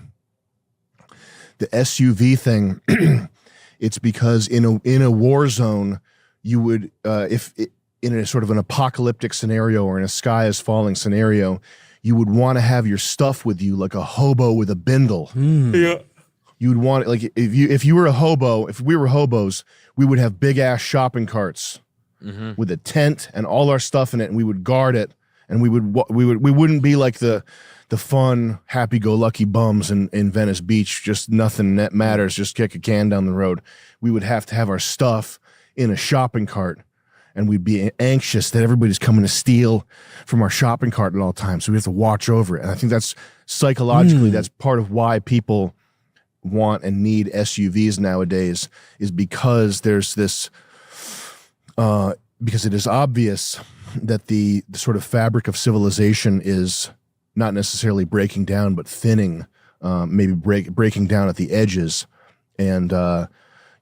the SUV thing, it's because in a war zone, you would in a sort of an apocalyptic scenario or in a sky is falling scenario, you would want to have your stuff with you like a hobo with a bindle. Yeah. You would want it like if you were a hobo, if we were hobos, we would have big ass shopping carts with a tent and all our stuff in it, and we would guard it. And we wouldn't be like the fun, happy-go-lucky bums in Venice Beach, just nothing that matters, just kick a can down the road. We would have to have our stuff in a shopping cart, and we'd be anxious that everybody's coming to steal from our shopping cart at all times. So we have to watch over it. And I think that's psychologically, that's part of why people want and need SUVs nowadays, is because there's this, because it is obvious that the sort of fabric of civilization is not necessarily breaking down, but thinning, maybe breaking down at the edges. And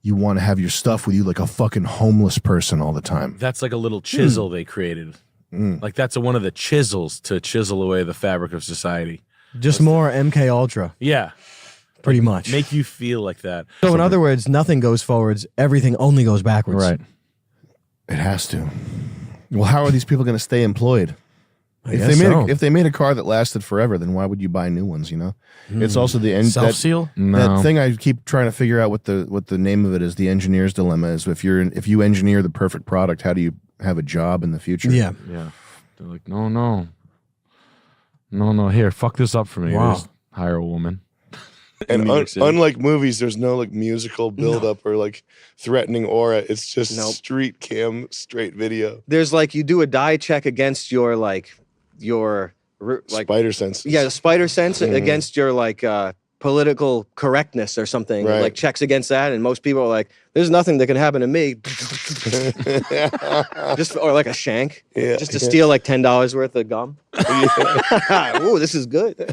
you want to have your stuff with you like a fucking homeless person all the time. That's like a little chisel they created. Like that's one of the chisels to chisel away the fabric of society. Just more MK Ultra. Yeah. Pretty much. Make you feel like that. So in other words, nothing goes forwards. Everything only goes backwards. Right. It has to. Well, how are these people going to stay employed? If they made a car that lasted forever, then why would you buy new ones? It's also the self-seal. That thing I keep trying to figure out what the name of it is. The engineer's dilemma is if you engineer the perfect product, how do you have a job in the future? Yeah. They're like, no. Here, fuck this up for me. Wow. Just hire a woman. And unlike movies, there's no like musical buildup or like threatening aura. It's just street cam, straight video. There's like you do a dye check against your spider sense. Yeah, the spider sense against your political correctness or something. Right. Like checks against that, and most people are like, "There's nothing that can happen to me." Or like a shank, just to steal like $10 worth of gum. Ooh, this is good.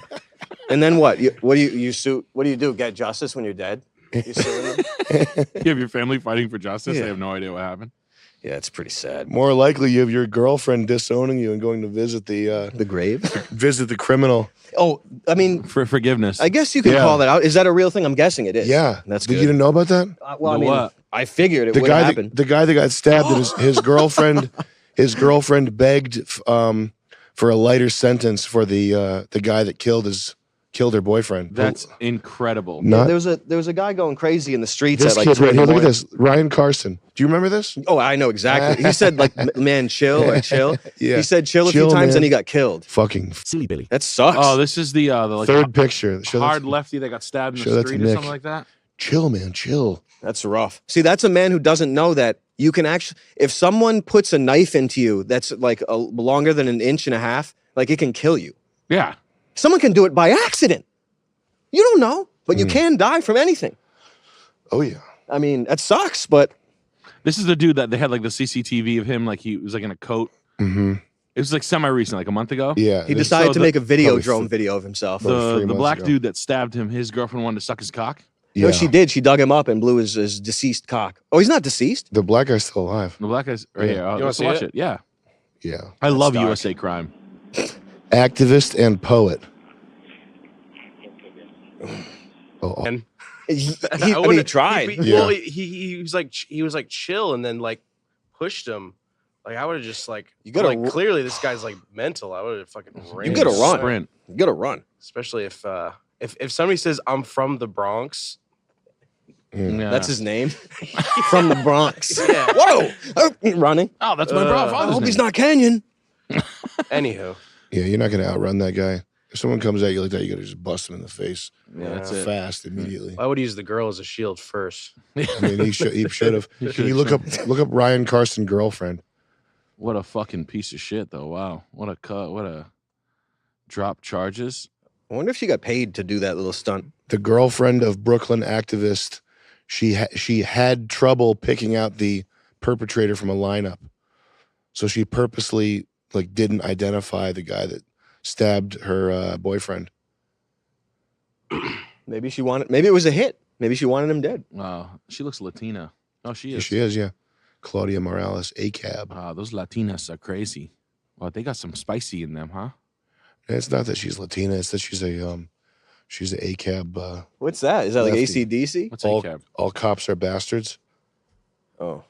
And then what? What do you do? Get justice when you're dead? You suing them? You have your family fighting for justice. They have no idea what happened. Yeah, it's pretty sad. More likely, you have your girlfriend disowning you and going to visit the grave, visit the criminal. Oh, I mean, for forgiveness. I guess you could call that out. Is that a real thing? I'm guessing it is. Yeah, that's good. You didn't know about that? Well, I mean, I figured it would happen. The guy that got stabbed, his girlfriend, begged for a lighter sentence for the guy that killed his killed her boyfriend. That's incredible. Not- There was a guy going crazy in the streets This at like kid 2 right in the here. Look at morning. this. Ryan Carson. Do you remember this? Oh, I know exactly. He said like, man, chill or chill. Yeah. He said chill a Chill, few times man. and he got killed. Fucking silly Billy. That sucks. Oh, this is the like, Third picture. Show that hard to- lefty that got stabbed in show the that to street or Nick. something like that. Chill, man. Chill. That's rough. See, that's a man who doesn't know that you can actually, if someone puts a knife into you that's like longer than an inch and a half, like it can kill you. Yeah. Someone can do it by accident. You don't know, but you can die from anything. Oh, yeah. I mean, that sucks, but. This is the dude that they had like the CCTV of him, like he was like in a coat. Mm-hmm. It was like semi-recent, like a month ago. Yeah. He decided to make a video drone video of himself. The black dude that stabbed him, his girlfriend wanted to suck his cock. No, she did. She dug him up and blew his deceased cock. Oh, he's not deceased? The black guy's still alive. The black guy's right Yeah. here. You wanna Let's see watch it? it. Yeah. Yeah. I love dark. USA crime. Activist and poet. Oh. I mean, wouldn't- he tried. Well, he was like chill, and then like pushed him. Like I would have just like gotta like clearly this guy's like mental. I would have fucking ran. You gotta run. Sprint. You gotta run. Especially if somebody says I'm from the Bronx. Yeah. That's his name. From the Bronx. Yeah. Whoa! Running. Oh, that's my I father's hope name. he's not Canyon. Anywho. Yeah, you're not going to outrun that guy. If someone comes at you like that, you got to just bust him in the face. Yeah, that's it. Fast, immediately. I would use the girl as a shield first. I mean, he should have. He Can you look up Ryan Carson girlfriend? What a fucking piece of shit, though. Wow. What a drop charges. I wonder if she got paid to do that little stunt. The girlfriend of Brooklyn activist. She had trouble picking out the perpetrator from a lineup, so she purposely like didn't identify the guy that stabbed her boyfriend. Maybe she wanted. Maybe it was a hit. Maybe she wanted him dead. Wow. She looks Latina. Oh, she Yeah, is. she is, yeah. Claudia Morales, ACAB. Those Latinas are crazy. Well, they got some spicy in them, huh? It's not that she's Latina; it's that she's an ACAB. What's that? Is that like lefty. AC/DC? What's all, ACAB? all cops are bastards. Oh.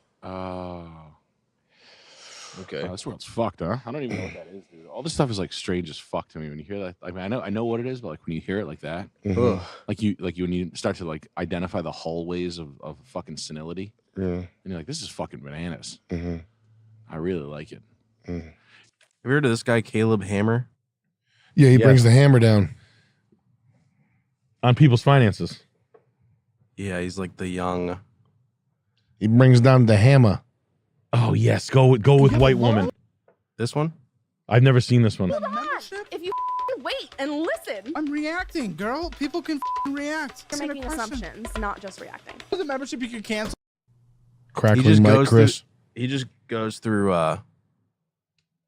Okay. This world's fucked, huh? I don't even know what that is, dude. All this stuff is like strange as fuck to me when you hear that. I mean, I know what it is, but like when you hear it like that, Mhm. like when you start to like identify the hallways of fucking senility, Yeah. and you're like, this is fucking bananas. Mm-hmm. I really like it. Have you heard of this guy, Caleb Hammer? Yeah, he brings the hammer down on people's finances. Yeah, he's like the young. He brings down the hammer. Oh yes, go with white woman. This one? I've never seen this one. If you wait and listen. I'm reacting, girl. People can react. You're Answer the making question. assumptions, not just reacting. For the membership, you can cancel. Crackling Mike Chris. He just goes through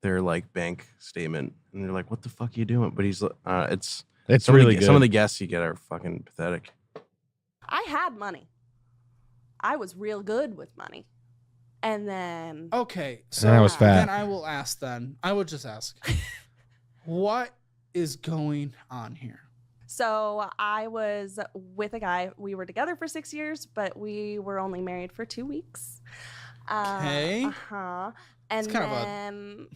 their like bank statement, and they're like, "What the fuck are you doing?" But he's it's some really of the, good. Some of the guests you get are fucking pathetic. I had money. I was real good with money. And then Okay, so And I was fat. then I will ask. Then I will just ask, what is going on here? So I was with a guy. We were together for 6 years, but we were only married for 2 weeks. Okay. Uh-huh. And It's kind of a then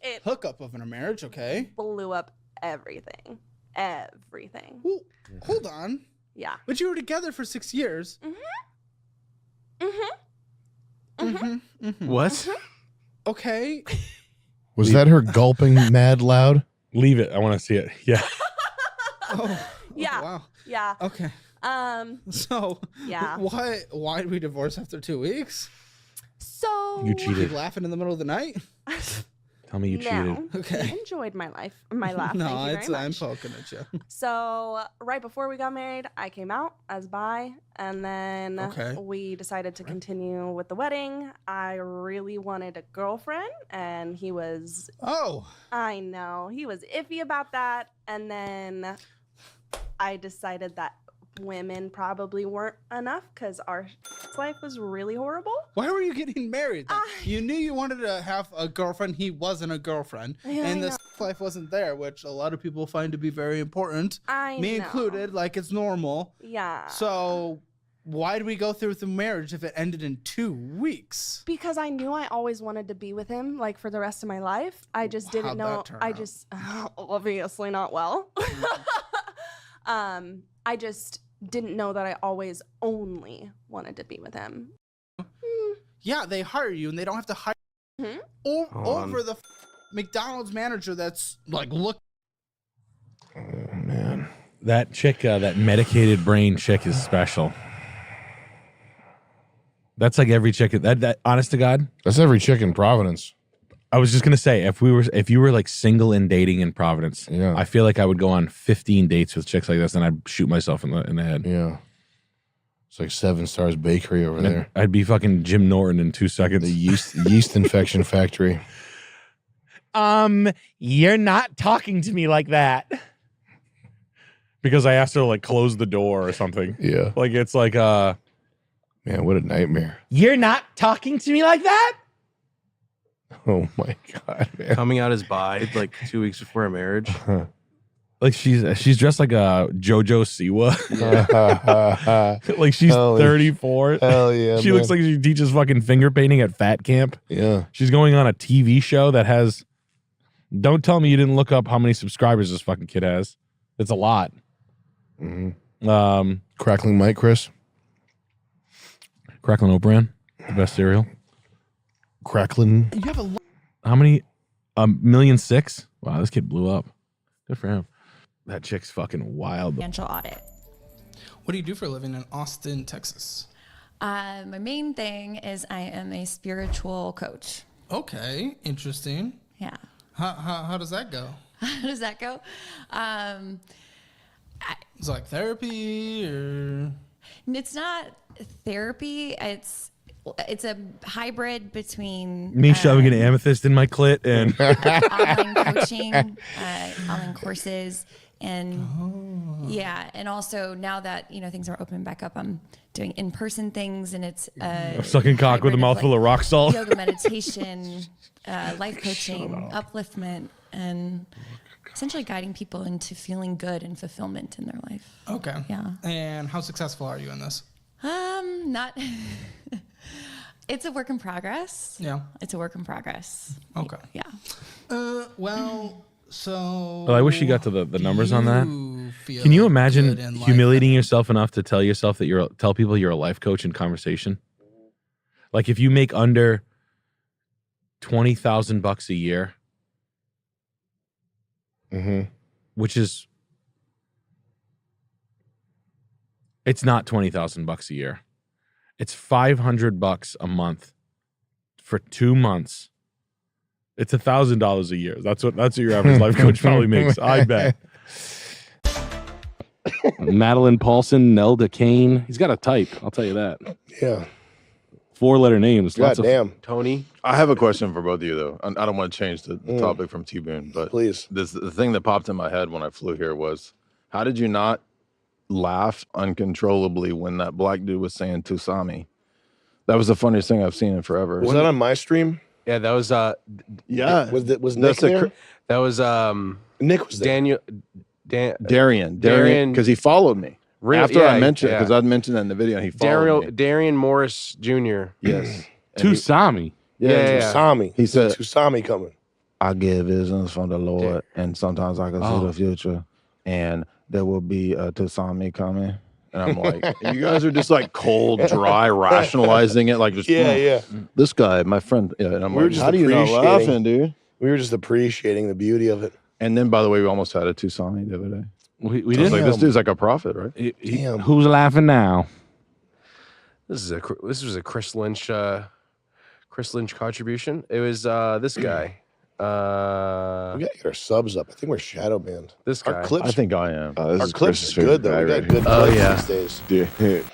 it hookup of a marriage. Okay. blew up everything. Everything. Well, hold on. Yeah. But you were together for 6 years. What? Okay. Was that her gulping mad loud? Leave it. I want to see it. Yeah. Oh. Yeah. Wow. Yeah. Okay. So. Yeah. Why did we divorce after 2 weeks? So You cheated. Keep laughing in the middle of the night. Tell me you cheated. No, Okay. he enjoyed my laugh. Thank you No, very I'm much. poking at you. So right before we got married, I came out as bi, and then Okay. we decided to continue with the wedding. I really wanted a girlfriend, and he was. Oh. I know he was iffy about that, and then I decided that women probably weren't enough because our life was really horrible. Why were you getting married? then? You knew you wanted to have a girlfriend. He wasn't a girlfriend. Yeah, and I the know. sex life wasn't there, which a lot of people find to be very important. I Me know. included, like it's normal. Yeah. So why did we go through with the marriage if it ended in 2 weeks? Because I knew I always wanted to be with him, like for the rest of my life. I just didn't How'd know. that turn I out? just obviously not well. I just didn't know that I always only wanted to be with him. Yeah, they hire you and they don't have to hire over the McDonald's manager that's like, look. Man, that chick, that medicated brain chick, is special. That's like every chick. That honest to God, that's every chick in Providence. I was just gonna say, if you were like single and dating in Providence, I feel like I would go on 15 dates with chicks like this, and I'd shoot myself in the head. Yeah, it's like 7 Stars Bakery over And there. I'd be fucking Jim Norton in 2 seconds. The yeast infection factory. You're not talking to me like that. Because I asked her to like close the door or something. Yeah. Like it's like man, what a nightmare. You're not talking to me like that? Oh my God, man. Coming out as bi like 2 weeks before our marriage. Like she's dressed like a JoJo Siwa. Like she's 34. Hell yeah. She looks like she teaches fucking finger painting at Fat Camp. Yeah. She's going on a TV show that has, don't tell me you didn't look up how many subscribers this fucking kid has. It's a lot. Crackling Mike, Chris. Crackling Oat Bran, the best cereal. Crackling. You have a How many? 1.6 million? Wow, this kid blew up. Good for him. That chick's fucking wild. Financial audit. What do you do for a living in Austin, Texas? My main thing is I am a spiritual coach. Okay, interesting. Yeah. How does that go? How does that go? It's like therapy, or It's not therapy. It's a hybrid between me shoving an amethyst in my clit and online coaching, online courses, and yeah, and also now that things are open back up, I'm doing in-person things, and it's sucking cock with a mouthful of rock salt, yoga, meditation, life coaching, upliftment, and essentially guiding people into feeling good and fulfillment in their life. Okay. Yeah. And how successful are you in this? Not. It's a work in progress. Yeah. It's a work in progress. Okay. Yeah. Well, so. Well, I wish you got to the numbers on that. feel Can you good imagine in life. humiliating yourself enough to tell yourself that tell people you're a life coach in conversation? Like if you make under $20,000 a year, which is, it's not $20,000 a year. It's $500 a month for 2 months. It's $1,000 a year. That's what your average life coach probably makes. I bet. Madeline Paulson, Nelda Kane. He's got a type. I'll tell you that. Yeah. 4-letter names. Lots Goddamn. of Tony. I have a question for both of you, though. I don't want to change the topic from T-Boone, but please. The thing that popped in my head when I flew here was, how did you not laugh uncontrollably when that black dude was saying Tusami? That was the funniest thing I've seen in forever. Was that on my stream? Yeah, that was Yeah. Was Nick there? That was Nick was there. Darian, Darian, because he followed me. Really? After Yeah, I mentioned it, because yeah. I'd mentioned that in the video, and he followed me. Darian Morris Jr. Yes. Tusami. Yeah. Tusami. He said, Tusami coming. I get visions from the Lord, and sometimes I can see the future, and there will be a Tusami coming. And I'm like, you guys are just like cold, dry, rationalizing it, like just this guy, my friend. Yeah, and I'm We were like, just how do you not appreciating- laughing, dude? We were just appreciating the beauty of it. And then, by the way, we almost had a Tusami the other day. We I was did. like, this dude's like a prophet, right? Damn. Who's laughing now? This was a Chris Lynch contribution. It was this guy. We gotta get our subs up. I think we're shadow banned. This Our guy. clips. I think I am. Our clips is good though. We got good Oh, clips yeah. these days.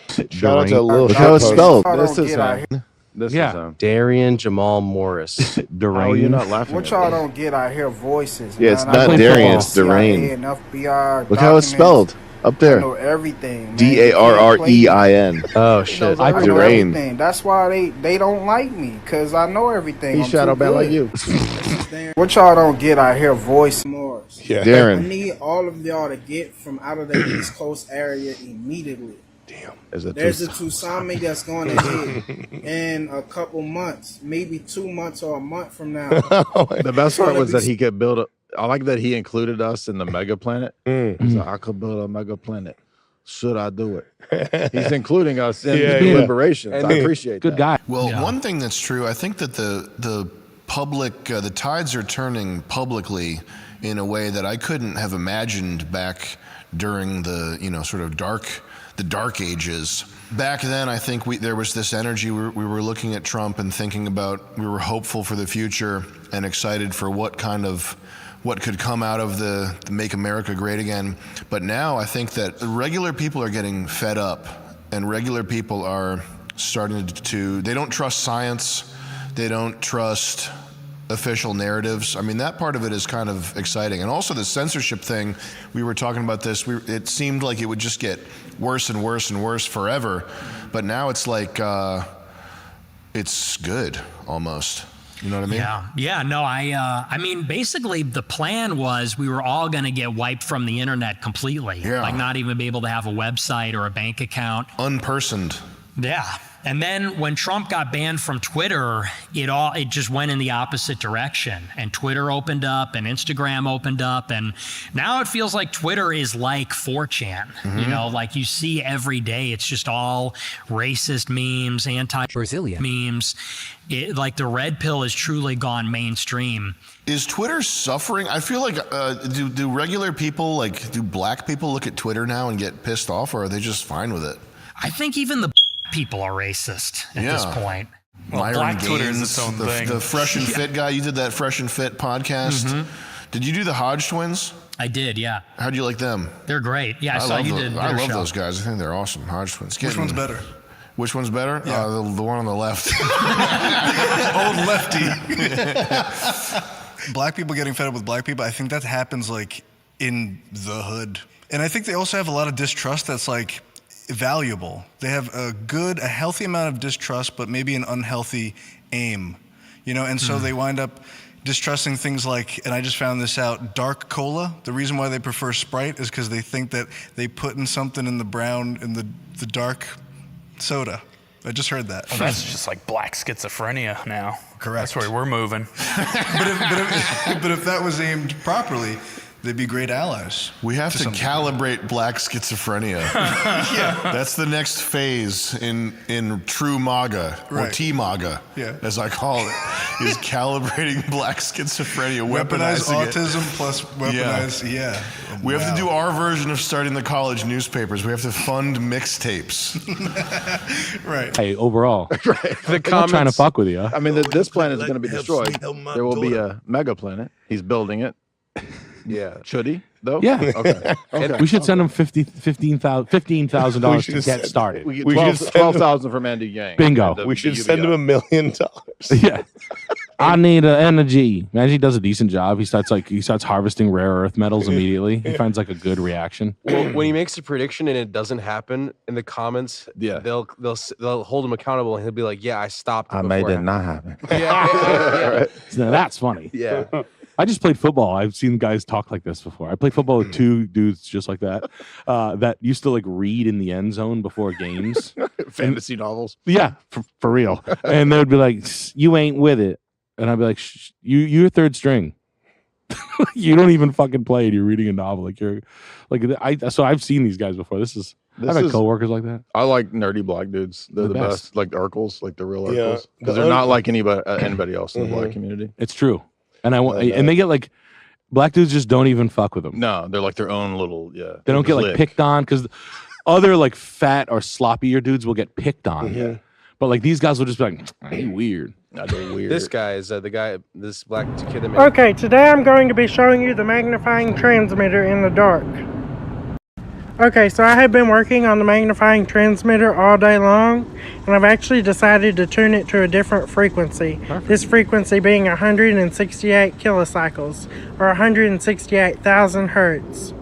Dude. Shout out to Lil Look how it's Shitpost. spelled. I This don't is get him. This Yeah. is him. Darian Jamal Morris. How are you not laughing? What at y'all me? don't get, I hear voices. Yeah, it's man. I not know Darian, all it's CIA Darain. and FBI Look how it's documents. spelled up I there. know everything. man. Darrein. Oh He shit. knows I everything. Darain. That's why they don't like me, because I know everything. He's I'm shadow too banned like good. you. What y'all don't get, I hear voice more. Yeah. I Darren. need all of y'all to get from out of the East Coast area immediately. There's There's a Tusami that's going to hit in a couple months, maybe 2 months or a month from now. The best part gonna was be- that he could build I like that he included us in the mega planet. He's like, I could build a mega planet. Should I do it? He's including us in his deliberations. I appreciate Good that. guy. Well, one thing that's true, I think that the public, the tides are turning publicly in a way that I couldn't have imagined back during the, sort of the dark ages. Back then, I think there was this energy. We were looking at Trump and thinking about, we were hopeful for the future and excited for what could come out of the Make America Great Again. But now I think that regular people are getting fed up, and regular people are starting they don't trust science, they don't trust official narratives. I mean, that part of it is kind of exciting. And also the censorship thing, we were talking about this, it seemed like it would just get worse and worse and worse forever. But now it's like, it's good, almost. You know what I mean? Yeah. No, I mean, basically the plan was we were all going to get wiped from the internet completely. Yeah. Like not even be able to have a website or a bank account. Unpersoned. Yeah. And then when Trump got banned from Twitter, it just went in the opposite direction. And Twitter opened up and Instagram opened up. And now it feels like Twitter is like 4chan. Mm-hmm. Like you see every day, it's just all racist memes, anti-Brazilian memes. Like the red pill has truly gone mainstream. Is Twitter suffering? I feel like, do regular people, do black people look at Twitter now and get pissed off, or are they just fine with it? I think even the people are racist at this point. Well, Myron Black Gaines, Twitter is its own thing. The Fresh and Fit guy. You did that Fresh and Fit podcast. Mhm. Did you do the Hodge twins? I did, yeah. How'd you like them? They're great. Yeah, I saw you did I their love show. those guys. I think they're awesome. Hodge twins. Which one's better? Which one's better? Yeah. The one on the left. Old lefty. Black people getting fed up with black people, I think that happens in the hood. And I think they also have a lot of distrust that's valuable. They have a healthy amount of distrust, but maybe an unhealthy aim, and so they wind up distrusting things and I just found this out, dark cola. The reason why they prefer Sprite is because they think that they put in something in the brown, in the dark soda. I just heard that. Well, that's just like black schizophrenia now. Correct. That's where we're moving. but if that was aimed properly, they'd be great allies. We have to calibrate black schizophrenia. Yeah. That's the next phase in true MAGA, or Right. T-MAGA, as I call it, is calibrating black schizophrenia, Weaponize weaponizing autism it. plus weaponize, We have to do our version of starting the college newspapers. We have to fund mixtapes. Right. Hey, overall, The I'm not trying to comments- fuck with you. I mean, this planet is going to be destroyed. There will be a mega planet. He's building it. Yeah. Should he, though? Yeah. Okay. We should send him $15,000 to get started. We get We should send him- 12,000 from Andy Yang. Bingo. The We should UBI. send him $1 million. Yeah. I need energy. Imagine he does a decent job. He starts harvesting rare earth metals immediately. He finds a good reaction. Well, when he makes a prediction and it doesn't happen, in the comments, they'll hold him accountable, and he'll be like, "Yeah, I stopped." I made it not happen. Yeah. Now that's funny. Yeah. I just played football. I've seen guys talk like this before. I played football with two dudes just like that, that used to read in the end zone before games. Fantasy novels. Yeah, for real. And they would be like, "You ain't with it," and I'd be like, "You're third string. You don't even fucking play, and you're reading a novel. So I've seen these guys before. I've had coworkers like that. I like nerdy black dudes. They're the best. Like the Urkels, like the real Yeah. Urkels, because they're not like anybody else in the black community. It's true, and and they get black dudes just don't even fuck with them. No, they're like their own little They don't get picked on because other fat or sloppier dudes will get picked on. Yeah. But these guys will just be like, "You weird." They're weird. This guy is this black kid that made. Okay, today I'm going to be showing you the magnifying transmitter in the dark. Okay, so I have been working on the magnifying transmitter all day long, and I've actually decided to tune it to a different frequency. This frequency being 168 kilocycles, or 168,000 hertz.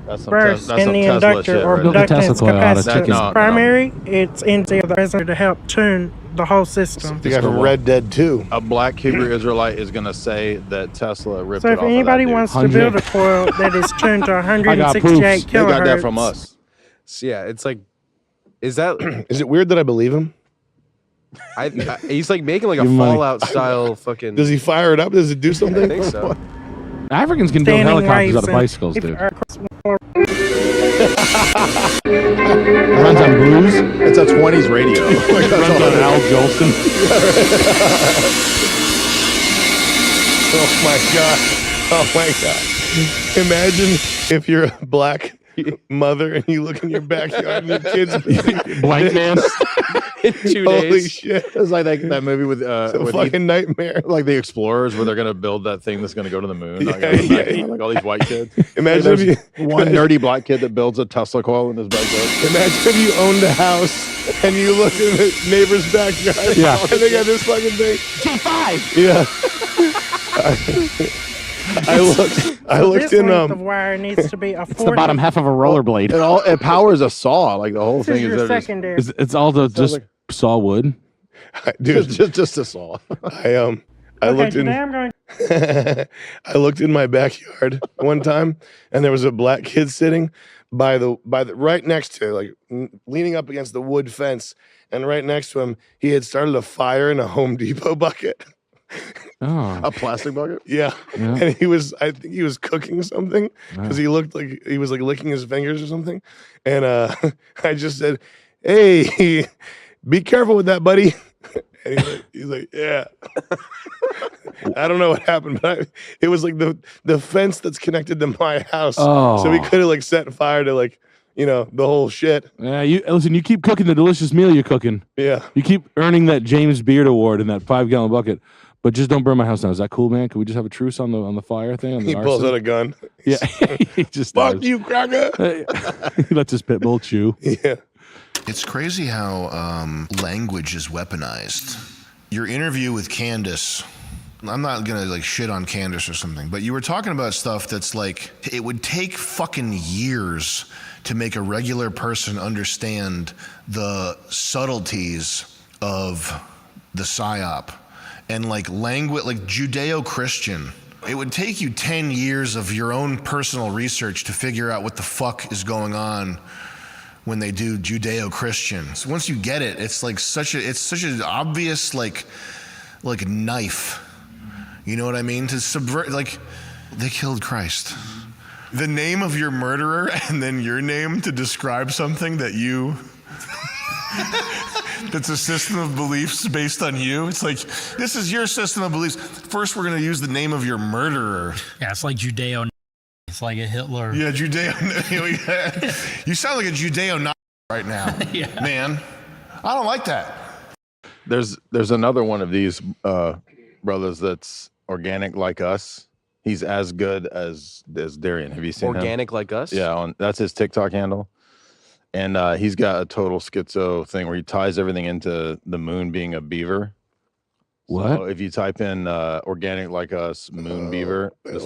That's Burst that's in some the Tesla inductor shit or right there. inductance capacitance. No. Primary, it's into the resonance to help tune the whole system. The guy from Red Dead 2. A black Hebrew Israelite is going to say that Tesla ripped So it if off anybody of that wants dude. to build a coil that is tuned to 168 kilohertz. They got that from us. So yeah, it's is that? Is it weird that I believe him? He's making a Give him money. Fallout style fucking. Does he fire it up? Does it do something? I think so. Africans can build standing helicopters waves out of and bicycles, if- dude. It runs on blues. It's a 20s radio. It runs on Al Jolson. Oh my god. Oh my god. Imagine if you're a black mother and you look in your backyard and your kids blank man in 2 Holy days. shit. It's like that movie with It's a with fucking nightmare. like the explorers where they're gonna build that thing that's gonna go to the moon. Like, Yeah. like all these white kids. Imagine Like, if there's one nerdy black kid that builds a Tesla coil in his backyard. Imagine if you owned a house and you look in the neighbor's backyard Yeah. and they got this fucking thing. T5. Yeah. I looked this in length of wire needs to be a 40. It's the bottom half of a rollerblade. It powers a saw. Like the whole This is thing is your there just- secondary. It's all the just like- saw wood. Dude, just a saw. I Okay, looked in today I'm going. I looked in my backyard one time and there was a black kid sitting by the right next to, like, leaning up against the wood fence, and right next to him he had started a fire in a Home Depot bucket. Oh. A plastic bucket? Yeah. Yeah. And I think he was cooking something because he looked like he was like licking his fingers or something. And I just said, "Hey, be careful with that, buddy." And he's like, "Yeah." I don't know what happened, but it was like the fence that's connected to my house. So we Oh. could have like set fire to, like, you know, the whole shit. Yeah, you keep cooking the delicious meal you're cooking. Yeah. You keep earning that James Beard Award in that 5-gallon bucket. But just don't burn my house down. Is that cool, man? Can we just have a truce on the fire thing? On the He pulls arson? out a gun. Yeah, he just Fuck does. you, cracker. He lets his pit bull chew. Yeah. It's crazy how language is weaponized. Your interview with Candace, I'm not gonna like shit on Candace or something, but you were talking about stuff that's like, it would take fucking years to make a regular person understand the subtleties of the psyop and like language, like Judeo-Christian. It would take you 10 years of your own personal research to figure out what the fuck is going on when they do Judeo-Christian. So once you get it, it's like such an obvious like knife. You know what I mean? To subvert, like, they killed Christ. The name of your murderer and then your name to describe something that you that's a system of beliefs based on you. It's like, this is your system of beliefs. First, we're going to use the name of your murderer. Yeah, it's like Judeo. It's like a Hitler. Yeah, Judeo. You sound like a Judeo right now, Yeah. man. I don't like that. There's another one of these brothers that's organic like us. He's as good as Darian. Have you seen him? Organic like us? Yeah, that's his TikTok handle. And he's got a total schizo thing where he ties everything into the moon being a beaver. What? So if you type in organic like us moon beaver, it's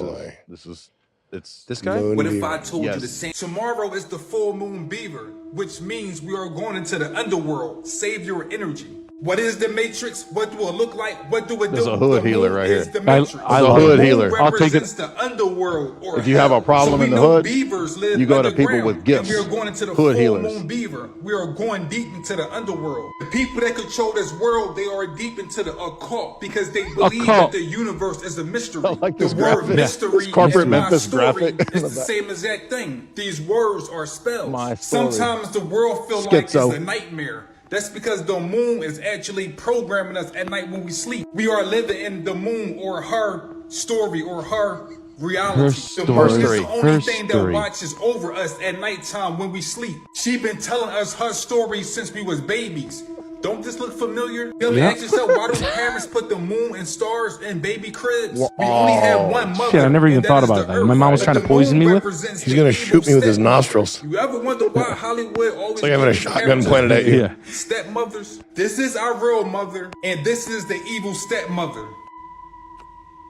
this guy. What if I told you the Yes. same? Tomorrow is the full moon beaver, which means we are going into the underworld. Save your energy. What is the Matrix? What do it look like? What do it There's do? a hood The healer moon right is here. the Matrix. I love The hood moon healer. I'll take it. represents the underworld or If you have a hell. problem So in we the know hood, beavers live you go to people underground, with gifts. And we are going into the Hood full healers. moon beaver. We are going deep into the underworld. The people that control this world, they are deep into the occult because they believe Occult. that the universe is a mystery. like the this word graphic. mystery This corporate is my Memphis story. graphic. It's the same exact thing. These words are spells. My story. Sometimes the world feels like it's Schizo. a nightmare. That's because the moon is actually programming us at night when we sleep. We are living in the moon or her story or her reality. Her The story. moon is Her the only thing that story. watches over us at nighttime when we sleep. She been telling us her story since we was babies. Don't this look familiar? You ever Yeah. ask yourself why do parents put the moon and stars in baby cribs? We only have one mother. Shit, I never even and thought is about the that. My mom was earth. trying to The poison moon me with. represents He's the gonna evil shoot me with his stepmother. nostrils. You ever wonder why Hollywood always It's like having a gives shotgun characters pointed at you. Yeah. Stepmothers. This is our real mother, and this is the evil stepmother.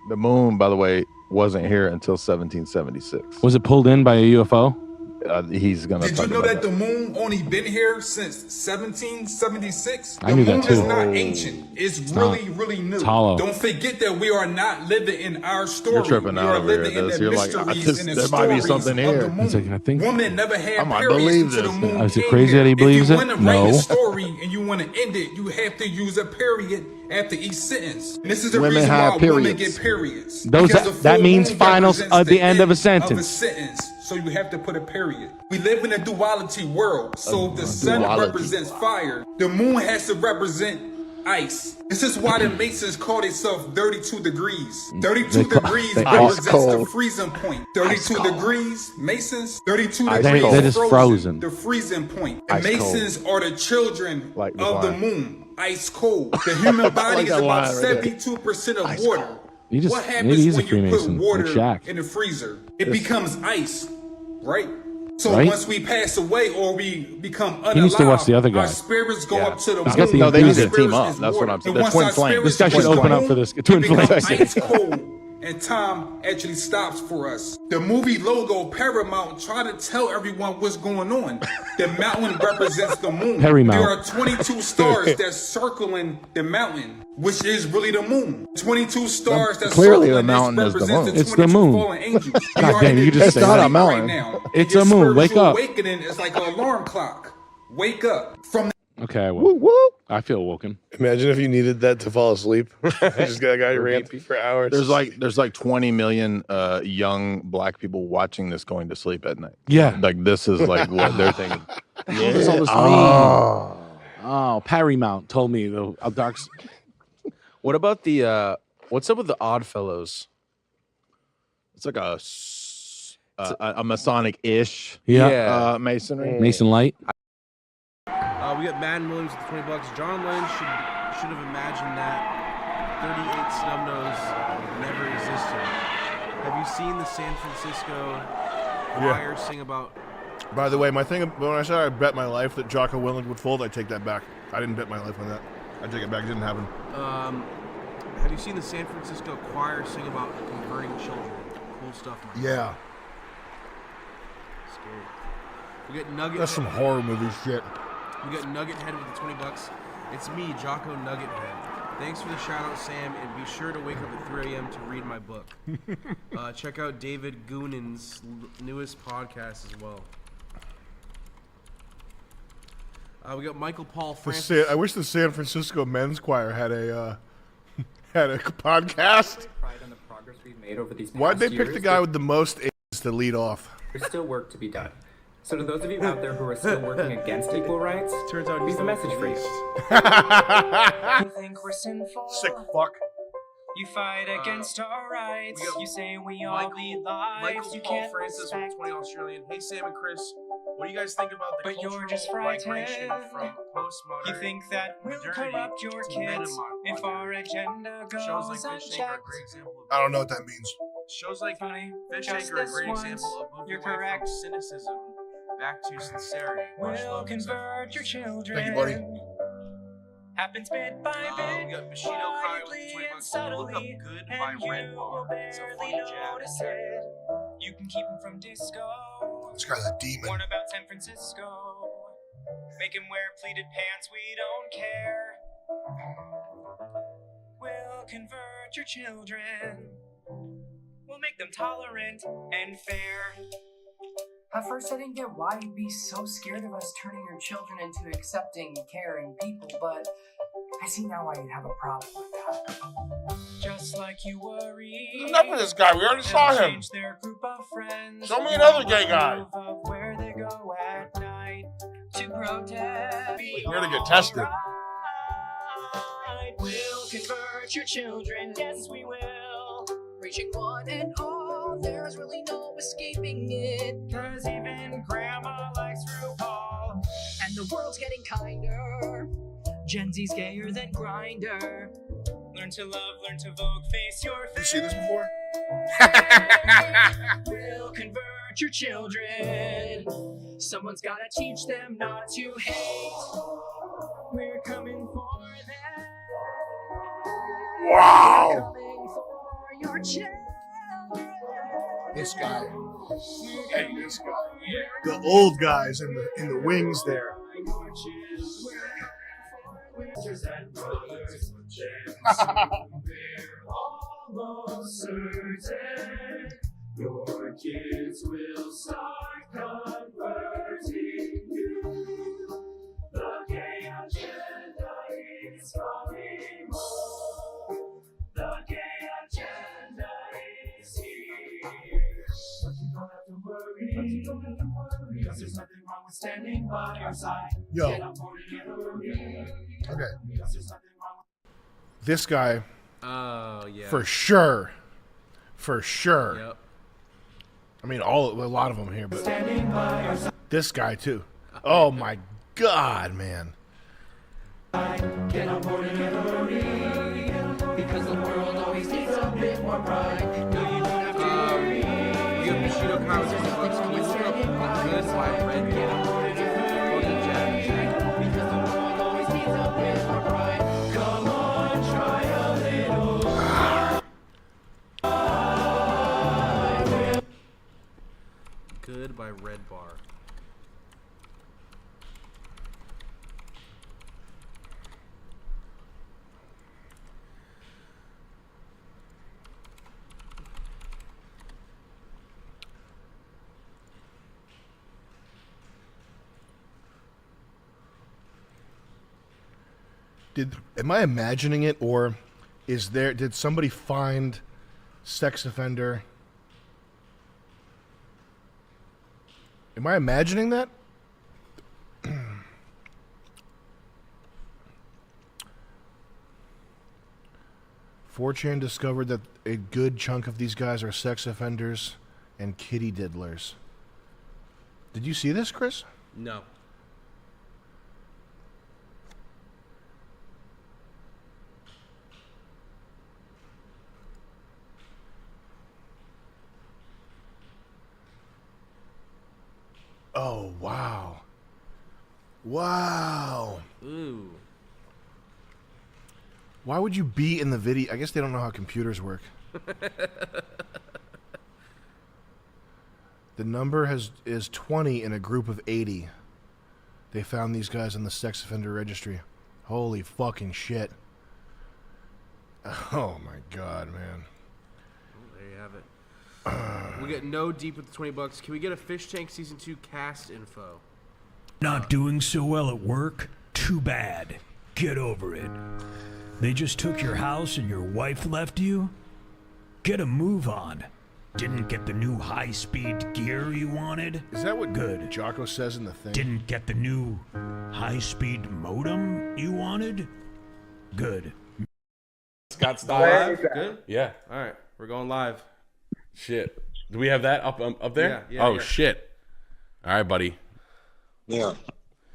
The moon, by the way, wasn't here until 1776. Was it pulled in by a UFO? He's gonna. Did you talk know about that the moon only been here since 1776? I knew the that moon is too. not ancient. It's really, really new. It's hollow. Don't forget that we are not living in our story. You're tripping we out are over here, living in Des. the You're like, mysteries and the there might be stories something of here. the moon. It's like, I think. Women never had I might periods believe until the this. moon Is it came crazy here. that he believes if it? you want to write No. a story and you want to end it, you have to use a period after each sentence. And this is the Women reason have why women periods. get periods. Those Because the that full means moon finals represents at the end of a sentence. So you have to put a period. We live in a duality world. So if the sun duality. represents fire, the moon has to represent ice. This is why the Masons call themselves 32 degrees. 32 degrees represents the freezing point. 32 degrees, Masons, 32 degrees They're just frozen. the freezing point. Ice And Masons are the children Like the of the line. moon. Ice cold. The human body is that about line right there. 72% of water. You just- What maybe happens he's a when you put Freemason, water like Shaq. in the freezer? It becomes ice, right? So Right? once we pass away or we become unalive, He needs to watch the other guy. our spirits go up to the He's moon. got the No, they need to enthusiasm. team Spirits up. is That's what water. I'm saying. And They're once twin our flames. spirits This guy should go to open the up for moon, this. Twin it becomes flames. ice cold, and time actually stops for us. The movie logo Paramount try to tell everyone what's going on. The mountain represents the moon. Paramount. There are 22 stars that's circling the mountain, which is really the moon. 22 stars that's Clearly the circling mountain is the represents moon. It's the 22 moon. fallen angels. We God are damn, in you the just deep say that. sleep mountain. right now. It's Your a moon. Wake spiritual up. Awakening is like an alarm clock. Wake up from Okay, well, I feel woken. Imagine if you needed that to fall asleep. Just got a guy ranting for hours. There's like 20 million young black people watching this going to sleep at night. Yeah. Like this is like what they're thinking. What does all this mean? Oh, Paramount told me the dark. What about the what's up with the Oddfellows? It's like a Masonic-ish Yeah. masonry. Mason Light. We got Madden Williams with $20. John Lennon should have imagined that 38 Snubnose never existed. Have you seen the San Francisco choir sing about? By the way, my thing when I said I bet my life that Jocko Willink would fold, I take that back. I didn't bet my life on that. I take it back. It didn't happen. Have you seen the San Francisco choir sing about converting children? Cool stuff, man. Yeah, Scary. We got Nugget. that's some horror movie shit. We got Nugget Head with the $20. It's me, Jocko Nugget Head. Thanks for the shout out, Sam, and be sure to wake up at 3 a.m. to read my book. Check out David Goonin's newest podcast as well. We got Michael Paul Francis. I wish the San Francisco Men's Choir had a podcast. Pride on the progress we've made over these past Why'd they pick years, the guy with the most A's to lead off? There's still work to be done. So to those of you out there who are still working against equal rights, turns out we have a message for you. You think we're sinful? Sick fuck. You fight against our rights. You say we all lead lives. Michael You Paul can't Francis with respect. 20 Australian. Hey, Sam and Chris, what do you guys think about the But you're cultural just migration frightened. from postmodern You think that we'll modernity corrupt your to kids metamodernity? if our agenda goes Shows like Fishtank are a unchecked? great example of I don't know what that means. Shows like Funny, Fishtank just are a this great once, example of moving you're away correct. from cynicism back to sincerity. Much We'll love, convert your children. Thank you, buddy. Happens bit by bit, we got Bushido Kai with quietly 20 and bucks. Look up subtly, Good and by you Red will Bar. It's a barely funny jab. notice it. You can keep him from disco. This guy's a demon. Warn about San Francisco. Make him wear pleated pants, we don't care. We'll convert your children. We'll make them tolerant and fair. At first, I didn't get why you'd be so scared of us turning your children into accepting, caring people, but I see now why you'd have a problem with that. Just like you worry. Enough of this guy. We already saw him. Change their group of friends. Show me another gay guy. Of where they go at night to protest. Here to get tested. We'll convert your children. Yes, we will. Reaching one and all, there's really no escaping it. Cause even grandma likes RuPaul. And the world's getting kinder. Gen Z's gayer than Grindr. Learn to love, learn to vogue, face your fear. You seen this before? We'll convert your children. Someone's gotta teach them not to hate. We're coming for them. Wow. Coming for your children. This guy. Hey, this guy. The old guys in the wings there. Almost certain your kids will start converting you. The gay agenda is coming more. Yo. Okay. This guy. Oh yeah. For sure. For sure. Yep. I mean, a lot of them here, but this guy too. Oh my God, man. Get on board and hurry, because the world always needs a bit more pride. No, you don't have to worry. You have Bushido Cows in the books. Can you look up Good by Redpilled? Because the world always needs a bit more pride. Come on, try a little. Good by Red Bar. Am I imagining it, or did somebody find sex offender? Am I imagining that? 4chan discovered that a good chunk of these guys are sex offenders and kitty diddlers. Did you see this, Chris? No. Oh, wow. Wow. Ooh. Why would you be in the video? I guess they don't know how computers work. The number is 20 in a group of 80. They found these guys on the sex offender registry. Holy fucking shit. Oh my God, man. There you have it. We get no deep with the $20. Can we get a Fishtank season 2 cast info? Not doing so well at work? Too bad. Get over it. They just took your house and your wife left you? Get a move on. Didn't get the new high-speed gear you wanted? Is that what Good. Jocko says in the thing? Didn't get the new high-speed modem you wanted? Good. Scott style. Good? Yeah. All right. We're going live. Shit. Do we have that up there? Yeah, oh, yeah. shit. All right, buddy. Yeah.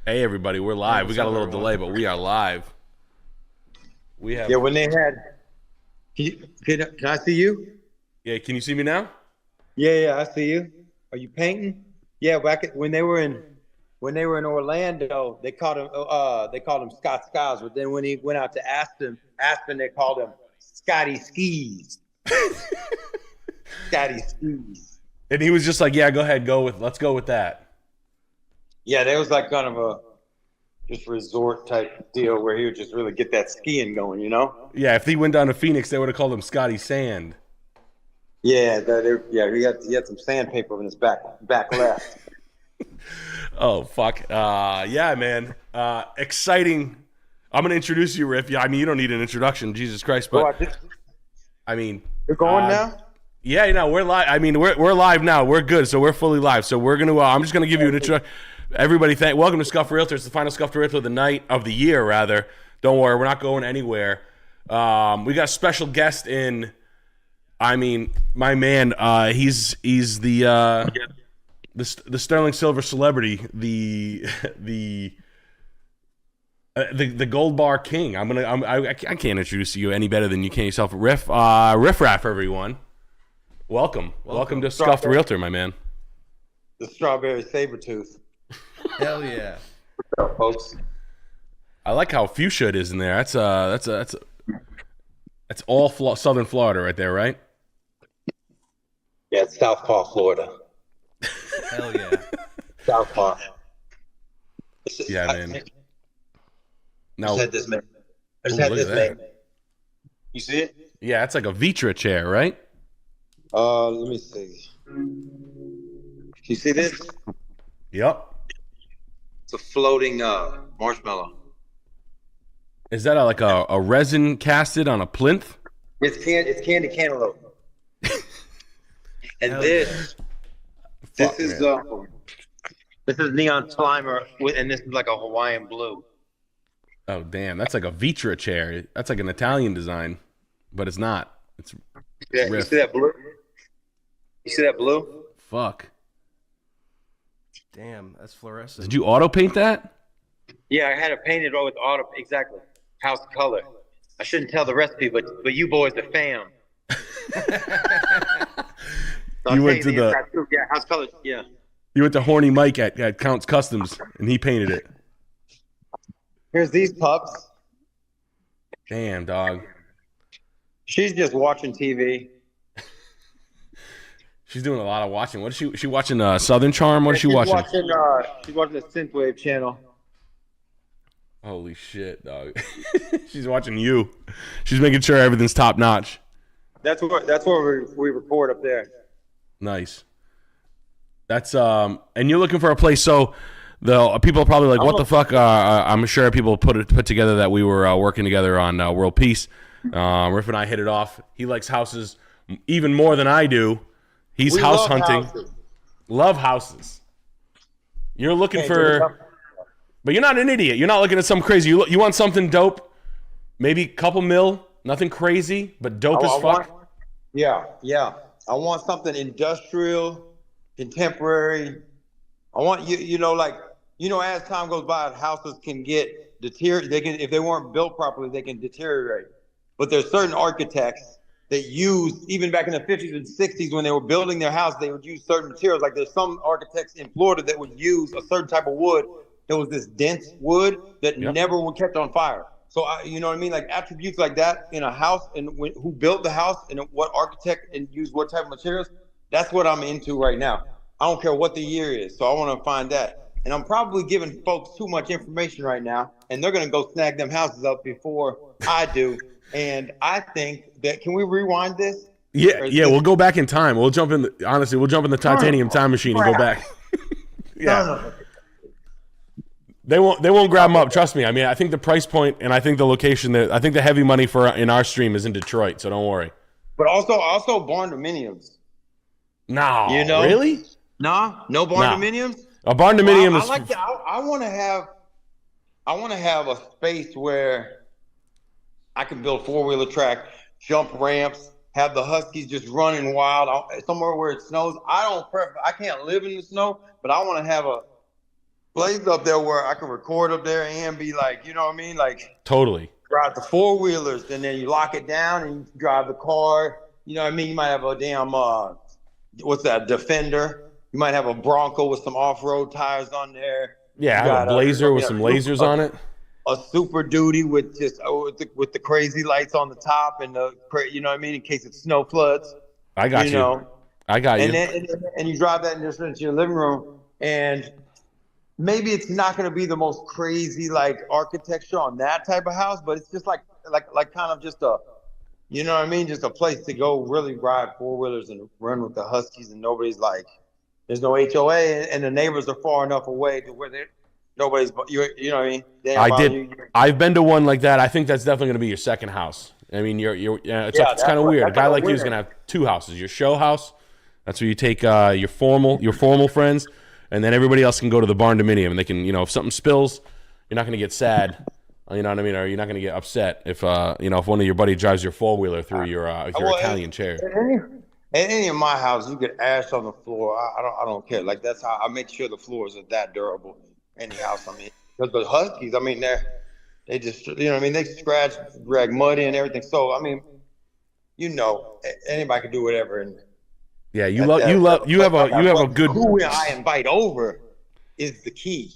Hey, everybody. We're live. We got a little delay, but we are live. We have. Yeah, when they had. Can I see you? Yeah, can you see me now? Yeah, I see you. Are you painting? Yeah, when they were in Orlando, they called him Scott Skiles, but then when he went out to Aspen, they called him Scotty Skis. Scotty Skis. And he was just like, "Yeah, go ahead, let's go with that." Yeah, that was like kind of a just resort type deal where he would just really get that skiing going, you know? Yeah, if he went down to Phoenix, they would have called him Scotty Sand. Yeah, he had some sandpaper in his back left. Oh fuck! Yeah, man. Exciting. I'm gonna introduce you, Riff. Yeah, I mean you don't need an introduction, Jesus Christ. But I mean, you're going now. Yeah, you know we're live. I mean we're live now. We're good, so we're fully live. So we're gonna. I'm just gonna give you an intro. Everybody, welcome to Scuffed Realtor. It's the final Scuffed Realtor of the night of the year, rather. Don't worry, we're not going anywhere. We got a special guest in. I mean, my man. He's the sterling silver celebrity, the gold bar king. I can't introduce you any better than you can yourself. Riff Raff, everyone. Welcome to Scuffed Realtor, my man. The strawberry sabertooth. Hell yeah. What's up, folks? I like how fuchsia it is in there. That's all Southern Florida right there, right? Yeah, it's Southpaw, Florida. Hell yeah. Southpaw. Yeah, man. I just had this man. You see it? Yeah, it's like a Vitra chair, right? Let me see. Can you see this? Yep. It's a floating marshmallow. Is that like a resin casted on a plinth? It's candy cantaloupe. And this This is Neon Slimer, and this is like a Hawaiian blue. Oh damn, that's like a Vitra chair. That's like an Italian design, but it's not. It's Yeah, you see that blue? You see that blue? Fuck. Damn, that's fluorescent. Did you auto paint that? Yeah, I had it painted with auto. Exactly. House color. I shouldn't tell the recipe, but you boys are fam. So You went to the yeah, house color. Yeah. You went to Horny Mike at Count's Customs and he painted it. Here's these pups. Damn, dog. She's just watching TV. She's doing a lot of watching. What is she watching? Southern Charm. What is she She's watching? She's watching the Synthwave channel. Holy shit, dog. She's watching you. She's making sure everything's top notch. That's where we record up there. Nice. That's and you're looking for a place. So the people are probably like, what the fuck? I'm sure people put together that we were working together on World Peace. Riff and I hit it off. He likes houses even more than I do. He's house hunting. Houses. Love houses. You're looking for, but you're not an idiot. You're not looking at something crazy. You want something dope, maybe a couple mil, nothing crazy, but dope as fuck. Yeah. I want something industrial, contemporary. I want as time goes by, houses can get deteriorated. If they weren't built properly, they can deteriorate. But there's certain architects that use, even back in the 50s and 60s when they were building their house, they would use certain materials. Like there's some architects in Florida that would use a certain type of wood. It was this dense wood that never would catch on fire. So, you know what I mean? Like attributes like that in a house, and who built the house and what architect and used what type of materials, that's what I'm into right now. I don't care what the year is. So I want to find that. And I'm probably giving folks too much information right now, and they're going to go snag them houses up before I do. And I think that, can we rewind this? Yeah, we'll go back in time. We'll jump in the titanium time machine and go back. Yeah. They won't grab them up, trust me. I mean, I think the price point and I think the location I think the heavy money in our stream is in Detroit, so don't worry. But also barn dominiums. No. Really? No barn dominiums? A barn dominium is I want to have a space where I can build four-wheeler track, jump ramps, have the Huskies just running wild somewhere where it snows. I can't live in the snow, but I want to have a place up there where I can record up there and be like, you know what I mean? Like totally drive the four-wheelers, and then you lock it down and you drive the car. You know what I mean? You might have a damn, Defender. You might have a Bronco with some off-road tires on there. Yeah, I have a Blazer with some lasers on it. A Super Duty with just with the crazy lights on the top and you know what I mean, in case it snow floods. I got you. I got you. And you drive that into your living room, and maybe it's not going to be the most crazy like architecture on that type of house, but it's just like kind of just a, you know what I mean, just a place to go really ride four-wheelers and run with the Huskies, and nobody's like, there's no HOA, and the neighbors are far enough away to where nobody's, you know what I mean? I've been to one like that. I think that's definitely going to be your second house. I mean, it's kind of weird. A guy like you is going to have two houses. Your show house, that's where you take your formal friends, and then everybody else can go to the barn dominium, and they can, if something spills, you're not going to get sad. You know what I mean? Or you're not going to get upset if if one of your buddy drives your four-wheeler through your Italian chair. In any of my houses, you get ash on the floor. I don't care. Like, that's how I make sure the floors are that durable. Any house I'm in, because the Huskies, I mean, they just, you know what I mean, they scratch, drag mud in and everything. So I mean, anybody can do whatever. And yeah, you have a good. Who I invite over is the key.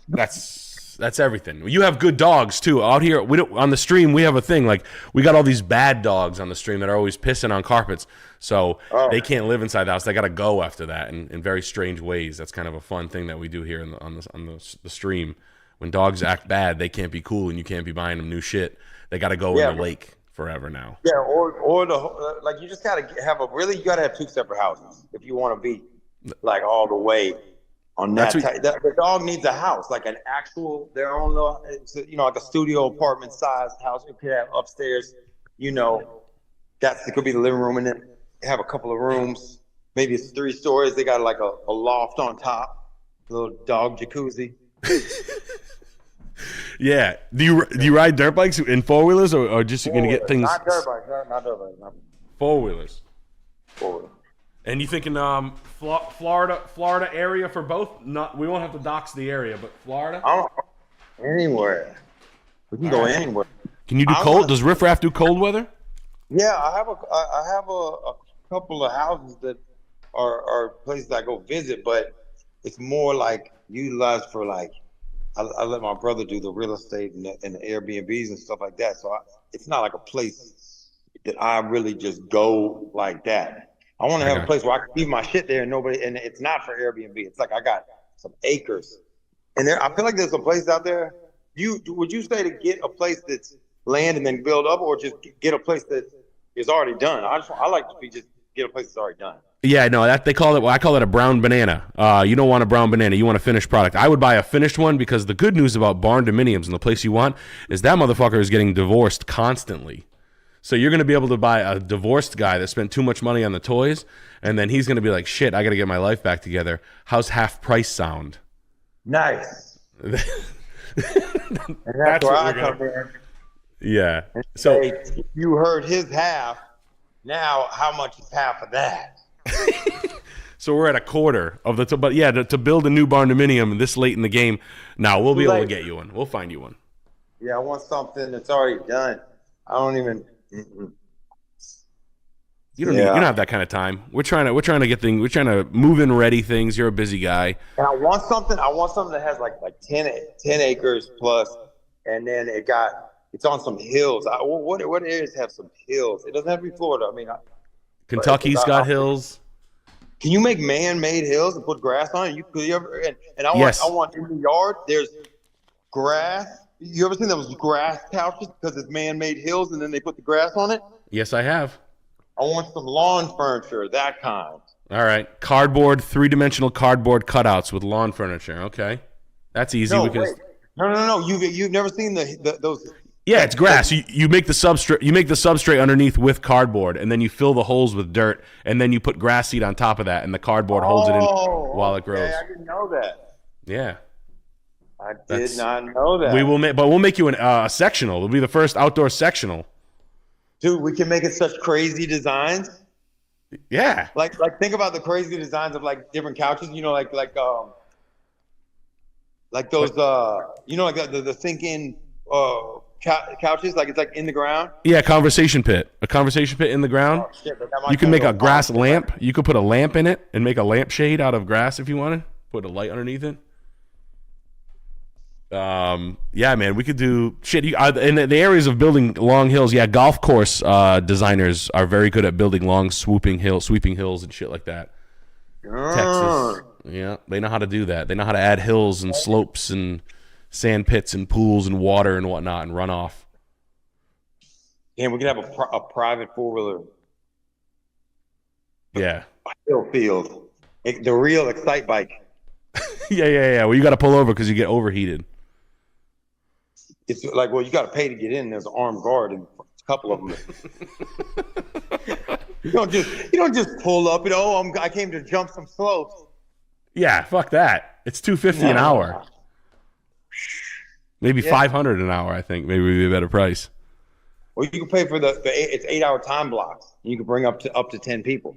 That's everything. You have good dogs too. Out here, on the stream, we have a thing like we got all these bad dogs on the stream that are always pissing on carpets. So they can't live inside the house. They got to go after that in very strange ways. That's kind of a fun thing that we do here on the stream. When dogs act bad, they can't be cool, and you can't be buying them new shit. They got to go in the lake forever now. Yeah, or like you just got to you got to have two separate houses if you want to be like all the way. On that type, the dog needs a house, like an actual, their own little, like a studio apartment sized house. You could have upstairs, it could be the living room, and then have a couple of rooms, maybe it's 3 stories. They got like a loft on top, a little dog jacuzzi. Yeah. Do you ride dirt bikes in 4-wheelers or just you're gonna get things? Not dirt bikes. Not dirt bikes. Not 4-wheelers. 4-wheelers. And you thinking Florida area for both? Not we won't have to dox the area, but Florida. Anywhere. We can go anywhere. Can you do cold? Does Riff Raff do cold weather? Yeah, I have a couple of houses that are places I go visit, but it's more like utilized for like I let my brother do the real estate and the Airbnbs and stuff like that. So it's not like a place that I really just go like that. I want to have a place where I can leave my shit there and it's not for Airbnb. It's like I got some acres, and I feel like there's some places out there. Would you say to get a place that's land and then build up, or just get a place that is already done? I like to just get a place that's already done. Yeah, no, I call it a brown banana. You don't want a brown banana. You want a finished product. I would buy a finished one because the good news about barn dominiums and the place you want is that motherfucker is getting divorced constantly. So you're going to be able to buy a divorced guy that spent too much money on the toys, and then he's going to be like, shit, I got to get my life back together. How's half price sound? Nice. And That's where what I we're come gonna- in. Yeah. And So say, if you heard his half, now how much is half of that? So we're at a quarter of the, but yeah, to build a new barn dominium this late in the game, now we'll be able to get you one. We'll find you one. Yeah, I want something that's already done. I don't even. You don't have that kind of time. We're trying to get things. We're trying to move in ready things. You're a busy guy. And I want something that has like 10 acres plus, and then it's on some hills. What areas have some hills? It doesn't have to be Florida. I mean, Kentucky's got hills. Can you make man-made hills and put grass on it? I want in the yard. There's grass. You ever seen those grass couches because it's man-made hills and then they put the grass on it? Yes, I have. I want some lawn furniture, that kind. All right, cardboard, 3-dimensional cardboard cutouts with lawn furniture. Okay, that's easy. No. You've never seen those. Yeah, it's grass. You make the substrate. You make the substrate underneath with cardboard, and then you fill the holes with dirt, and then you put grass seed on top of that, and the cardboard holds it in while it grows. I didn't know that. Yeah, I did not know that. We'll make you a sectional. It'll be the first outdoor sectional. Dude, we can make it such crazy designs. Yeah. Like think about the crazy designs of like different couches. You know, like those. You know, like the thinking. Couches, like it's like in the ground. Yeah, conversation pit. A conversation pit in the ground. Oh, shit, you can make a grass lamp. You could put a lamp in it and make a lampshade out of grass if you wanted. Put a light underneath it. Yeah, man, we could do shit. In the areas of building long hills, yeah, golf course designers are very good at building long sweeping hills and shit like that. Texas, yeah, they know how to do that. They know how to add hills and slopes and sand pits and pools and water and whatnot and runoff. Yeah, we could have a private 4-wheeler. Yeah. Hill field. The real Excite bike. Yeah. Well, you got to pull over because you get overheated. It's like, well, you got to pay to get in. There's an armed guard and a couple of them. You don't just pull up and I came to jump some slopes. Yeah, fuck that. It's $250 an hour. Maybe $500 an hour. I think maybe would be a better price. Well, you can pay for it's 8-hour time blocks. You can bring up to 10 people,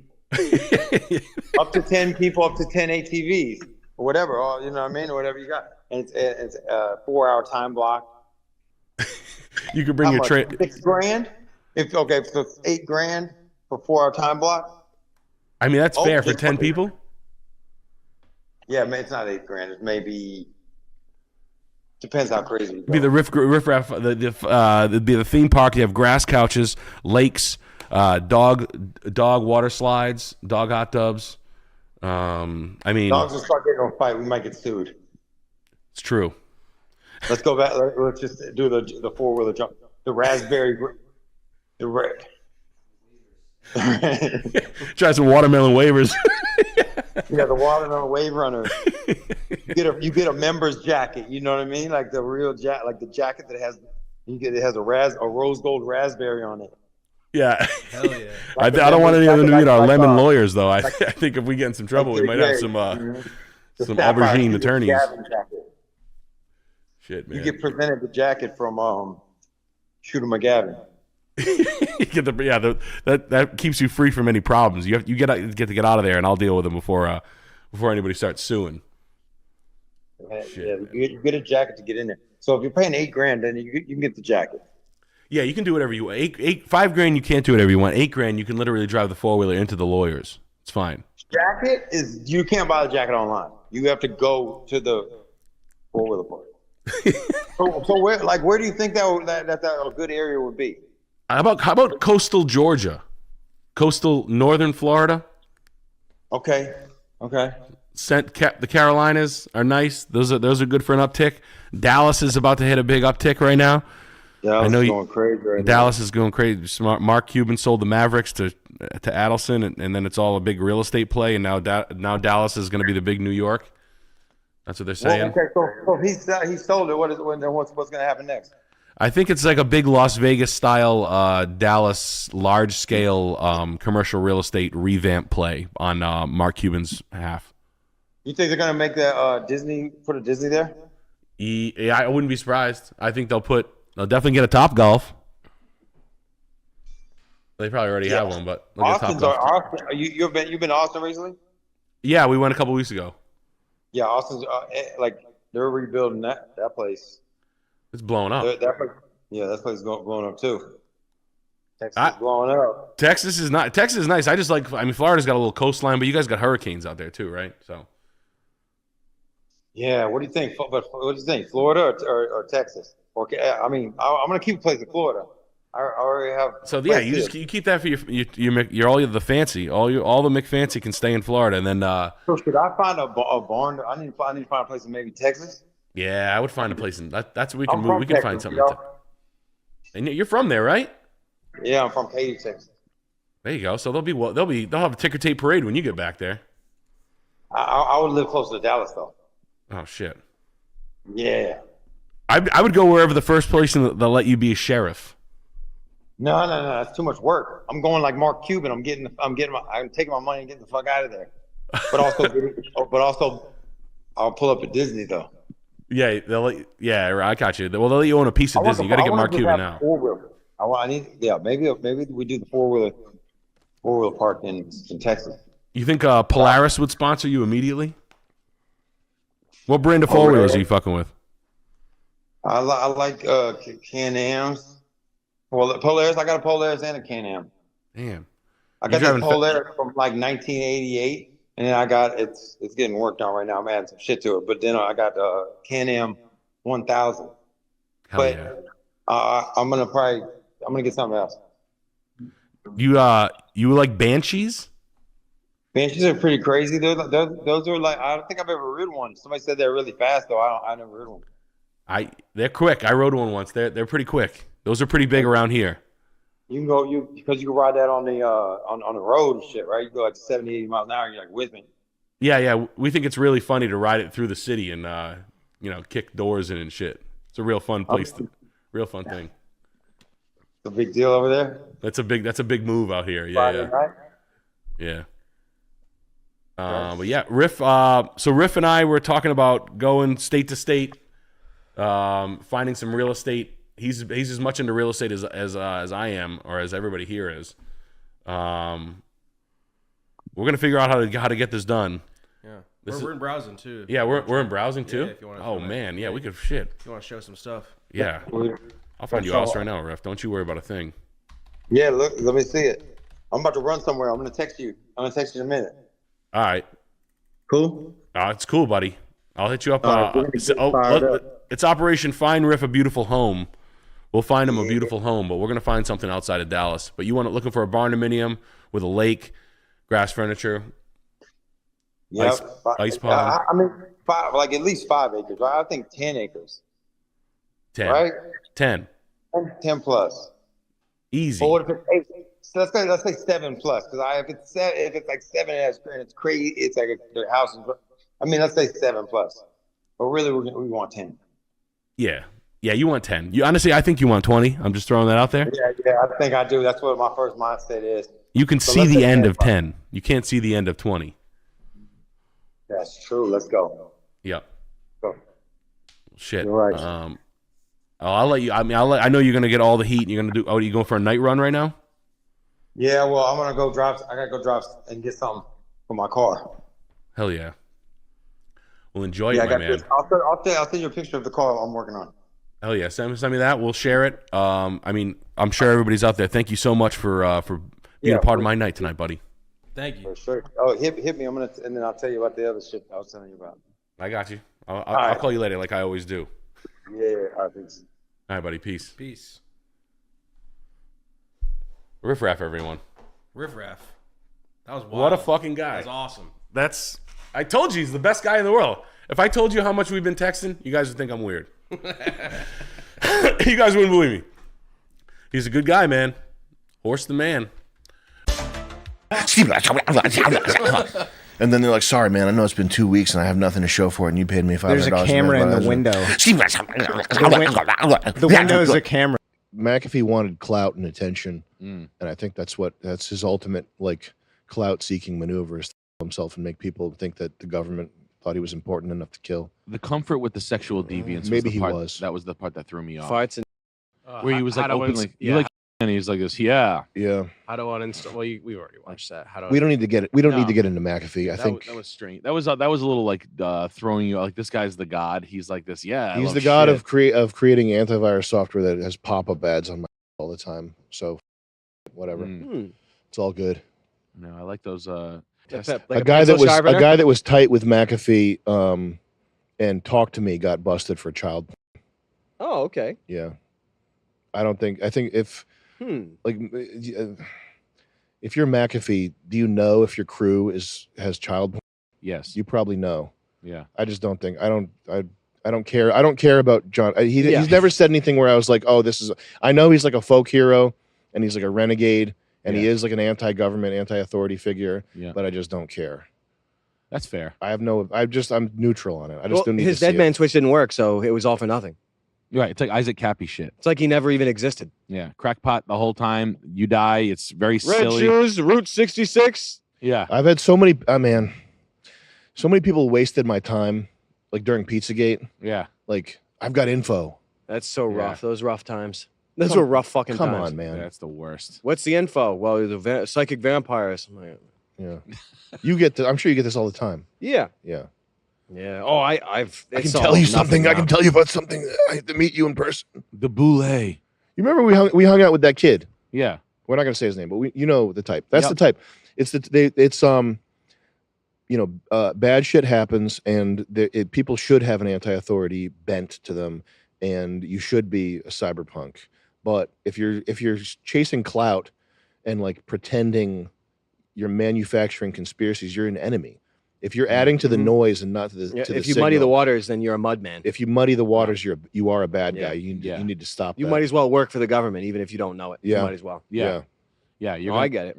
up to 10 people, up to 10 ATVs or whatever. Or, you know what I mean, or whatever you got. And it's a 4-hour time block. You could bring your trade. $6,000. So it's $8,000 for 4-hour time block. I mean, that's fair for 10 people. Yeah, it's not $8,000. It's maybe. Depends how crazy. It'd be the riff raff. It'd be the theme park. You have grass couches, lakes, dog water slides, dog hot tubs. I mean, dogs will start getting in a fight. We might get sued. It's true. Let's go back. Let's just do the 4-wheeler jump. The raspberry. Try some watermelon waivers. Yeah, the watermelon wave runner. You get a member's jacket. You know what I mean? Like the real jacket, like the jacket that has a rose gold raspberry on it. Yeah. Hell yeah. I don't want any of them to meet our lemon lawyers, though. I think if we get in some trouble, we might have some aubergine attorneys. Shit, man. You get presented the jacket from Shooter McGavin. You get that keeps you free from any problems. You get to get out of there, and I'll deal with them before anybody starts suing. You get a jacket to get in there. So if you're paying $8,000, then you can get the jacket. Yeah, you can do whatever you want. $5,000 you can't do whatever you want. $8,000 you can literally drive the 4-wheeler into the lawyers. It's fine. Jacket is you can't buy the jacket online. You have to go to the 4-wheeler park. so where do you think that a good area would be? How about coastal Georgia, coastal northern Florida? Okay. The Carolinas are nice. Those are good for an uptick. Dallas is about to hit a big uptick right now. Dallas is going crazy right now. Dallas is going crazy. Mark Cuban sold the Mavericks to Adelson, and then it's all a big real estate play. And now Dallas is going to be the big New York. That's what they're saying. So he sold it. What's going to happen next? I think it's like a big Las Vegas style Dallas large scale commercial real estate revamp play on Mark Cuban's half. You think they're going to make that Disney, put a Disney there? Yeah, I wouldn't be surprised. I think they'll definitely get a Top Golf. They probably already have one, but they'll get Top Golf. You've been to Austin recently? Yeah, we went a couple weeks ago. Yeah, Austin's they're rebuilding that place. It's blowing up. That place is blowing up too. Texas is blowing up. Texas is nice. Florida's got a little coastline, but you guys got hurricanes out there too, right? So. Yeah, what do you think? But what do you think, Florida or Texas? I'm gonna keep a place in Florida. I already have. So yeah, you keep that for your all the fancy, all the McFancy can stay in Florida, and then. So should I find a barn? I need to find a place in maybe Texas. Yeah, I would find a place in that's where we can move. We can find something. And you're from there, right? Yeah, I'm from Katy, Texas. There you go. So they'll have a ticker tape parade when you get back there. I would live closer to Dallas though. Oh shit. Yeah. I would go wherever the first person they'll let you be a sheriff. No, that's too much work. I'm going like Mark Cuban. I'm taking my money and getting the fuck out of there. But also, I'll pull up at Disney though. Yeah, I got you. Well, they'll let you own a piece of Disney. You got to get Mark Cuban now. Maybe we do the 4-wheeler park in Texas. You think Polaris would sponsor you immediately? What brand of 4-wheelers are you fucking with? I like Can-Ams. Well, the Polaris. I got a Polaris and a Can-Am. Damn. I got the Polaris from like 1988. And then it's getting worked on right now. I'm adding some shit to it. But then I got the Can-Am 1000. Yeah. I'm gonna get something else. You like Banshees? Banshees are pretty crazy. Those are like, I don't think I've ever ridden one. Somebody said they're really fast though. I never ridden one. They're quick. I rode one once. They're pretty quick. Those are pretty big around here. You can go because you can ride that on the on the road and shit, right? You go like 70, 80 miles an hour. And you're like with me. Yeah. We think it's really funny to ride it through the city and kick doors in and shit. It's a real fun place. Real fun thing. It's a big deal over there. That's a big move out here. Yeah. Right? Yeah. But yeah, Riff. So Riff and I were talking about going state to state, finding some real estate. He's as much into real estate as I am, or as everybody here is. We're gonna figure out how to get this done. Yeah, we're in browsing too. Yeah, we're in browsing too. Yeah, if you oh man, yeah, we could shit. If you want to show some stuff? Yeah, I'll find you a house right now, Riff. Don't you worry about a thing. Yeah, look, let me see it. I'm about to run somewhere. I'm gonna text you. In a minute. All right. Cool. It's cool, buddy. I'll hit you up. Up. It's Operation Find Riff a Beautiful Home. We'll find him a beautiful home, but we're gonna find something outside of Dallas. But looking for a barndominium with a lake, grass furniture, ice pond. I mean, like at least 5 acres. Right? I think 10 acres. 10. Right? 10. 10 plus. Easy. Or if it's 8, so let's say 7 plus. Because if it's like 7 and it's crazy. It's like their house is. I mean, let's say 7 plus. But really, we want 10. Yeah. Yeah, you want 10. You honestly, I think you want 20. I'm just throwing that out there. Yeah, I think I do. That's what my first mindset is. You can So see let's the say end 10. of 10. You can't see the end of 20. That's true. Let's go. Yep. Go. Shit. You're right. I'll let you. I mean, I know you're gonna get all the heat. And you're gonna do. Oh, are you going for a night run right now? Yeah, well, I'm gonna go drive. I gotta go drive and get something for my car. Hell yeah. Well, enjoy Yeah, it, my man. I'll send you a picture of the car I'm working on. Hell yeah. Send me that. We'll share it. I mean, I'm sure everybody's out there. Thank you so much for being a part of my night tonight, buddy. Thank you. For sure. Oh, hit me. And then I'll tell you about the other shit I was telling you about. I got you. I'll call you later, like I always do. Yeah. All right, thanks. All right, buddy. Peace. Peace. Riff raff, everyone. Riff raff. That was wild. What a fucking guy. That's awesome. I told you he's the best guy in the world. If I told you how much we've been texting, you guys would think I'm weird. You guys wouldn't believe me. He's a good guy, man. Horse the man. And then they're like, sorry, man, I know it's been 2 weeks and I have nothing to show for it, and you paid me $500. There's a camera in the window. The window is a camera. McAfee wanted clout and attention, and I think that's his ultimate clout-seeking maneuver, is to kill himself and make people think that the government thought he was important enough to kill. The comfort with the sexual deviance. Maybe was the part, he was. That was the part that threw me off. Farts and where he was like openly, yeah. and he's like this, yeah. How to uninstall? Well, we already watched that. How to? We don't need to get it. We don't need to get into McAfee. I think that was strange. That was a little like throwing you like this guy's the god. He's like this. Yeah, he's the god of creating antivirus software that has pop-up ads on my all the time. So whatever, it's all good. No, I like those. A guy that was tight with McAfee and talked to me got busted for child. Oh, okay. Yeah, I think if if you're McAfee, do you know if your crew has child porn? Yes, you probably know. Yeah, I just don't think I don't care. I don't care about John. He's never said anything where I was like, oh, this is. I know he's like a folk hero and he's like a renegade and he is like an anti-government, anti-authority figure. Yeah, but I just don't care. That's fair. I'm neutral on it. I just don't need his to see dead man switch didn't work, so it was all for nothing. Right. It's like Isaac Cappy shit. It's like he never even existed. Yeah. Crackpot the whole time. You die. It's very Red silly. Shoes, Route 66. Yeah. I've had so many. So many people wasted my time, like during Pizzagate. Yeah. Like I've got info. That's so rough. Those rough times. Those were rough fucking times. Come on, man. That's the worst. What's the info? Well, the psychic vampires. I'm like, yeah. You get. I'm sure you get this all the time. Yeah. Yeah. Yeah. Oh, I can tell you something. I can tell you about something. I have to meet you in person. The boule. You remember we hung out with that kid? Yeah. We're not gonna say his name, but you know the type. That's the type. It's bad shit happens, and people should have an anti-authority bent to them, and you should be a cyberpunk. But if you're chasing clout and like pretending you're manufacturing conspiracies, you're an enemy. If you're adding to the noise and not to the if you muddy the waters, then you're a mudman. If you muddy the waters, you are a bad guy. You need to stop. You that. might as well work for the government, even if you don't know it. Yeah. You might as well. Yeah. I get it.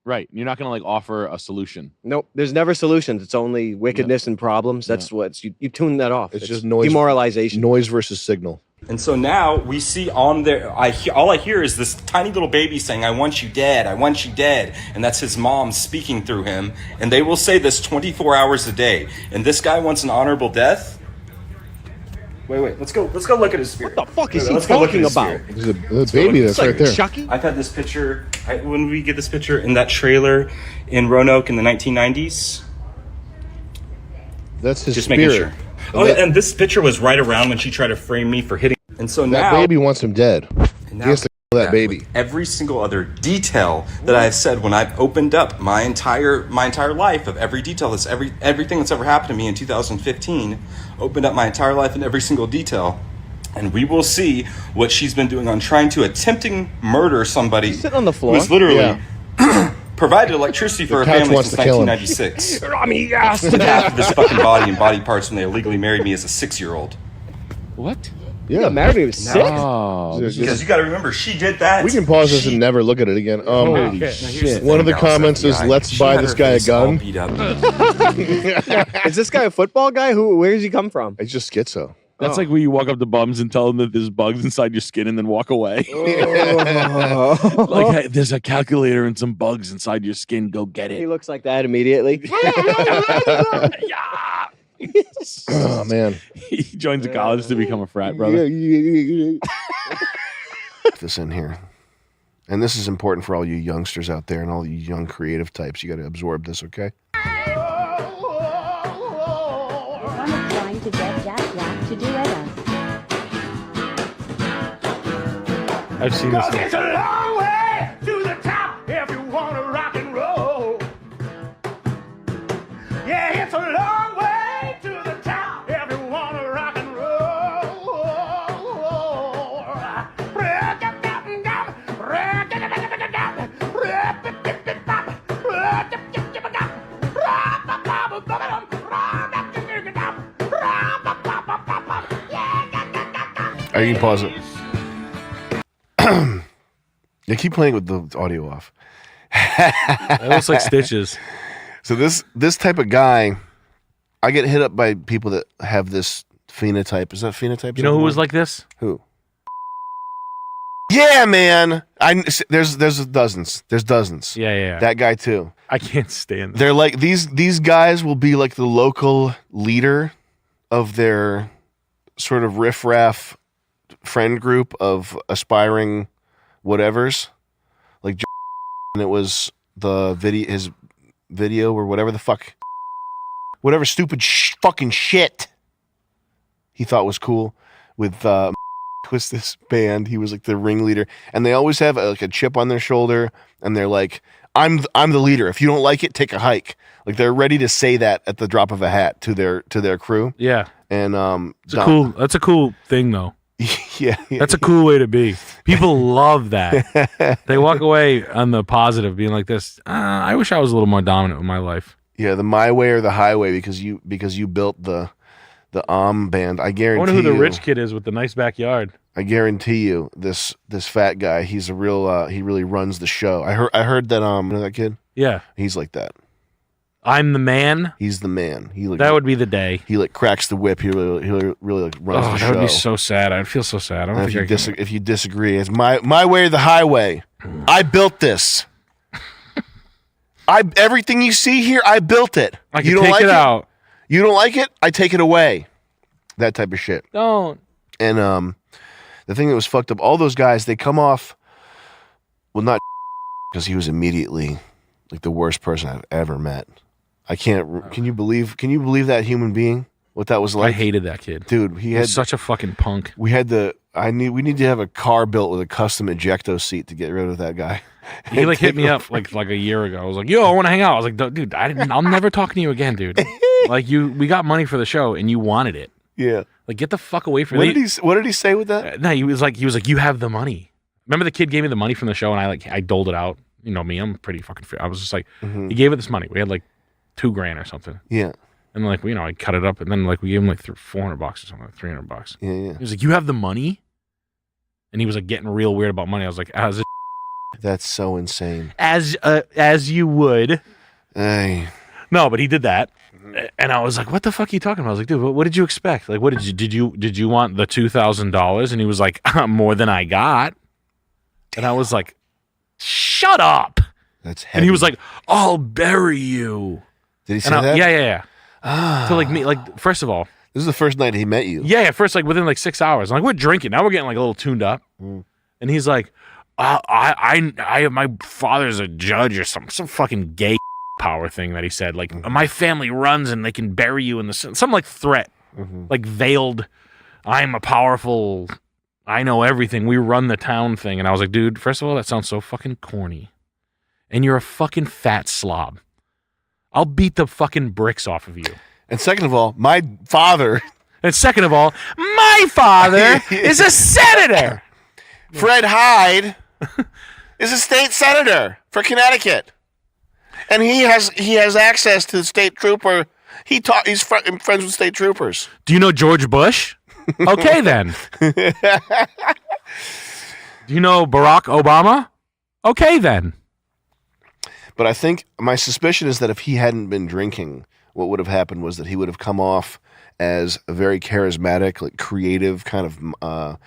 Right. You're not gonna like offer a solution. Nope. There's never solutions. It's only wickedness and problems. That's what's you tune that off. It's just noise. Demoralization. Noise versus signal. And so now we see on there, all I hear is this tiny little baby saying, "I want you dead, I want you dead." And that's his mom speaking through him. And they will say this 24 hours a day. And this guy wants an honorable death. Wait, let's go look at his spirit. What the fuck is he talking about? There's a baby that's right there. Chucky? I've had this picture, when we get this picture in that trailer in Roanoke in the 1990s. That's his Just spirit. making sure. Oh, and this picture was right around when she tried to frame me for hitting. And so that now baby wants him dead. He has to kill that baby. Every single other detail that I have said when I've opened up my entire life of every detail that's everything that's ever happened to me in 2015, opened up my entire life in every single detail. And we will see what she's been doing on trying to attempting murder somebody Sit on the floor. who's literally provided electricity for her family since 1996. Took half of his fucking body and body parts when they illegally married me as a 6-year-old. What? Yeah, married me was 6. Because you got to remember, she did that. We can pause this and never look at it again. Holy shit. One of the comments is, "Let's buy this guy a gun." Is this guy a football guy? Where does he come from? It's just schizo. That's like where you walk up to bums and tell them that there's bugs inside your skin and then walk away. Oh. Like, hey, there's a calculator and some bugs inside your skin. Go get it. He looks like that immediately. Oh man. He joins a college to become a frat brother. This in here. And this is important for all you youngsters out there and all you young creative types. You got to absorb this, okay? I'm trying to get Jack Black to duet us. I've seen this. It's a long way to the top if you want to rock and roll. Yeah, it's a long way to the top if you want to rock and roll. You can pause it. Yeah, keep playing with the audio off. That looks like Stitches. So this type of guy, I get hit up by people that have this phenotype. Is that phenotype? You know who was like this? Who? Yeah, man. There's dozens. There's dozens. Yeah. That guy too. I can't stand that. They're like these guys will be like the local leader of their sort of riffraff friend group of aspiring whatevers. Like, and it was the his video or whatever the fuck, whatever stupid fucking shit he thought was cool with was this band. He was like the ringleader, and they always have like a chip on their shoulder, and they're like, I'm the leader. If you don't like it, take a hike. Like, they're ready to say that at the drop of a hat to their crew. Yeah. And that's a cool thing though. Yeah. That's a cool way to be. People love that. They walk away on the positive, being like this. I wish I was a little more dominant with my life. Yeah, the my way or the highway, because you built the band. I guarantee. I wonder who the rich kid is with the nice backyard. I guarantee you, this fat guy, he's a real. He really runs the show. I heard that. You know that kid? Yeah, he's like that. I'm the man. He's the man. That would be the day. He like cracks the whip. He really like runs the show. That would be so sad. I'd feel so sad. I don't think if you disagree, it's my way or the highway. I built this. Everything you see here, I built it. I can take it out. You don't like it? I take it away. That type of shit. Don't. And the thing that was fucked up, all those guys, they come off, well, not because he was immediately like the worst person I've ever met. I can't. Can you believe that human being? What that was like? I hated that kid, dude. He had such a fucking punk. We need to have a car built with a custom ejecto seat to get rid of that guy. He like hit me up like a year ago. I was like, "Yo, I want to hang out." I was like, "Dude, I'm never talking to you again, dude. Like we got money for the show and you wanted it. Yeah. Like, get the fuck away from me." What did he say with that? No, he was like, "You have the money." Remember the kid gave me the money from the show and I doled it out. You know me, I'm pretty fucking fair. I was just like, He gave it this money. We had like $2,000 or something. Yeah. And like, I cut it up and then like we gave him like $400 or something, like $300. Yeah. He was like, "You have the money?" And he was like getting real weird about money. I was like, that's so insane. As you would. Hey. No, but he did that. And I was like, "What the fuck are you talking about?" I was like, "Dude, what did you expect? Like, what did you want the $2,000?" And he was like, "More than I got." And I was like, "Shut up." That's heavy. And he was like, "I'll bury you." Did he say that? Yeah. So like me, like, first of all, this is the first night he met you. Yeah, first, like within like 6 hours. I'm like, we're drinking. Now we're getting like a little tuned up. And he's like, my father's a judge or some fucking gay power thing that he said. Like, my family runs and they can bury you in the sun. Some like threat, like veiled, I'm a powerful, I know everything, we run the town thing. And I was like, dude, first of all, that sounds so fucking corny. And you're a fucking fat slob. I'll beat the fucking bricks off of you. And second of all, my father. And second of all, my father is a senator. Fred Hyde is a state senator for Connecticut, and he has access to the state trooper. He's friends with state troopers. Do you know George Bush? Okay, then. Do you know Barack Obama? Okay, then. But I think my suspicion is that if he hadn't been drinking, what would have happened was that he would have come off as a very charismatic, like creative kind of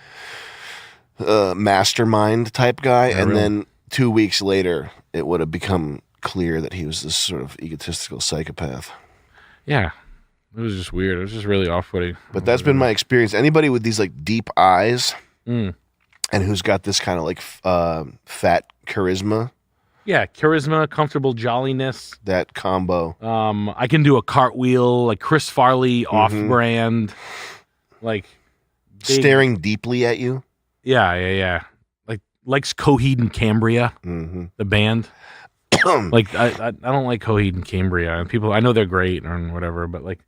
mastermind type guy, and then 2 weeks later, it would have become clear that he was this sort of egotistical psychopath. Yeah. It was just weird. It was just really off-putting. But that's been my experience. Anybody with these like deep eyes and who's got this kind of like fat charisma. Yeah, charisma, comfortable jolliness. That combo. I can do a cartwheel, like Chris Farley off-brand. Like big, staring deeply at you. Yeah. Like likes Coheed and Cambria, the band. Like I don't like Coheed and Cambria, and people I know they're great and whatever, but like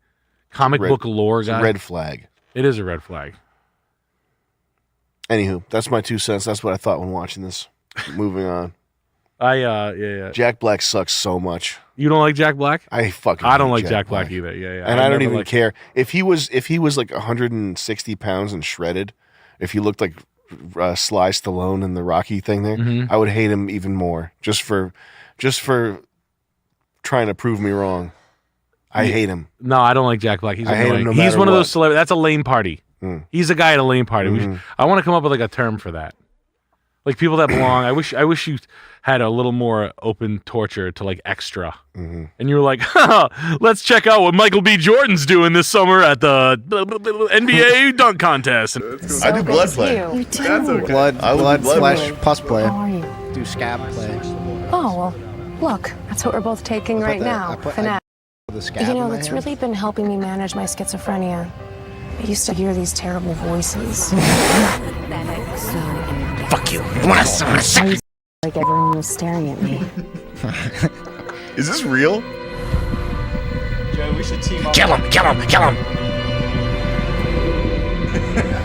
comic book lore guy. It's a red flag. It is a red flag. Anywho, that's my 2 cents. That's what I thought when watching this. Moving on. Yeah. Jack Black sucks so much. You don't like Jack Black? I don't like Jack Black either. Yeah. And I don't even care if he was like 160 pounds and shredded. If he looked like Sly Stallone in the Rocky thing there, I would hate him even more just for trying to prove me wrong. I hate him. No, I don't like Jack Black. He's I hate him no He's matter one of what. those celebrities. That's a lame party. He's a guy at a lame party. I want to come up with like a term for that. Like people that belong. I wish you had a little more open torture to like extra. And you were like, let's check out what Michael B. Jordan's doing this summer at the NBA dunk contest. I do blood play. You too. That's okay. Blood flesh, pus play. How are you? Do scab play. Oh, well, look, that's what we're both taking right now. Finette. The scab You in know, my it's hand. really been helping me manage my schizophrenia. I used to hear these terrible voices. Fuck you. Like everyone was staring at me. Is this real? Joe, we should team up. Kill him!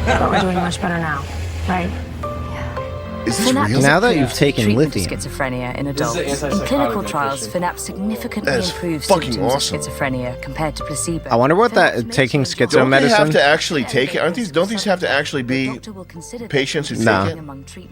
But we're doing much better now, right? Is this real? Now that you've taken Treatment of lithium. schizophrenia in adults. This is an In clinical antipsychotic trials, medication. Fanapt significantly That is improves fucking symptoms awesome. of schizophrenia compared to placebo. I wonder what that taking schizo Don't they medicine. have to actually take it? Don't these have to actually be patients who take it?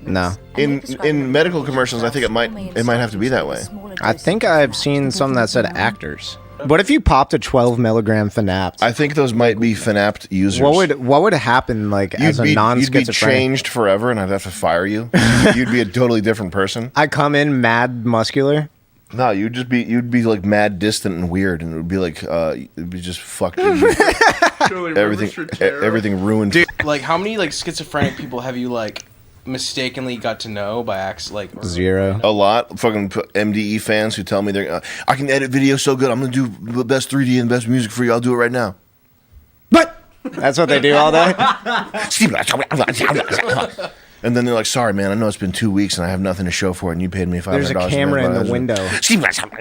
No. In medical commercials, I think it might have to be that way. I think I've seen some that said actors. What if you popped a 12 milligram Fanapt? I think those might be Fanapt users. What would happen like as a You'd be non-schizophrenic? changed forever, and I'd have to fire you. You'd be a totally different person. I come in mad muscular. No, you'd be like mad distant and weird, and it would be like it'd be just fucking everything ruined. Dude, like how many like schizophrenic people have you like mistakenly got to know by accident? Like Zero. A lot. Fucking MDE fans who tell me they're I can edit video so good. I'm gonna do the best 3D and best music for you. I'll do it right now. That's what they do all day. And then they're like, "Sorry, man. I know it's been 2 weeks and I have nothing to show for it. And you paid me $500." There's a camera in the window. The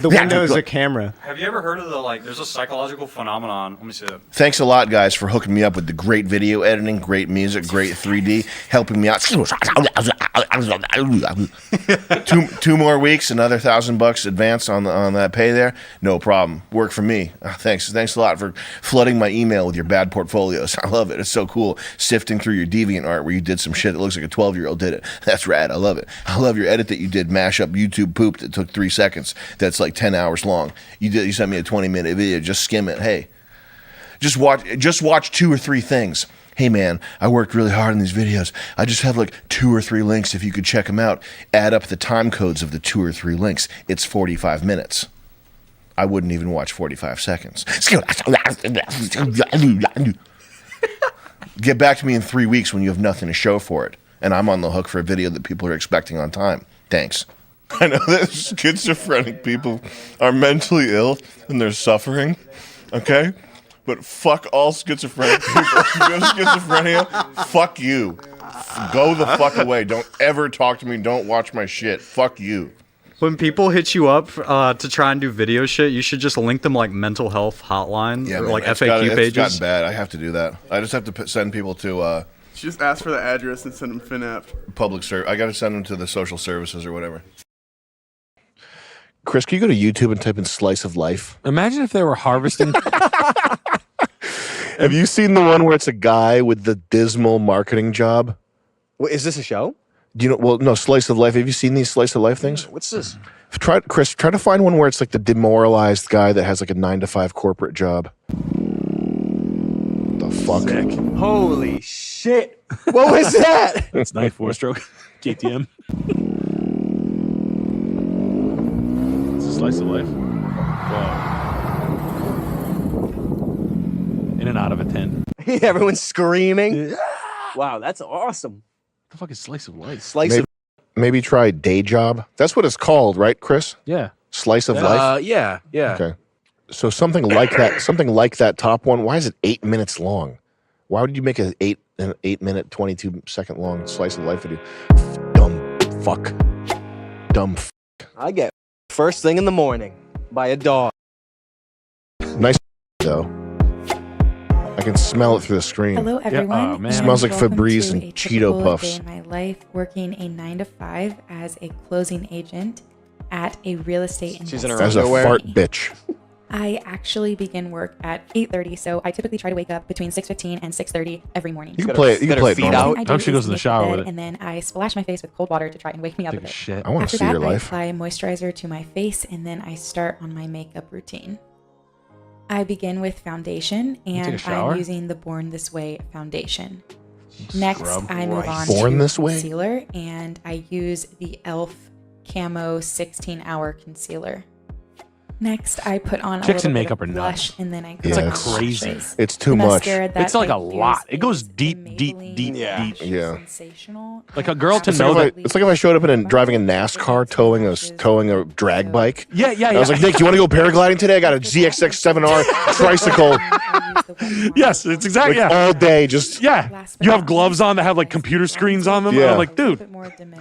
window is a camera. Have you ever heard of there's a psychological phenomenon? Let me see that. Thanks a lot, guys, for hooking me up with the great video editing, great music, great 3D, helping me out. 2 more weeks, another $1,000 advance on that pay there. No problem. Work for me. Thanks a lot for flooding my email with your bad portfolios. I love it. It's so cool sifting through your deviant art where you did some shit that looks like a 12-year-old did it. That's rad. I love it. I love your edit that you did mash up YouTube poop that took 3 seconds. That's like 10 hours long. You sent me a 20-minute video. Just skim it. Hey, just watch 2 or 3 things. Hey man, I worked really hard on these videos. I just have like 2 or 3 links if you could check them out. Add up the time codes of the 2 or 3 links. It's 45 minutes. I wouldn't even watch 45 seconds. Get back to me in 3 weeks when you have nothing to show for it. And I'm on the hook for a video that people are expecting on time. Thanks. I know that schizophrenic people are mentally ill and they're suffering, okay? But fuck all schizophrenic people. If you have schizophrenia, fuck you. Go the fuck away. Don't ever talk to me. Don't watch my shit. Fuck you. When people hit you up to try and do video shit, you should just link them like mental health hotline or man, like it's FAQ pages. It's gotten bad. I have to do that. I just have to send people to Just ask for the address and send them Fanapt. public service. I got to send them to the social services or whatever. Chris, can you go to YouTube and type in "slice of life"? Imagine if they were harvesting. Have you seen the one where it's a guy with the dismal marketing job? Wait, is this a show? Do you know? Well, no, Slice of Life. Have you seen these Slice of Life things? What's this? Try to find one where it's like the demoralized guy that has like a 9-to-5 corporate job. the fuck? Holy shit! What was that? That's nice 4-stroke KTM. It's a slice of life. Whoa. In and out of a 10. Everyone's screaming. Wow, that's awesome. The fuck is slice of life? Slice maybe, of. maybe try day job. That's what it's called, right, Chris? Yeah. Slice of life. Yeah. Okay. So something like that. Something like that top one. Why is it 8 minutes long? Why would you make an 8 minute 22-second long slice of life video? Dumb fuck. Dumb. I get first thing in the morning by a dog. Nice though. I can smell it through the screen. Hello, everyone. It smells like Welcome Febreze to and a Cheeto typical Puffs. Day in my life, working a 9 to 5 as a closing agent at a real estate investment. As a fart bitch. I actually begin work at 8:30, so I typically try to wake up between 6:15 and 6:30 every morning. You can play it. You can play it normal. I She goes in the shower with it. and then I splash my face with cold water to try and wake me up a bit. Shit. I want to After see that, your life. I apply moisturizer to my face, and then I start on my makeup routine. I begin with foundation, take a and shower? I'm using the Born This Way foundation. Next, I move on Born to This Way? concealer, and I use the e.l.f. Camo 16-hour concealer. Next, I put on Chicks a in little makeup bit of are blush, nuts. and then I It's go like on crazy. lashes. It's too The much. mascara that It's like I a lot. use It goes is deep. Yeah. sensational. Like a girl to It's know like, that. it's like if I showed up in driving a NASCAR towing a drag bike. Yeah. I was like, Nick, you want to go paragliding today? I got a ZXX 7R tricycle. Yes, it's exactly Like, all day, just You have gloves on that have like computer screens on them. Yeah. I'm like, dude,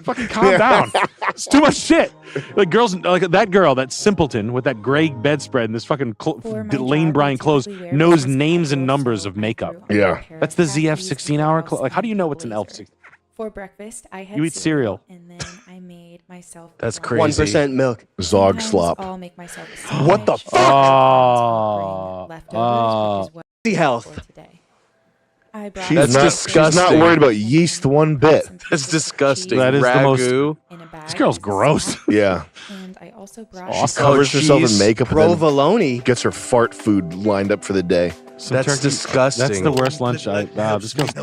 fucking calm down. It's too much shit. Like girls, like that girl, that simpleton with that gray bedspread and this fucking Lane Bryant clothes knows names and numbers of makeup. Yeah, that's the ZF 16-hour. Like, how do you know what's an e.l.f. 16? For breakfast, I had You eat cereal. and then I made myself. That's crazy. 1% milk. Zog slop. I'll make myself a What the sandwich. Oh. Leftovers, which is what The health. I brought She's not worried about yeast one bit. That's disgusting. That is the Ragu. most. This girl's gross. Yeah. And I also brought She covers herself in makeup and then Provolone. gets her fart food lined up for the day. That's disgusting. That's the worst lunch. This girl's.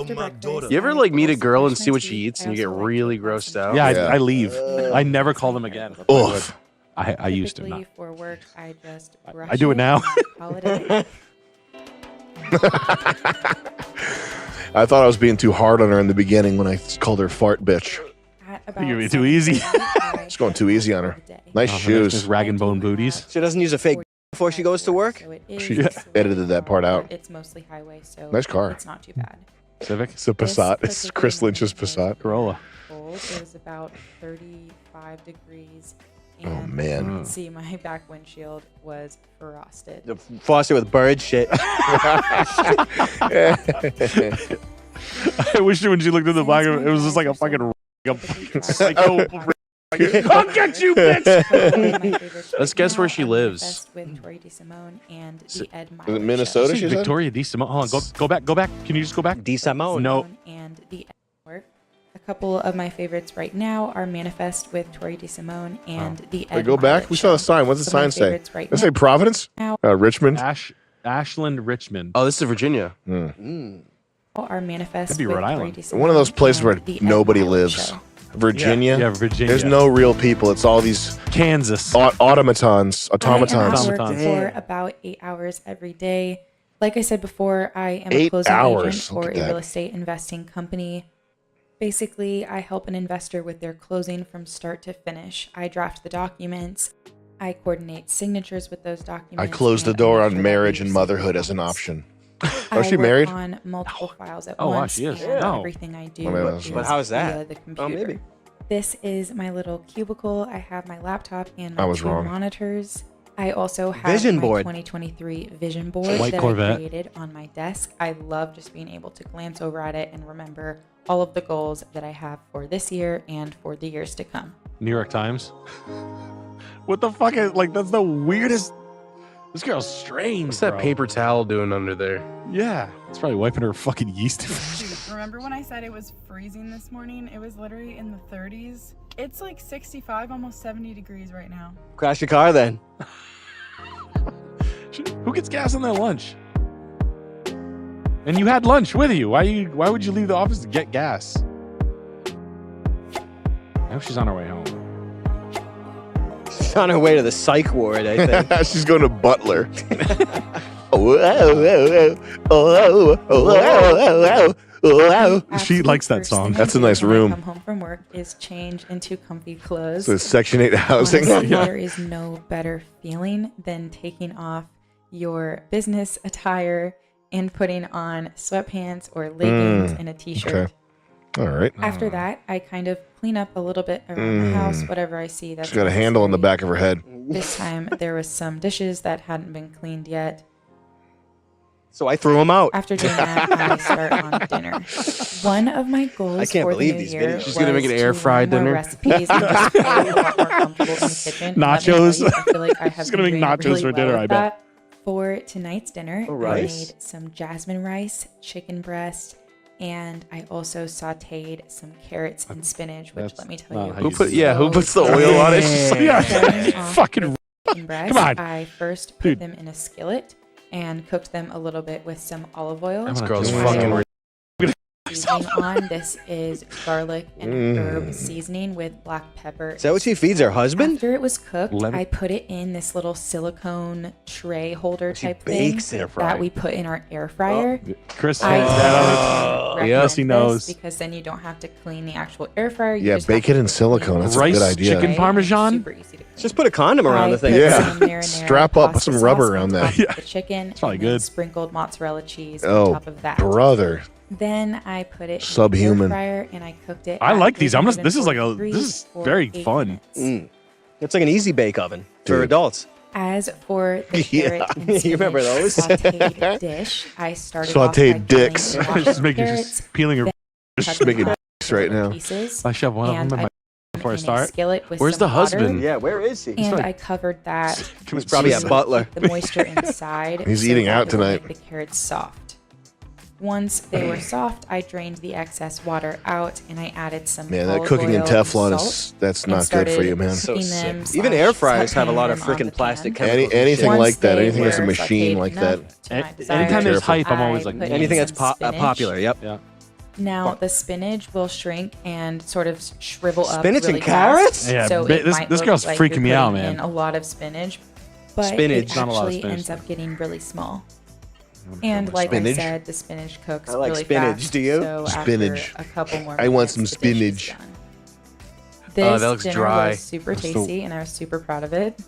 You ever like meet a girl and see what she eats and you get really grossed out? Yeah, I leave. I never call them again. Oof. I used to not. Typically for work, I just brush I do it now. call it a day. I thought I was being too hard on her in the beginning when I called her fart bitch. You're being too easy. It's going too easy on her. Nice shoes. Just rag and bone booties. She doesn't use a fake before she goes to work. She edited that part out. It's mostly highway, so Nice car. it's not too bad. Civic. It's a Passat. It's Chris Lynch's Passat. Corolla. Cold. It was about 35 degrees. Oh, And man. You can see my back windshield was frosted. The Foster with bird shit. I wish when she looked at the back of it, it was just like a fucking psycho. I'll get you, bitch. Let's guess where she lives. With Tori DeSimone and Is the Ed it Minnesota? She She said? Victoria DeSimone. Hold on, go back. Can you just go back? DeSimone. No. And the Ed. A couple of my favorites right now are Manifest with Tori DeSimone and the Ed. Wait, go back. We saw the sign. What's the Some of my sign say? favorites right Does it say now. Providence? Richmond? Ashland, Richmond. Oh, this is Virginia. Are Manifest Could be with Rhode Tori Island. DeSimone One of those places where and the Ed nobody Miles lives. Show. Virginia? Yeah, Virginia. There's no real people. It's all these Kansas automatons. I am at work Automatons. for about 8 hours every day. Like I said before, I am a 8 closing hours. agent for Look a at that. real estate investing company. Basically, I help an investor with their closing from start to finish. I draft the documents. I coordinate signatures with those documents. I closed the and door make on sure that marriage we and receive motherhood as an documents. option. I Was she work married? on multiple files at Oh, wow, once, she is. and No. everything I do Well, maybe that's is right. How is that? via the computer. Oh, maybe. This is my little cubicle. I have my laptop and my I was 2 wrong. monitors. I also have Vision my board. 2023 vision board White that Corvette. I created on my desk. I love just being able to glance over at it and remember all of the goals that I have for this year and for the years to come. New York Times. What the fuck is like? That's the weirdest. This girl's strange. What's that bro. paper towel doing under there? Yeah, it's probably wiping her fucking yeast. Remember when I said it was freezing this morning? It was literally in the 30s. It's like 65, almost 70 degrees right now. Crash your car then. Who gets gas on their lunch? And you had lunch with you. Why would you leave the office to get gas? I hope she's on her way home. She's on her way to the psych ward, I think. She's going to Butler. She likes that song. That's a nice When I room. come home from work is change into comfy clothes. So it's Section 8 housing. Honestly, Yeah. there is no better feeling than taking off your business attire and putting on sweatpants or leggings and a t-shirt. Okay. All right. After that, I kind of clean up a little bit around the house, whatever I see. That's She's got a handle on the back of her head. This time, there was some dishes that hadn't been cleaned yet. So I threw them out. After doing that, I start on dinner. One of my goals I can't for believe the new these year videos. She's gonna make an was air to fried learn more dinner. recipes and just feel a lot more comfortable in the kitchen. And let me tell Nachos. you, I feel like I have She's gonna been make doing nachos really for well dinner, with I bet. that. For tonight's dinner, I rice? made some jasmine rice, chicken breast, and I also sauteed some carrots and spinach, which That's let me tell not you, how Who you put? do Yeah, who puts the oil on it? It's just like, Starting off fucking with chicken breast, come on. I first put Dude. them in a skillet and cooked them a little bit with some olive oil. This girl's I fucking. seasoning on. This is garlic and herb seasoning with black pepper. Is that what she feeds her husband? After it was cooked, Lemon- I put it in this little silicone tray holder She type thing bakes it. that we put in our air fryer. Chris, I yes, recommend he this knows. because then you don't have to clean the actual air fryer. You Yeah, just bake have it in to silicone. clean That's the a Rice, good idea. chicken tray. parmesan? Super easy to clean. Just put a condom around the I thing. put Yeah. some marinara Strap up, put pasta some rubber sauce around on that. top Yeah. of the chicken. It's probably and then good. Sprinkled mozzarella cheese Oh, on top of that. brother. Then I put it Subhuman. in the air fryer and I cooked it. I at like these. This is like 343 this is for very 8 fun. minutes. It's like an easy bake oven for Dude. adults. As for the Yeah. carrot and You remember spinach those? sauteed dish, I started off by Sauteed dicks. peeling and Just washing making carrots, peeling her. then Just cut them making up dicks right into now. pieces, I shove one of and them in I my put before I them in a start. skillet with Where's some the water, husband? Yeah, where is he? And I covered that. He's probably a to butler. keep the moisture inside. He's so eating that out it would tonight. make the carrots soft. Once they were soft, I drained the excess water out and I added some Man, that olive cooking in oil Teflon and is salt that's and not good for started you, man. So cooking sick. them Even slash air fryers have a lot of sauteing them on freaking the plastic pan. chemicals. Anything Once like that, they anything that's a were machine sauteed like that. enough to my Anytime desire, there's hype, I'm I always like, put in Anything that's some spinach. popular, yep. Yeah. Now the spinach will shrink and sort of shrivel up. Spinach really and carrots? fast. Yeah, so ba- it this- might this look girl's like freaking you're me out, putting man. in a lot of spinach, but Spinach. it Not a lot of actually spinach, ends though. up getting really small. And like Spinach? I said, the spinach cooks I like really spinach, fast. do you? So Spinach. After a couple more I want minutes, some the dish is spinach. done. This that looks dinner dry. was super That's tasty, and I was super proud of it.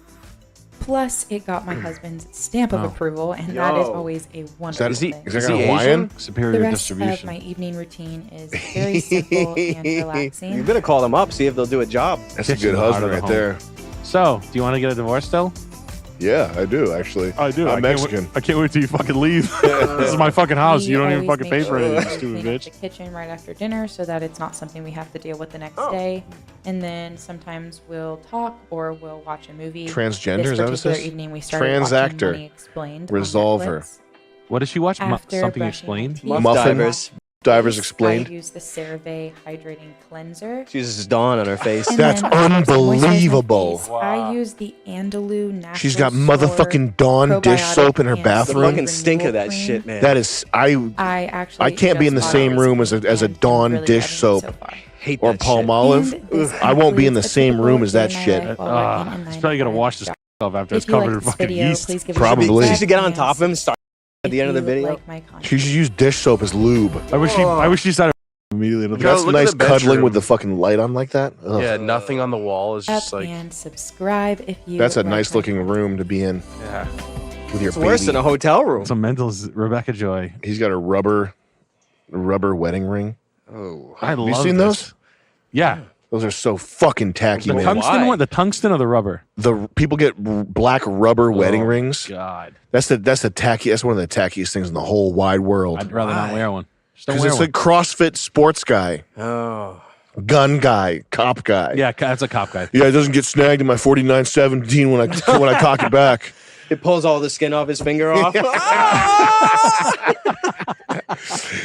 Plus, it got my husband's stamp of Oh. approval, and that is Yo. always a Is wonderful that, thing. is that Is he Hawaiian? The Superior rest of distribution. my evening routine is very simple and relaxing. You better call them up, see if they'll do a job. That's a Kitchen, good the heart husband of the right there. So, do you want to get a divorce still? Yeah, I do actually. I do. I'm I can't Mexican. I can't wait till you fucking leave. This is my fucking house. We You don't even always fucking make pay for sure it, you to stupid clean up bitch. the kitchen right after dinner so that it's not something we have to deal with the next day. And then sometimes we'll talk or we'll watch a movie. Transgender, This is that what it particular says? evening we started Transactor. watching Money Explained on Resolver. Netflix. What does she watch? After Something brushing my Explained? teeth, Muff Muffin. divers. Divers I explained. use the CeraVe hydrating cleanser. She uses Dawn on her face. And That's then to moisturize my unbelievable. face, I use the Andalou Natural She's got Store motherfucking Dawn dish probiotic soap in her and The bathroom. fucking stink of that Renewal shit, cream. man. That is I actually I can't be in the just same bought room this as a and Dawn really dish loving it soap so far. hate or that palm shit. olive. And this I won't be in the includes a same typical room as that day in my shit. life while working a She's 9 probably to gonna 5 wash this job. off after If it's you like covered in this fucking video, yeast. please give it a Probably. thumbs She up should get on and top of him and start at the if end of the you video. like my content. She should use dish soap as lube. I wish she started immediately. That's look at nice the cuddling bedroom. with the fucking light on like that. Ugh. Yeah, nothing on the wall is just Up like. and subscribe if you That's a like nice my looking content. room to be in Yeah. with your It's worse baby. than a hotel room. Some mentals, Rebecca Joy. He's got a rubber wedding ring. Oh, I Have love you seen this. those? Yeah. Those are so fucking tacky, The man. tungsten Why? one, the tungsten or the rubber? The people get black rubber wedding Oh, rings. God. That's the tacky. That's one of the tackiest things in the whole wide world. I'd rather not wear one. Just don't Because wear it's one. like CrossFit sports guy, oh. gun guy, cop guy. Yeah, that's a cop guy. Yeah, it doesn't get snagged in my 49-17 when I cock it back. It pulls all the skin off his finger off.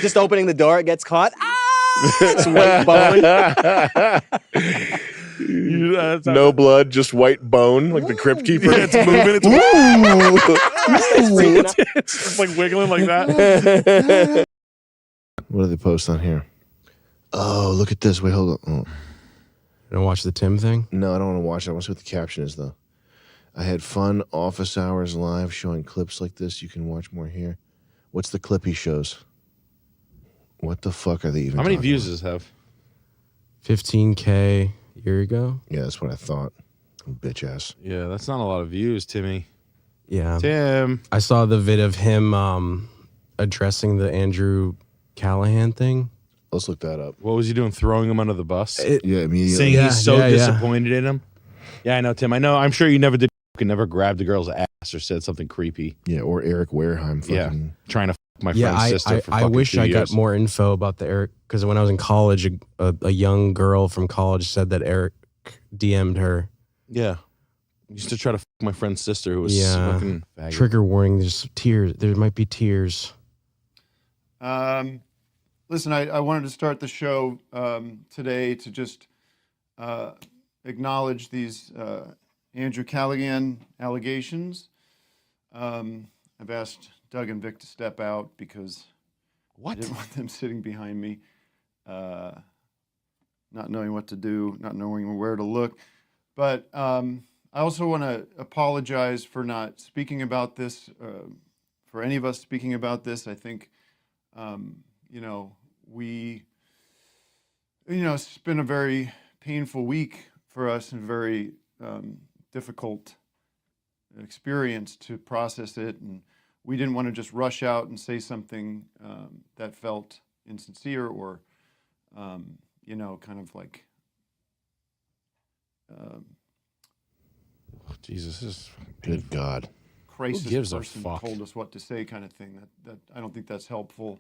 Just opening the door, it gets caught. It's white bone. No blood, just white bone, like the crypt keeper. Yeah, it's moving. It's like wiggling like that. What do they post on here? Oh, look at this. Wait, hold on. Oh. You don't watch the Tim thing? No, I don't want to watch it. I want to see what the caption is, though. I had fun office hours live showing clips like this. You can watch more here. What's the clip he shows? What the fuck are they even How many talking views does this have? 15K a year ago. Yeah, that's what I thought. Bitch ass. Yeah, that's not a lot of views, Timmy. Yeah. Tim. I saw the vid of him addressing the Andrew Callahan thing. Let's look that up. What was he doing? Throwing him under the bus? Yeah, immediately. Saying Yeah, he's so yeah, yeah. disappointed in him? Yeah, I know, Tim. I know. I'm sure you never did. Never grabbed a girl's ass or said something creepy. Yeah, or Eric Wareheim. Fucking. Yeah, trying to fuck my Yeah, friend's sister for I fucking wish 2 I years. got more info about the Eric, because when I was in college, a young girl from college said that Eric DM'd her. Yeah. Used to try to fuck my friend's sister who was Yeah. smoking faggot. Trigger warning, there's tears. There might be tears. Listen, I wanted to start the show today to just acknowledge these Andrew Callahan allegations. I've asked Doug and Vic to step out because I didn't want them sitting behind me, not knowing what to do, not knowing where to look. But I also want to apologize for not speaking about this, for any of us speaking about this. I think, it's been a very painful week for us and very difficult experience to process it, and we didn't want to just rush out and say something that felt insincere or, kind of like. Jesus, this is good God. Crisis Who gives a person fuck? told us what to say, kind of thing. That I don't think that's helpful.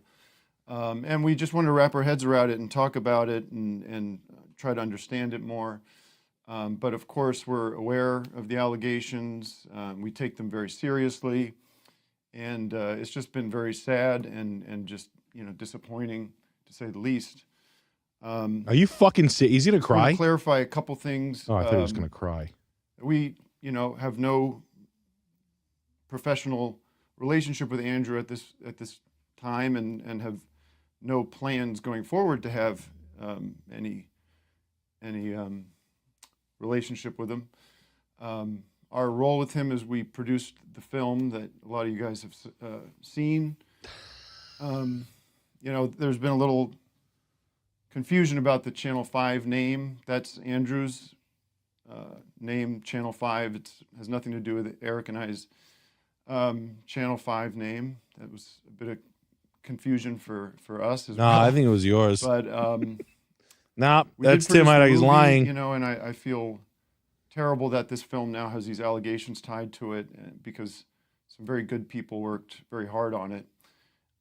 And we just want to wrap our heads around it and talk about it and try to understand it more. But of course, we're aware of the allegations. We take them very seriously, and it's just been very sad and just disappointing to say the least. Are you fucking sick? He's gonna I want cry? to clarify a couple things. Oh, I thought he was gonna cry. We, have no professional relationship with Andrew at this time, and have no plans going forward to have any relationship with him. Our role with him is we produced the film that a lot of you guys have seen. There's been a little confusion about the Channel 5 name. That's Andrew's name, Channel 5. It has nothing to do with Eric and I's Channel 5 name. That was a bit of confusion for us as well. I think it was yours. But nah, we did that's Tim. produce the He's movie, lying. And I feel terrible that this film now has these allegations tied to it, because some very good people worked very hard on it.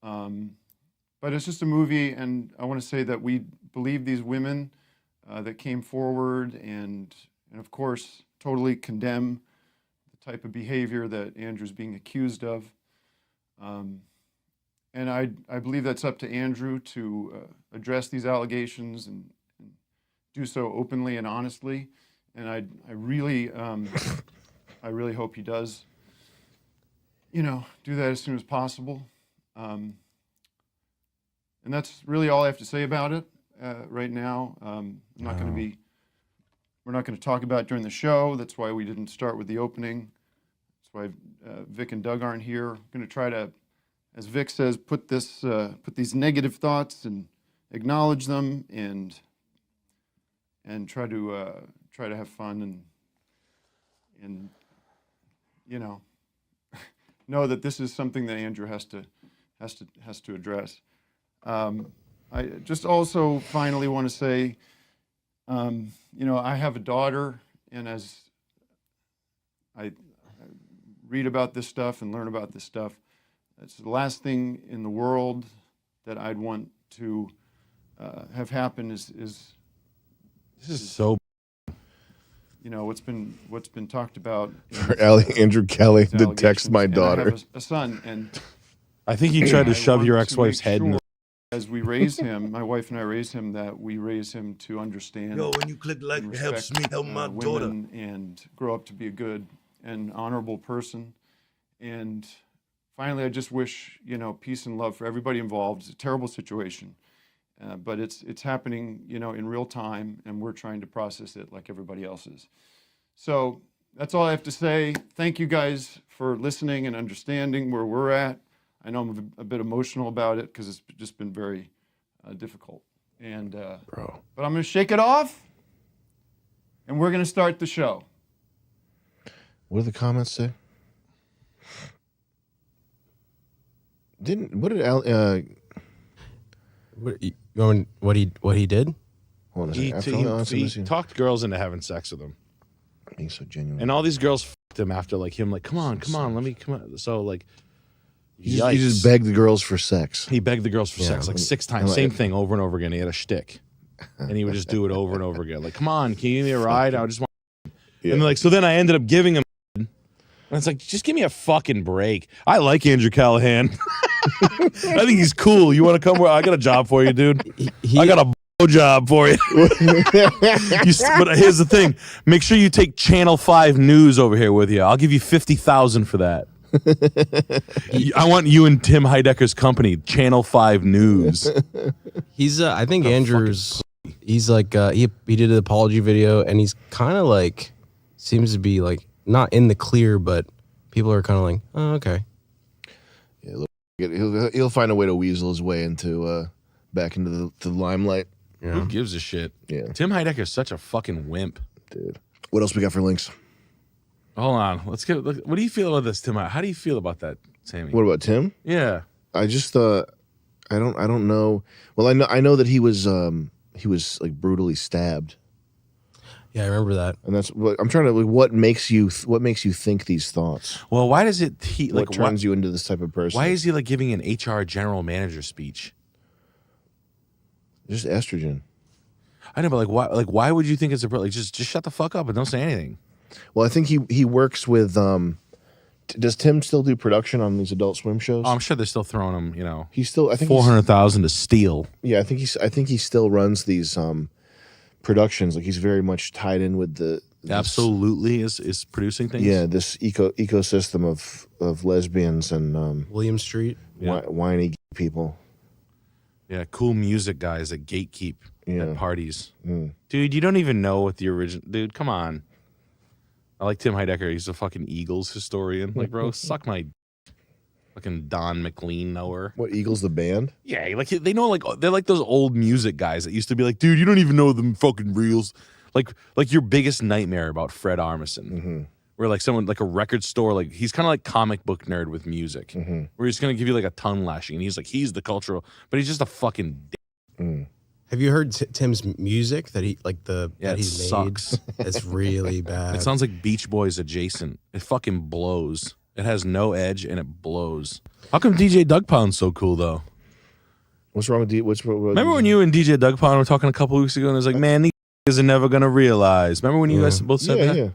But it's just a movie, and I want to say that we believe these women that came forward, and of course totally condemn the type of behavior that Andrew's being accused of. And I believe that's up to Andrew to address these allegations and do so openly and honestly. And I really hope he does, do that as soon as possible. And that's really all I have to say about it right now. We're not going to talk about it during the show. That's why we didn't start with the opening. That's why Vic and Doug aren't here. We're going to try to, as Vic says, put these negative thoughts and acknowledge them and try to have fun and know that this is something that Andrew has to address. I just also finally want to say, I have a daughter, and as I read about this stuff and learn about this stuff, it's the last thing in the world that I'd want to have happen is this is so. What's been talked about. For Andrew Kelly to text my daughter. And I have a son, and I think he tried to shove your want to ex-wife's make head in sure the as we raise him, my wife and I raise him, that we raise him to understand. Yo, when you click like, and it helps me respect, help my daughter. women and grow up to be a good and honorable person. And finally, I just wish, peace and love for everybody involved. It's a terrible situation, but it's happening, in real time, and we're trying to process it like everybody else is. So that's all I have to say. Thank you guys for listening and understanding where we're at. I know I'm a bit emotional about it because it's just been very difficult. And but I'm going to shake it off, and we're going to start the show. What do the comments say? What did Al? What he did? Hold on a He, second. he talked girls into having sex with him. Being so genuine. And all these girls fucked him after him. Like, come on, let me come on. So like, He just begged the girls for sex. He begged the girls for sex like 6 times. Same thing over and over again. He had a shtick, and he would just do it over and over again. Like, come on, can you give me a ride? I just want. Yeah. And so then I ended up giving him. And it's like, just give me a fucking break. I like Andrew Callahan. I think he's cool. You want to come? I got a job for you, dude. I got a job for you. But here's the thing: make sure you take Channel 5 News over here with you. I'll give you $50,000 for that. I want you and Tim Heidecker's company, Channel 5 News. He's I think Andrew's he's like he did an apology video, and he's kind of like seems to be like not in the clear, but people are kind of like, oh, okay. Yeah, he'll find a way to weasel his way into back into the limelight. Yeah. Who gives a shit? Yeah. Tim Heidecker's such a fucking wimp, dude. What else we got for links? Hold on, let's get. What do you feel about this, Tim? How do you feel about that, Sammy? What about Tim? Yeah, I just I don't know. Well, I know that he was like brutally stabbed. Yeah, I remember that. And that's what I'm trying to. Like, what makes you think these thoughts? Well, why does it? What turns you into this type of person? Why is he like giving an HR general manager speech? Just estrogen. I know, but why? Why would you think it's a like? Just shut the fuck up and don't say anything. Well, I think he works with. Does Tim still do production on these Adult Swim shows? Oh, I'm sure they're still throwing him. He's still. I think $400,000 to steal. Yeah, I think he still runs these productions. Like he's very much tied in with the. Absolutely is producing things. Yeah, this ecosystem of lesbians and William Street, whiny people. Yeah, cool music guys that gatekeep at parties. Mm. Dude, you don't even know what the original. Dude, come on. I like Tim Heidecker. He's a fucking Eagles historian. Like, bro, suck my fucking Don McLean knower. What, Eagles the band? Yeah, like they know, like they're like those old music guys that used to be like, dude, you don't even know the fucking reels. Like your biggest nightmare about Fred Armisen. Mm-hmm. Where like someone like a record store, like he's kind of like comic book nerd with music. Mm-hmm. Where he's gonna give you like a tongue lashing, and he's the cultural, but he's just a fucking. Mm. Have you heard Tim's music that he like that he's made? Sucks. It's really bad. It sounds like Beach Boys adjacent. It fucking blows. It has no edge and it blows. How come DJ Doug Pound's so cool though? What's wrong with Remember when you and DJ Doug Pound were talking a couple weeks ago, and it was like, man, these are never gonna realize. Remember when you guys both said that? Yeah.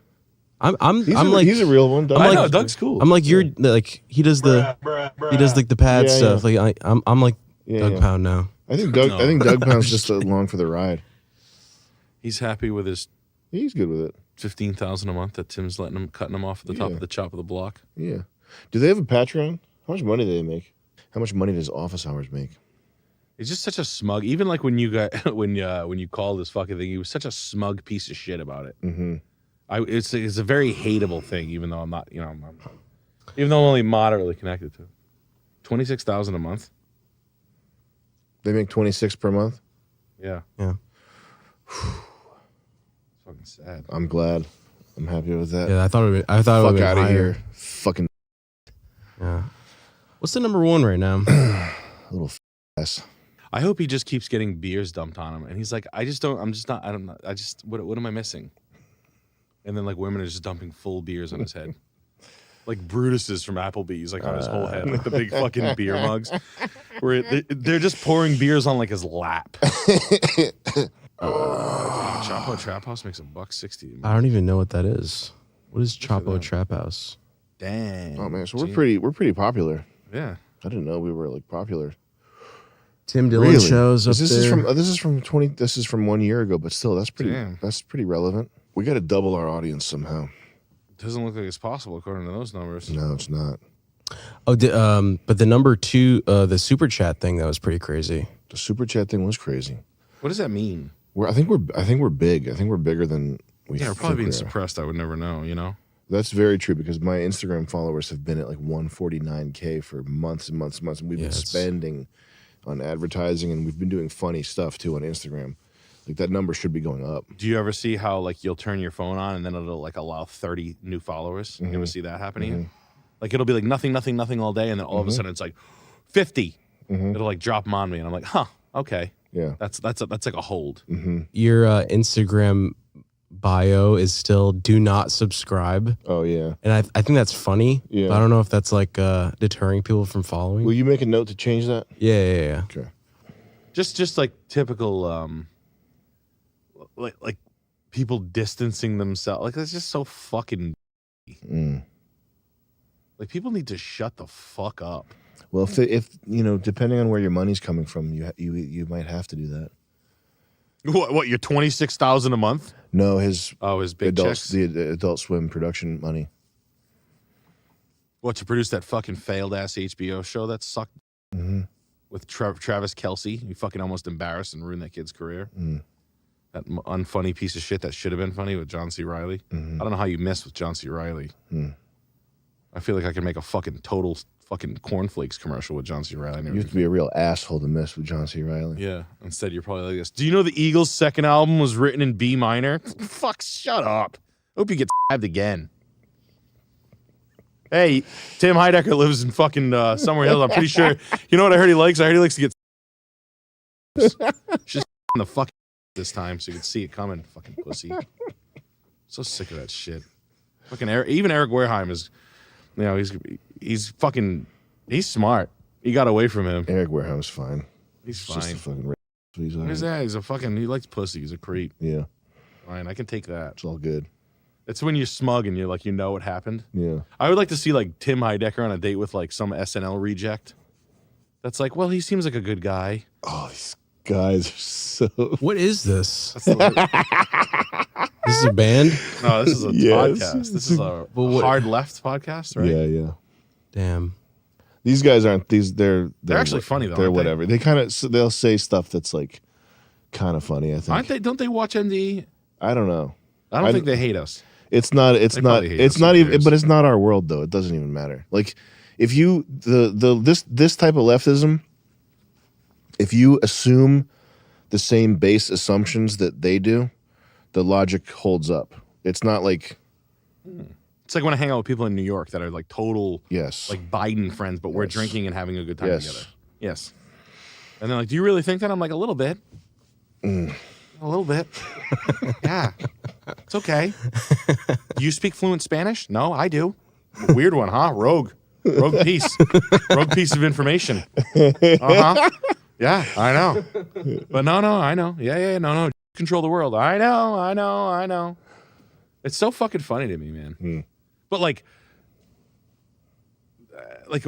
I'm he's a real one. I know Doug's cool. I'm like you're like he does like the pad stuff. Yeah. Like I'm like Doug Pound now. I think Doug Pound's just along for the ride. He's happy with his. He's good with it. 15,000 a month that Tim's cutting him off at the top of the chop of the block. Yeah. Do they have a Patreon? How much money do they make? How much money does Office Hours make? He's just such a smug. Even like when you got when you called this fucking thing, he was such a smug piece of shit about it. Mm-hmm. It's a very hateable thing, even though I'm not, even though I'm only moderately connected to it. 26,000 a month. They make 26 per month. Yeah. Yeah. It's fucking sad. I'm glad. I'm happy with that. Yeah, I thought it would Fuck be out of higher. here. Fucking. Yeah. What's the number one right now? Little ass. I hope he just keeps getting beers dumped on him, and he's like, what am I missing? And then like women are just dumping full beers on his head. Like Brutus's from Applebee's, like on his whole head, like the big fucking beer mugs, where they're just pouring beers on like his lap. Chapo Trap House makes $1.60. I don't even know what that is. What is Chapo Trap House? Dang. Oh man, so we're pretty popular. Yeah. I didn't know we were like popular. Tim Dillon shows up this there. This is from 1 year ago, but still, that's pretty. Damn. That's pretty relevant. We got to double our audience somehow. Doesn't look like it's possible according to those numbers. No, it's not. Oh, but the number 2, the super chat thing, that was pretty crazy. The super chat thing was crazy. What does that mean? I think we're big. I think we're bigger than we. Yeah, we're probably being are. suppressed. I would never know. You know. That's very true because my Instagram followers have been at like 149K for months and months and months, and we've been spending on advertising, and we've been doing funny stuff too on Instagram. Like that number should be going up. Do you ever see how like you'll turn your phone on and then it'll like allow 30 new followers? You ever see that happening? Like it'll be like nothing all day, and then all of a sudden it's like 50. It'll like drop them on me, and I'm like, huh, okay, yeah, that's like a hold. Your Instagram bio is still "do not subscribe." Oh yeah, and I think that's funny. Yeah, but I don't know if that's like deterring people from following. Will you make a note to change that? Yeah. Okay. Just like typical like people distancing themselves. Like that's just so fucking. Like people need to shut the fuck up. Well, if you know, depending on where your money's coming from, you might have to do that. What? Your $26,000 a month? No, his big checks? the Adult Swim production money. What, to produce that fucking failed ass HBO show that sucked? With Travis Kelce, he fucking almost embarrassed and ruined that kid's career. That unfunny piece of shit that should have been funny with John C. Reilly. I don't know how you missed with John C. Reilly. I feel like I can make a fucking total fucking cornflakes commercial with John C. Reilly. You have to be a real asshole to miss with John C. Reilly. Yeah. Instead, you're probably like this. Do you know the Eagles' second album was written in B minor? Fuck, shut up. Hope you get stabbed again. Hey, Tim Heidecker lives in fucking Summer Hills. I'm pretty sure. You know what I heard he likes? I heard he likes to get just in the fucking this time so you can see it coming. Fucking pussy. So sick of that shit. Fucking even Eric Wareheim is, you know, he's smart. He got away from him. Eric Wareheim's fine. He's fine. Just a fucking what is that? He's a fucking, he likes pussy. He's a creep. Yeah. Fine, I can take that. It's all good. It's when you're smug and you're like, you know what happened. Yeah. I would like to see like Tim Heidecker on a date with like some SNL reject. That's like, well, he seems like a good guy. Oh, these guys are so. What is this? This is a band? No, this is a podcast. This is a hard left podcast, right? Yeah. Damn. These guys aren't they're actually funny though. They're aren't they? whatever. They kind of they'll say stuff that's like kind of funny. I think. Aren't they? Don't they watch MD? I don't know. I don't think they hate us. It's not. It's They not. probably hate It's us, not who even. cares? But it's not our world though. It doesn't even matter. Like if you this type of leftism, if you assume the same base assumptions that they do, the logic holds up. It's not like. It's like when I hang out with people in New York that are like total, yes, like Biden friends, but we're drinking and having a good time Yes. together. Yes. And they're like, "Do you really think that?" I'm like, "A little bit, a little bit." Yeah, it's okay. Do you speak fluent Spanish? No, I do. Weird one, huh? Rogue piece of information. Yeah, I know. But no, I know. Yeah, no. Control the world. I know. It's so fucking funny to me, man. But like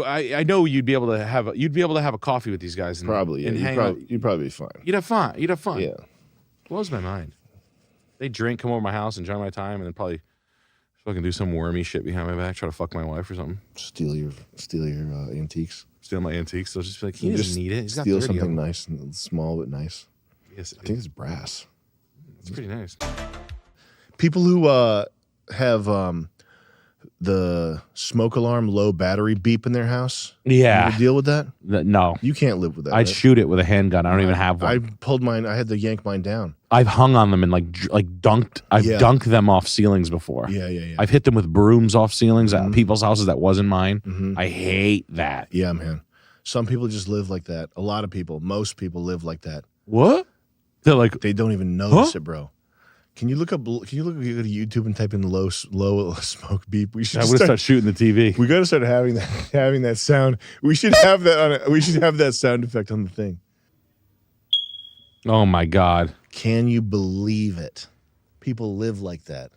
I know you'd be able to have a coffee with these guys and Probably. Yeah, and hang you'd probably be fine. You'd have fun. Yeah. Blows my mind. They drink, come over to my house, enjoy my time, and then probably fucking do some wormy shit behind my back, try to fuck my wife or something. Steal your antiques. Steal my antiques. They'll just be like, he You doesn't just need it. He's got steal 30 of something them. nice and small but nice. Yes, I think it's brass. It's pretty nice. People who have the smoke alarm low battery beep in their house. Yeah. You ever deal with that? No. You can't live with that. I'd right? shoot it with a handgun. I don't even have one. I pulled mine. I had to yank mine down. I've hung on them and like dunked. I've Yeah. dunked them off ceilings before. Yeah. I've hit them with brooms off ceilings at people's houses that wasn't mine. Mhm. I hate that. Yeah, man. Some people just live like that. A lot of people, most people live like that. What? They're like, they don't even notice it, bro. Can you look up? Can you go to YouTube and type in low smoke beep? We should. I would start shooting the TV. We got to start having that sound. We should have that on. We should have that sound effect on the thing. Oh my God! Can you believe it? People live like that.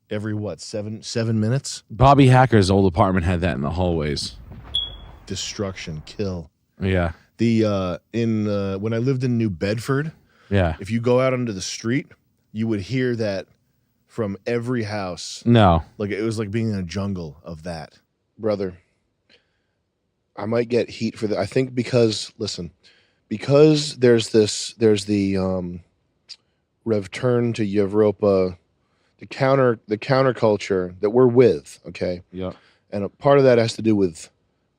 Every what? 7 minutes? Bobby Hacker's old apartment had that in the hallways. Destruction, kill. Yeah. When I lived in New Bedford, Yeah. if you go out onto the street, you would hear that from every house. No. Like it was like being in a jungle of that. Brother, I might get heat for that. I think because there's the return to Europa, the counterculture that we're with, okay? Yeah. And a part of that has to do with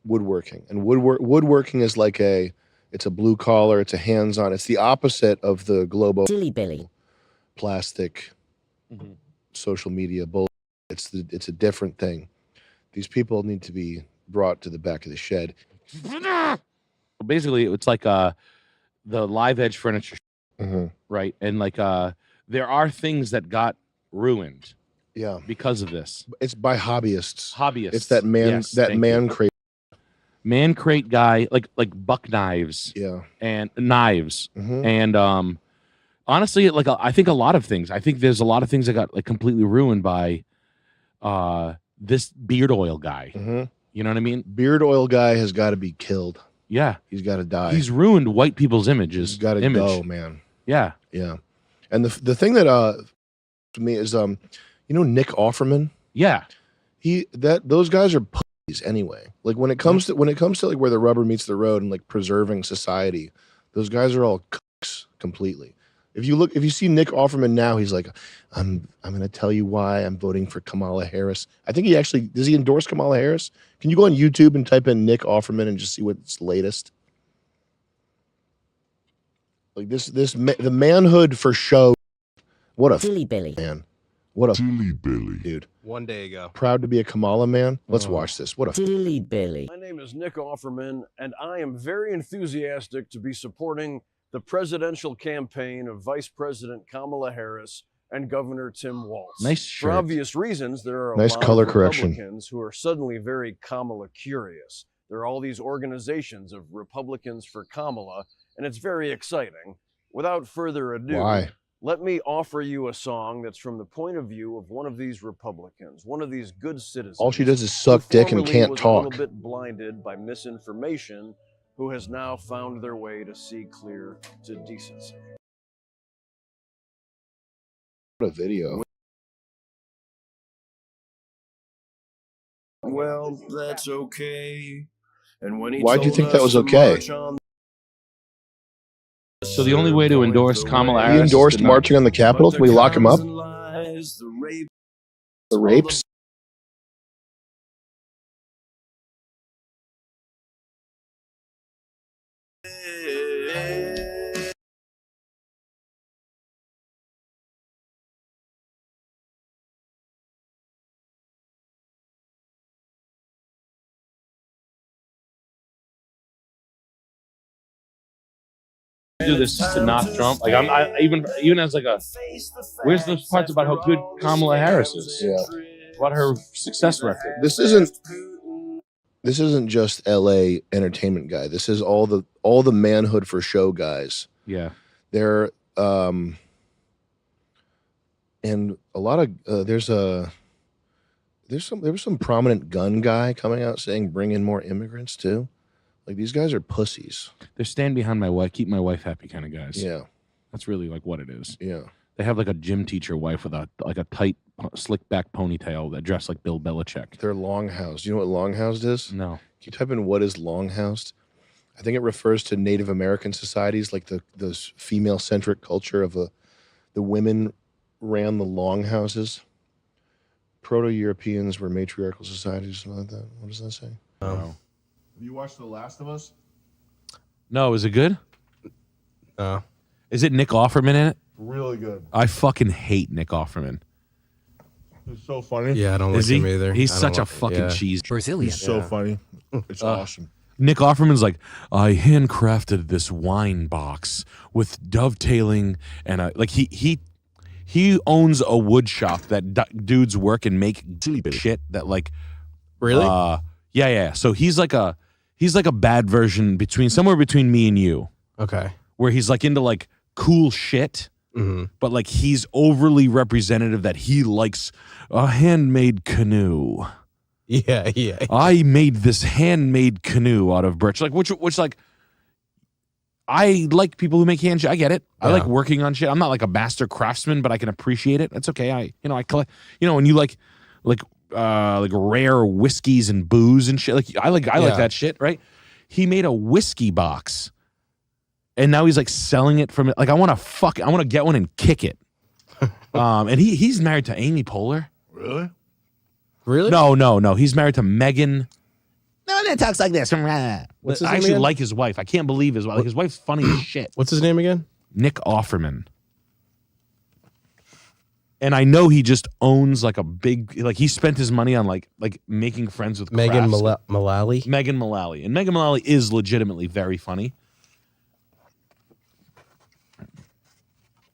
woodworking. And woodworking is like it's a blue collar, it's a hands-on. It's the opposite of the global plastic social media bull. It's a different thing. These people need to be brought to the back of the shed. Basically, it's like the Live Edge furniture, Mhm. right? And like there are things that got ruined, Yeah, because of this. It's by hobbyists. Hobbyists. It's that man. Yes, that thank man you. crate. Man crate guy, like buck knives. Yeah. And knives. Mhm. And honestly, like I think a lot of things. I think there's a lot of things that got like completely ruined by this beard oil guy. Mhm. You know what I mean? Beard oil guy has got to be killed. Yeah. He's got to die. He's ruined white people's images. He's got to go, man. Yeah. Yeah. And the thing that to me is Nick Offerman. Yeah. Those guys are pussies anyway. Like when it comes to like where the rubber meets the road and like preserving society, those guys are all cooks completely. If you see Nick Offerman now, he's like, I'm going to tell you why I'm voting for Kamala Harris. I think does he endorse Kamala Harris? Can you go on YouTube and type in Nick Offerman and just see what's latest? Like the manhood for show. What a Dilly Billy, man. What a Dilly Billy, dude. One day ago. Proud to be a Kamala man. Let's watch this. What a Dilly Billy. My name is Nick Offerman, and I am very enthusiastic to be supporting the presidential campaign of Vice President Kamala Harris and Governor Tim Walz. Nice For shirt. obvious reasons, there are a Nice lot color of correction. Republicans who are suddenly very Kamala curious. There are all these organizations of Republicans for Kamala, and it's very exciting. Without further ado, Why? let me offer you a song that's from the point of view of one of these Republicans, one of these good citizens. All she does is who suck dick and formerly can't was talk. A little bit blinded by misinformation, who has now found their way to see clear to decency. What a video. Well, that's okay. And when he Why'd you told think that us was to okay? march on So the only way to endorse Kamala He Harris is endorsed to not- marching on the Capitol. Can we lock him up? lies, the rape, The rapes? do this just to knock Trump. Like even as like a, where's those parts about how good Kamala Harris is? Yeah. About her success record. This isn't just LA entertainment guy. This is all the manhood for show guys. Yeah. They're and a lot of there was some prominent gun guy coming out saying bring in more immigrants too. Like these guys are pussies. They're stand behind my wife, keep my wife happy kind of guys. Yeah. That's really like what it is. Yeah. They have like a gym teacher wife with a tight slick back ponytail that dressed like Bill Belichick. They're longhoused. You know what longhoused is? No. Can you type in what is longhoused? I think it refers to Native American societies, like the female centric culture of the women ran the longhouses. Proto-Europeans were matriarchal societies, something like that. What does that say? No. Have you watched The Last of Us? No, is it good? No. Is it Nick Offerman in it? Really good. I fucking hate Nick Offerman. It's so funny. Yeah, I don't like Is he? him either. He's I don't such a like- fucking yeah. cheese. Brazilian. It's so funny. It's awesome. Nick Offerman's like, I handcrafted this wine box with dovetailing and like he owns a wood shop that dudes work and make shit that like Really? Yeah. So he's like a bad version somewhere between me and you. Okay. Where he's like into like cool shit. Mm-hmm. But like he's overly representative that he likes a handmade canoe. Yeah. I made this handmade canoe out of birch, like which like I like people who make hand shit. I get it. I Yeah. like working on shit. I'm not like a master craftsman, but I can appreciate it. That's okay. I collect. When you like rare whiskeys and booze and shit. Like I like that shit. Right? He made a whiskey box, and now he's like selling it from it. Like I want to get one and kick it. And he's married to Amy Poehler. Really? Really? No. He's married to Megan. No one that talks like this. What's his I name actually again? like his wife. I can't believe his wife. Like, his wife's funny as shit. What's his name again? Nick Offerman. And I know he just owns like a big, like he spent his money on like making friends with Megan crafts. Mullally. Megan Mullally. And Megan Mullally is legitimately very funny.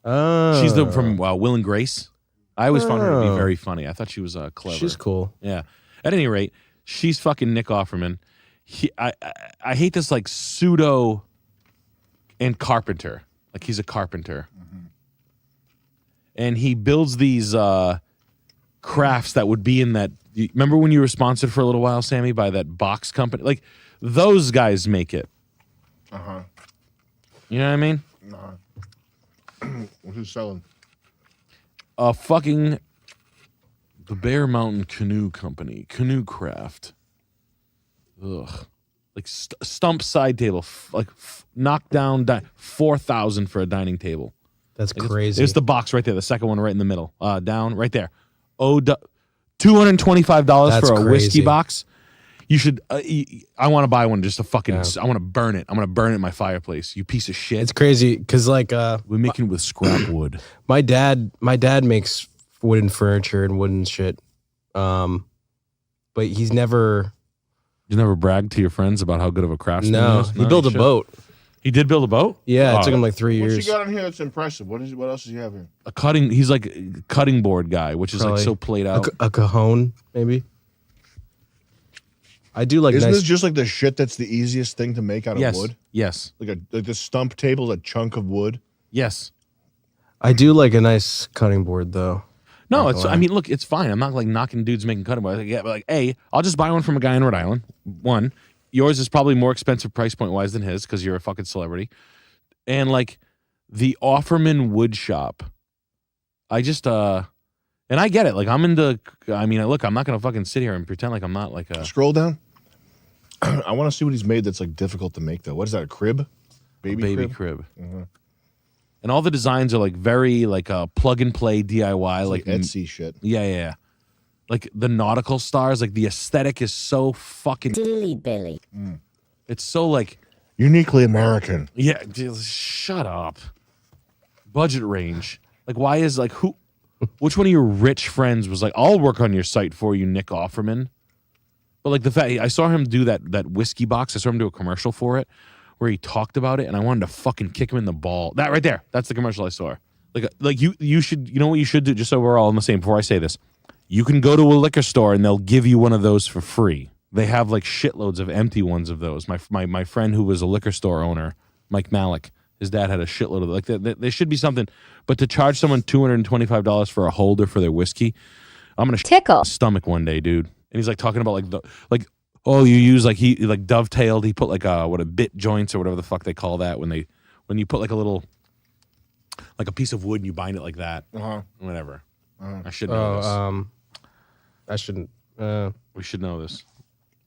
She's from Will and Grace. I always found her to be very funny. I thought she was clever. She's cool. Yeah. At any rate, she's fucking Nick Offerman. I hate this like pseudo and carpenter. Like he's a carpenter. And he builds these crafts that would be in that. Remember when you were sponsored for a little while, Sammy, by that box company? Like those guys make it. You know what I mean? Who's selling? Fucking the Bear Mountain Canoe Company, Canoe Craft. Ugh, like stump side table, knocked down, 4,000 for a dining table. That's Like, crazy. It's the box right there, the second one right in the middle, down right there. $225 for a whiskey crazy. box. You should. I want to buy one just to fucking. I want to burn it. I'm gonna burn it in my fireplace. You piece of shit. It's crazy because like we're making it with scrap wood. My dad makes wooden furniture and wooden shit. But he's never. You never bragged to your friends about how good of a craftsman he No, is? he built a should. boat. He did build a boat? Yeah, it took him like 3 years. What's he got in here that's impressive? What else does he have here? A cutting. He's like a cutting board guy, which is like Probably so played out. A cajon, maybe. I do like. Isn't nice, this just like the shit that's the easiest thing to make out of Yes. wood? Yes. Like the stump table is a chunk of wood. Yes. I do like a nice cutting board though. No, Not it's. gonna I lie. mean, look, it's fine. I'm not like knocking dudes making cutting boards. But like, I'll just buy one from a guy in Rhode Island. One, yours is probably more expensive price point wise than his because you're a fucking celebrity. And like the Offerman Wood Shop, I just and I get it. Like I'm into. I mean, look, I'm not gonna fucking sit here and pretend like I'm not like a. Scroll down. I want to see what he's made that's like difficult to make though. What is that? A crib? Baby crib. Mhm. And all the designs are like very like plug and play DIY, It's like like Etsy shit. Yeah. Like the nautical stars, like the aesthetic is so fucking Dilly Billy. It's so like uniquely American. Yeah, dude, shut up. Budget range. Like why is like who which one of your rich friends was like, I'll work on your site for you, Nick Offerman? But like the fact I saw him do that whiskey box, I saw him do a commercial for it where he talked about it and I wanted to fucking kick him in the ball. That right there. That's the commercial I saw. Like you should, you know what you should do, just so we're all on the same before I say this. You can go to a liquor store and they'll give you one of those for free. They have like shitloads of empty ones of those. My friend who was a liquor store owner, Mike Malik, his dad had a shitload of like there should be something. But to charge someone $225 for a holder for their whiskey, I'm gonna tickle stomach one day, dude. And he's like talking about you use like he like dovetailed. He put like a bit joints or whatever the fuck they call that when you put like a little like a piece of wood and you bind it like that. Whatever. I should know this. I shouldn't. We should know this.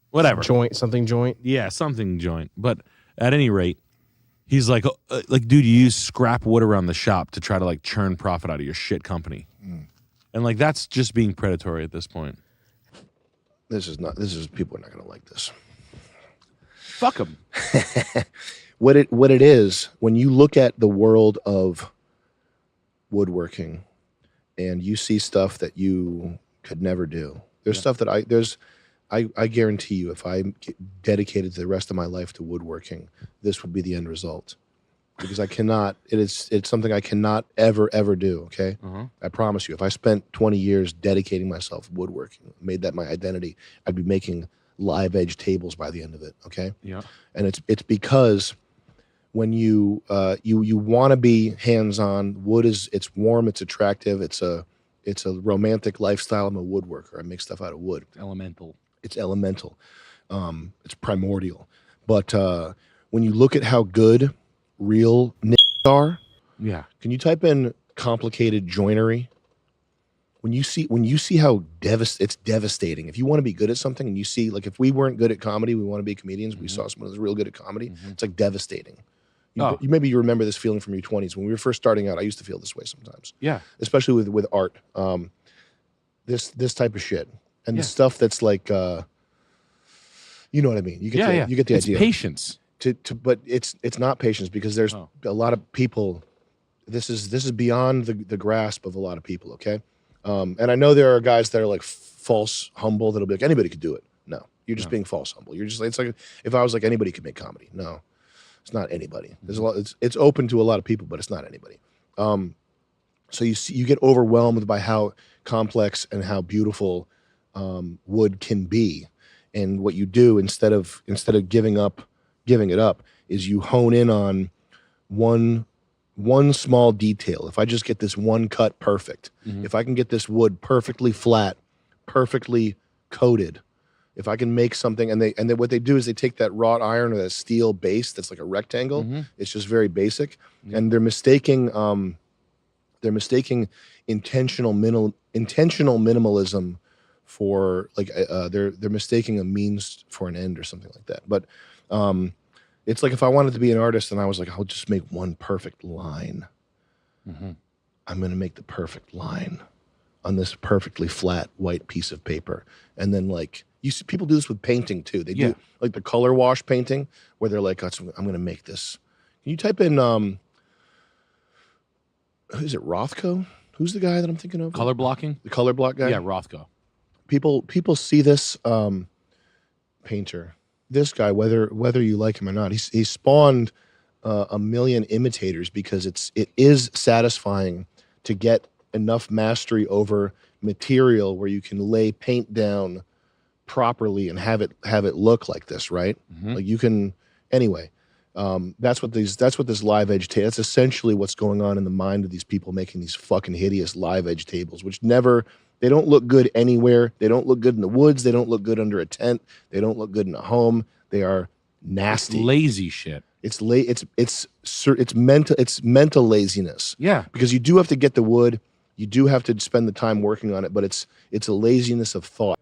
Whatever. Something joint. Yeah, something joint. But at any rate, he's like, dude, you use scrap wood around the shop to try to like churn profit out of your shit company. And like, that's just being predatory at this point. This is people are not going to like this. Fuck them. What it is, when you look at the world of woodworking and you see stuff that you could never do, there's stuff that I guarantee you, if I dedicated the rest of my life to woodworking, this would be the end result. Because I cannot, it's something I cannot ever do, okay? I promise you, if I spent 20 years dedicating myself to woodworking, made that my identity, I'd be making live edge tables by the end of it, okay? Yeah. And it's because when you want to be hands-on, wood it's warm, it's attractive, it's a romantic lifestyle. I'm a woodworker. I make stuff out of wood. Elemental. It's elemental. It's primordial. But when you look at how good real are? Yeah. Can you type in complicated joinery? When you see how it's devastating. If you want to be good at something and you see, like, if we weren't good at comedy, we want to be comedians. We saw someone who's real good at comedy. It's like devastating. You maybe you remember this feeling from your 20s when we were first starting out. I used to feel this way sometimes. Yeah. Especially with art. This type of shit and the stuff that's like, you know what I mean. You get you get the it's idea. Patience. But it's not patience because there's a lot of people. This is beyond the grasp of a lot of people. Okay. And I know there are guys that are like false humble that'll be like, anybody could do it. No, you're just being false humble. You're just, it's like if I was like, anybody could make comedy. No, it's not anybody. There's a lot. It's open to a lot of people, but it's not anybody. So you get overwhelmed by how complex and how beautiful wood can be, and what you do instead of giving it up is you hone in on one small detail. If I just get this one cut perfect, if I can get this wood perfectly flat, perfectly coated, if I can make something, and what they do is they take that wrought iron or that steel base that's like a rectangle. It's just very basic, and they're mistaking intentional minimalism for like they're mistaking a means for an end or something like that. But it's like if I wanted to be an artist and I was like, I'll just make one perfect line. I'm going to make the perfect line on this perfectly flat white piece of paper. And then like you see people do this with painting too. They do like the color wash painting where they're like, I'm going to make this. Can you type in, is it Rothko? Who's the guy that I'm thinking of? Color blocking? The color block guy? Yeah, Rothko. People see this painter. This guy, whether you like him or not, he spawned a million imitators because it is satisfying to get enough mastery over material where you can lay paint down properly and have it look like this, right? Like you can anyway. That's what this live edge table. That's essentially what's going on in the mind of these people making these fucking hideous live edge tables, which they don't look good anywhere. They don't look good in the woods. They don't look good under a tent. They don't look good in a home. They are nasty. It's lazy shit. It's mental laziness. Yeah. Because you do have to get the wood. You do have to spend the time working on it, but it's a laziness of thought.